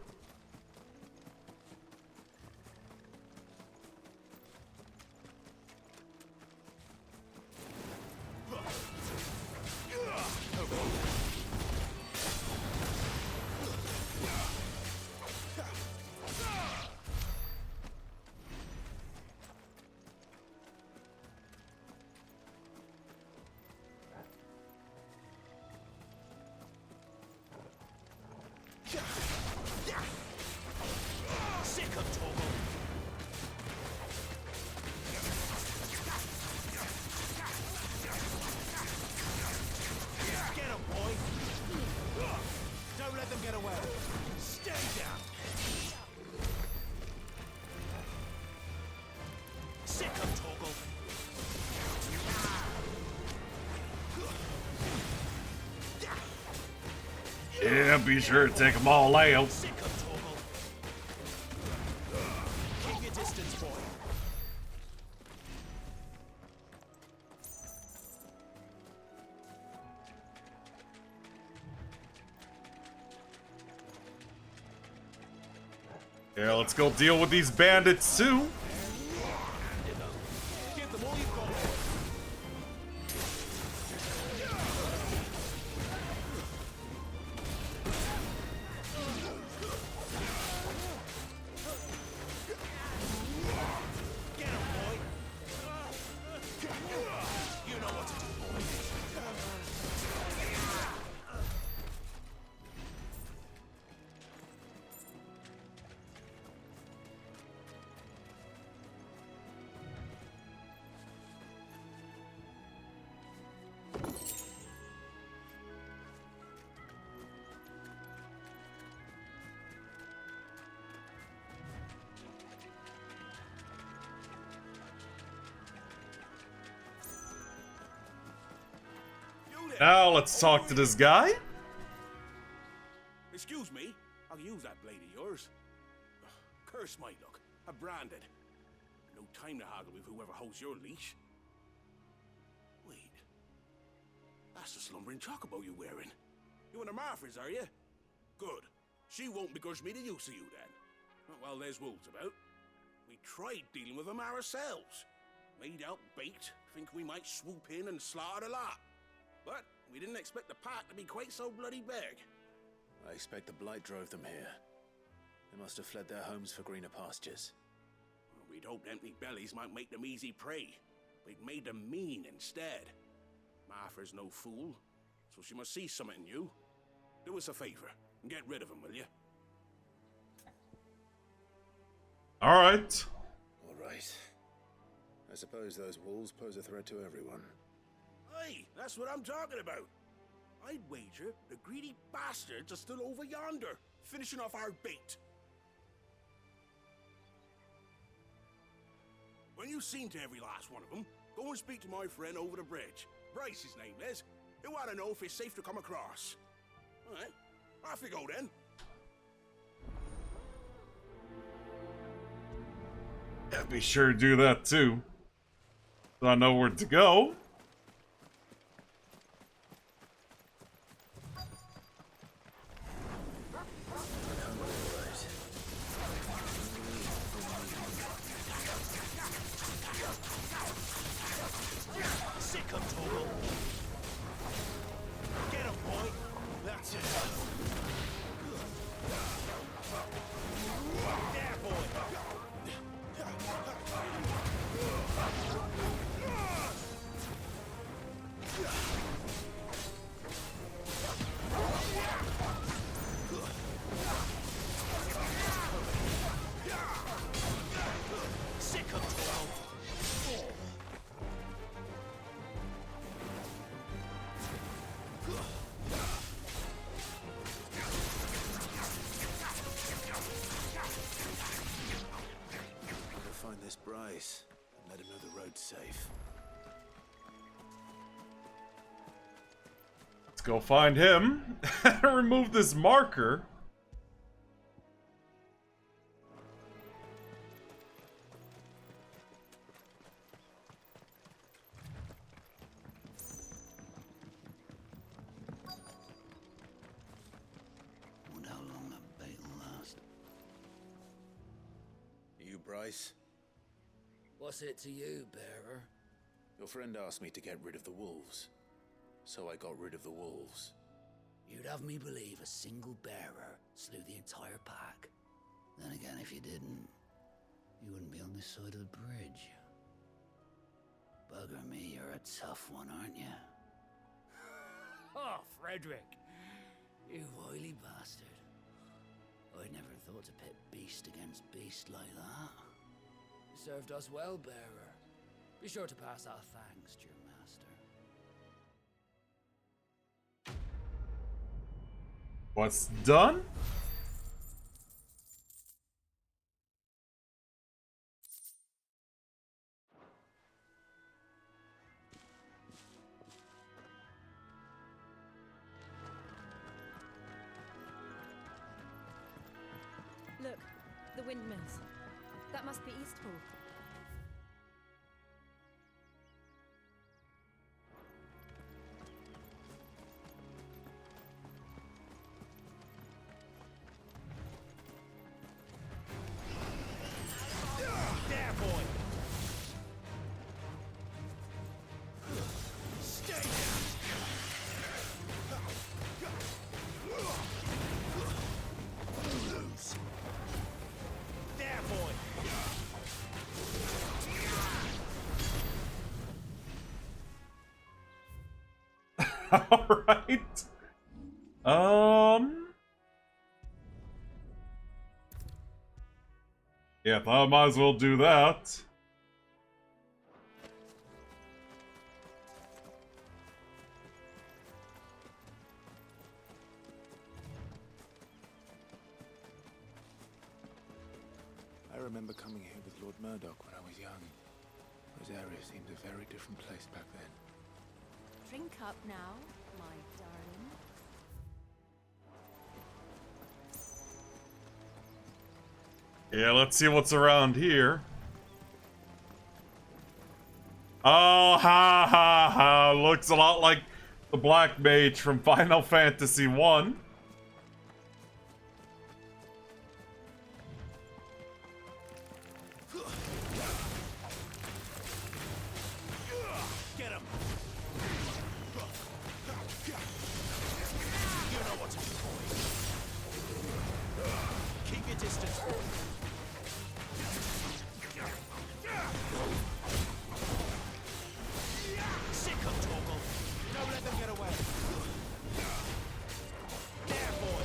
Sick of Togo. Get him, boy. Don't let them get away. Stay down. Sick of Togo. Yeah, be sure to take them all out. Sick of Togo. Keep your distance, boy. Yeah, let's go deal with these bandits too. Give them all you've got. Get him, boy. You know what to do, boy. Now let's talk to this guy. Excuse me, I'll use that blade of yours. Ugh, curse my luck. I'm branded. No time to haggle with whoever holds your leash. Wait. That's the slumbering chocobo you're wearing. You and the Marthas, are you? Good. She won't begrudge me the use of you then. Not while there's wolves about. We tried dealing with them ourselves. Made out baked, think we might swoop in and slaughter the lot. But we didn't expect the pack to be quite so bloody big. I expect the blight drove them here. They must have fled their homes for greener pastures. Well, we'd hoped empty bellies might make them easy prey. We'd made them mean instead. Martha's no fool, so she must see something in you. Do us a favor and get rid of them, will you? Alright. Alright. I suppose those wolves pose a threat to everyone. Hey, that's what I'm talking about. I'd wager the greedy bastards are still over yonder, finishing off our bait. When you've seen to every last one of them, go and speak to my friend over the bridge. Bryce, his name is. He'll want to know if it's safe to come across. All right, off you go then. Yeah, be sure to do that too. So I know where to go. Bryce and let him know the road's safe. Let's go find him and remove this marker. Wonder how long that bait will last. You, Bryce? What's it to you, bearer? Your friend asked me to get rid of the wolves, so I got rid of the wolves. You'd have me believe a single bearer slew the entire pack. Then again, if you didn't, you wouldn't be on this side of the bridge. Bugger me, you're a tough one, aren't you? Oh, Frederick! You wily bastard. I'd never thought to pit beast against beast like that. You served us well, bearer. Be sure to pass our thanks to your master. What's done? Look, the windmills. That must be Eastpool. There, boy! Stay down! Lose! There, boy! Alright. Yeah, thought I might as well do that. I remember coming here with Lord Murdoch when I was young. Rosaria seemed a very different place back then. Drink up now, my darling. Yeah, let's see what's around here. Oh, ha ha ha. Looks a lot like the Black Mage from Final Fantasy 1. Get him! You know what to do, boy. Keep your distance, boy. Sick of Torgal. Don't let them get away. There, boy.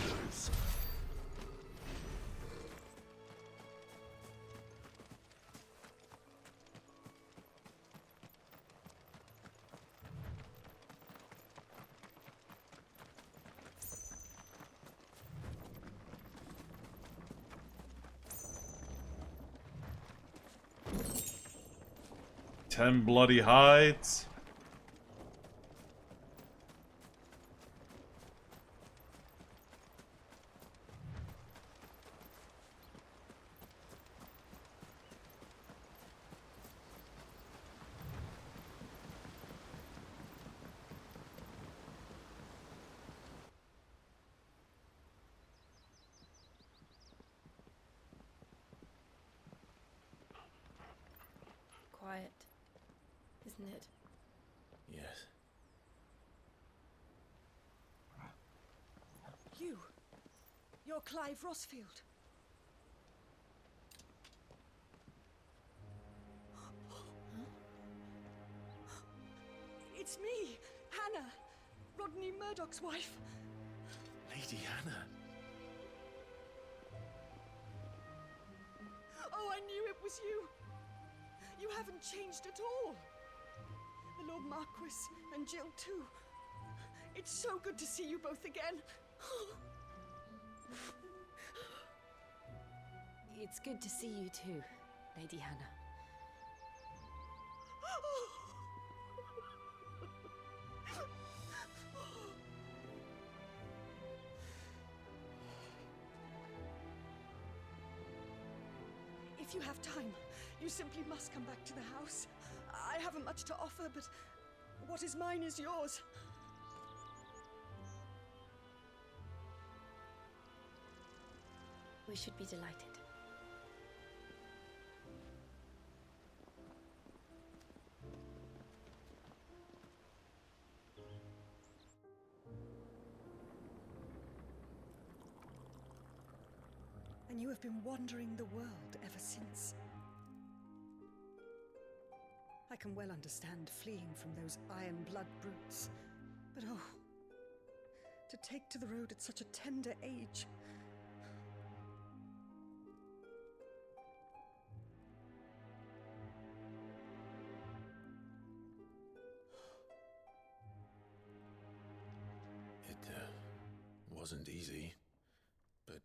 Lose. 10 bloody hides. quiet, isn't it? Yes. You're Clive Rossfield. It's me, Hannah, Rodney Murdoch's wife. Lady Hannah. Oh, I knew it was you. You haven't changed at all. The Lord Marquis and Jill too. It's so good to see you both again. It's good to see you too, Lady Hannah. If you have time, you simply must come back to the house. I haven't much to offer, but what is mine is yours. We should be delighted. And you have been wandering the world ever since. I can well understand fleeing from those iron blood brutes, but oh, to take to the road at such a tender age. It wasn't easy, but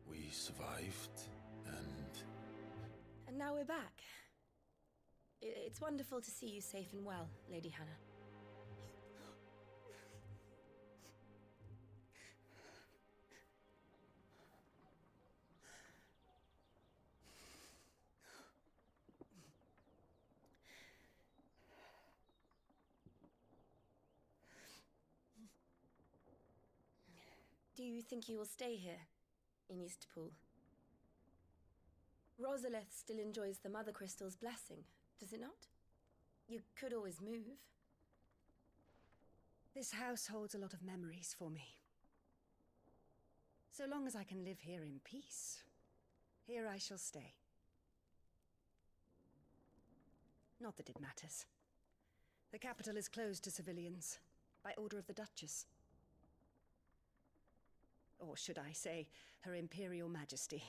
we survived, and... And now we're back. It's wonderful to see you safe and well, Lady Hannah. Do you think you will stay here, in Eastpool? Rosalith still enjoys the Mother Crystal's blessing, does it not? You could always move. This house holds a lot of memories for me. So long as I can live here in peace, here I shall stay. Not that it matters. The capital is closed to civilians, by order of the Duchess. Or should I say, Her Imperial Majesty.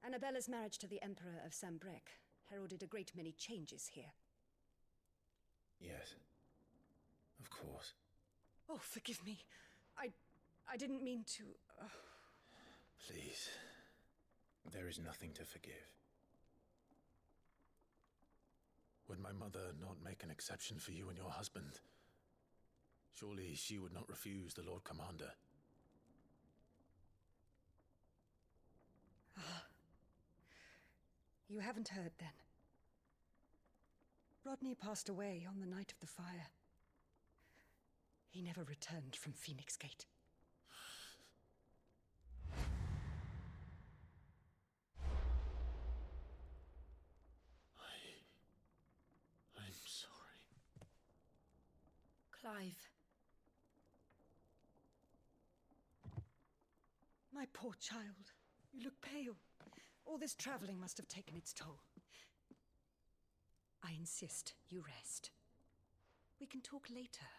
Annabella's marriage to the Emperor of Sambrec heralded a great many changes here. Yes, of course. Oh, forgive me. I didn't mean to... Please, there is nothing to forgive. Would my mother not make an exception for you and your husband? Surely she would not refuse the Lord Commander. You haven't heard, then. Rodney passed away on the night of the fire. He never returned from Phoenix Gate. I'm sorry. Clive. My poor child. You look pale. All this traveling must have taken its toll. I insist you rest. We can talk later.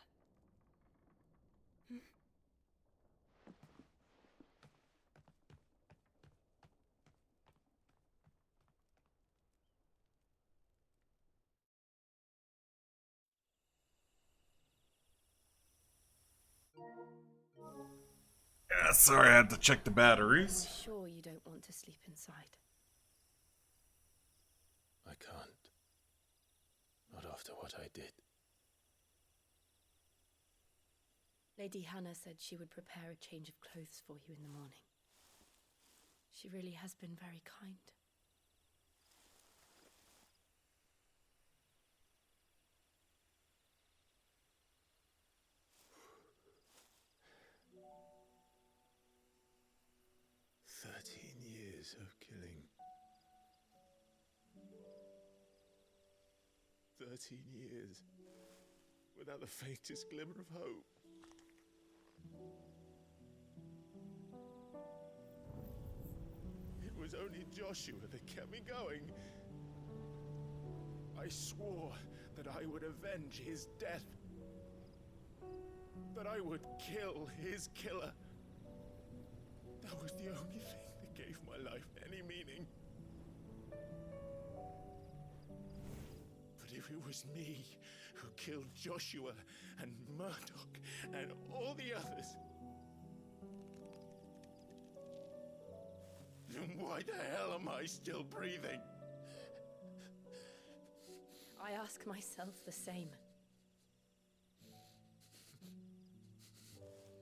Hmm? Yeah, sorry, I had to check the batteries. I'm sure you don't want to sleep inside. I can't. Not after what I did. Lady Hannah said she would prepare a change of clothes for you in the morning. She really has been very kind. "13 years of killing. 13 years without the faintest glimmer of hope. It was only Joshua that kept me going. I swore that I would avenge his death. That I would kill his killer. That was the only thing that gave my life any meaning. But if it was me who killed Joshua and Murdoch and all the others, then why the hell am I still breathing? I ask myself the same.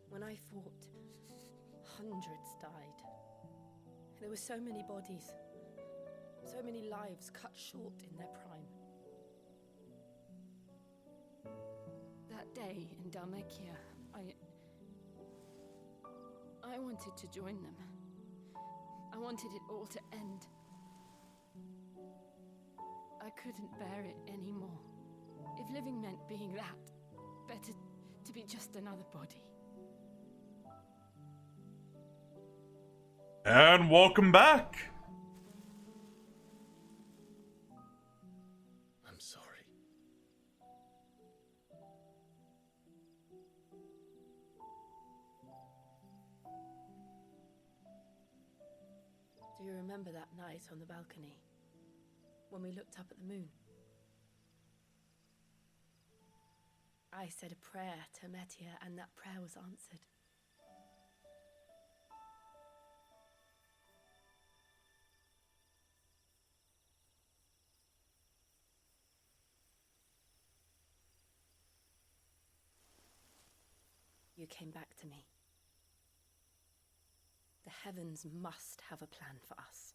When I fought, hundreds died. There were so many bodies, so many lives cut short in their prime. That day in Dalmekia, I wanted to join them. I wanted it all to end. I couldn't bear it anymore. If living meant being that, better to be just another body. And welcome back. I'm sorry. Do you remember that night on the balcony, when we looked up at the moon? I said a prayer to Metia, and that prayer was answered. You came back to me. The heavens must have a plan for us.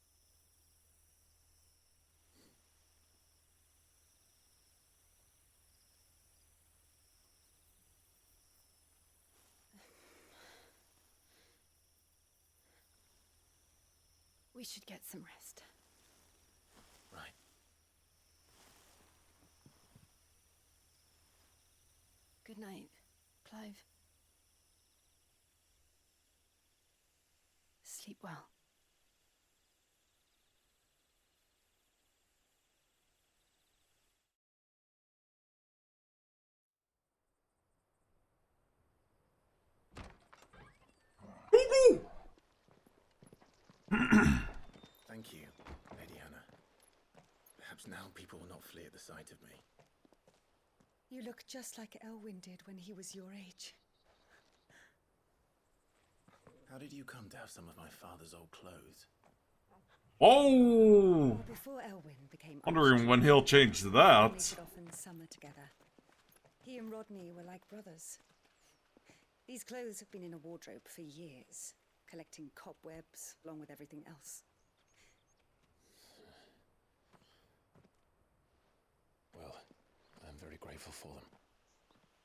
We should get some rest. Right. Good night, Clive. Sleep well. Thank you, Lady Hannah. Perhaps now people will not flee at the sight of me. You look just like Elwyn did when he was your age. How did you come to have some of my father's old clothes? Oh! Well, before Elwyn became Wondering when he'll change we that. could often summer together. He and Rodney were like brothers. These clothes have been in a wardrobe for years, collecting cobwebs along with everything else. Well, I'm very grateful for them.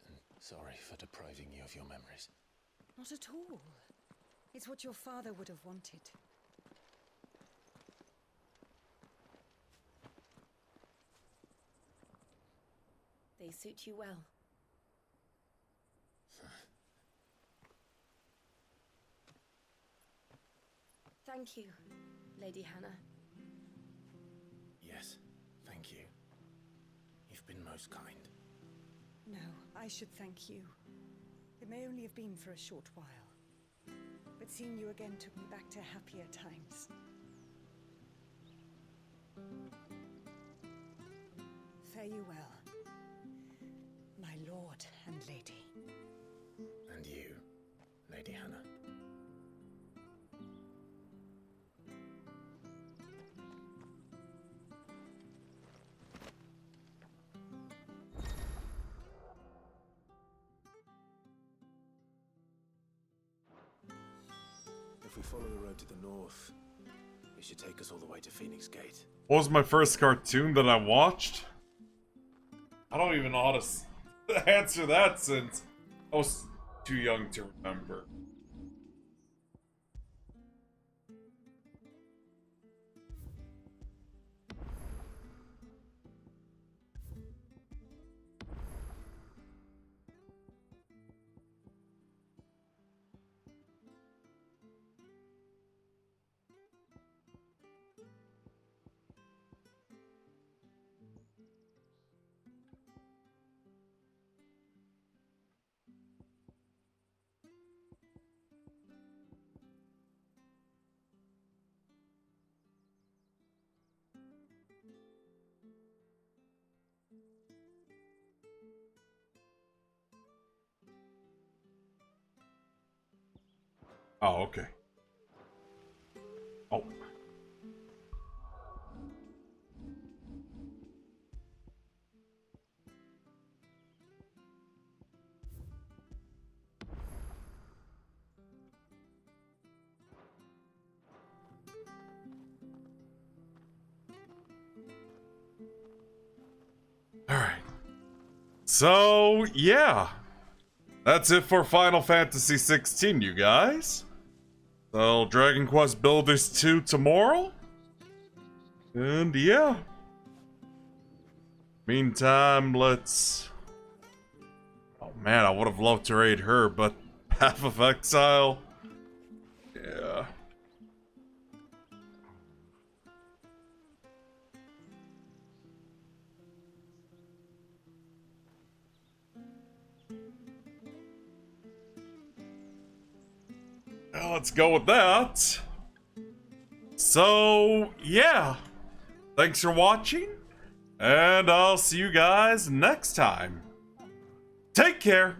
And sorry for depriving you of your memories. Not at all. It's what your father would have wanted. They suit you well. Thank you, Lady Hannah. Yes, thank you. You've been most kind. No, I should thank you. It may only have been for a short while, but seeing you again took me back to happier times. Fare you well, my lord and lady. And you, Lady Hannah. If we follow the road to the north, it should take us all the way to Phoenix Gate. What was my first cartoon that I watched? I don't even know how to answer that since I was too young to remember. Oh, okay. Oh. Alright. So, yeah. That's it for Final Fantasy 16, you guys. So, Dragon Quest Builders 2 tomorrow. And yeah. Meantime, let's... Oh man, I would have loved to raid her, but Path of Exile? Yeah. Well, let's go with that. So, yeah. Thanks for watching, and I'll see you guys next time. Take care.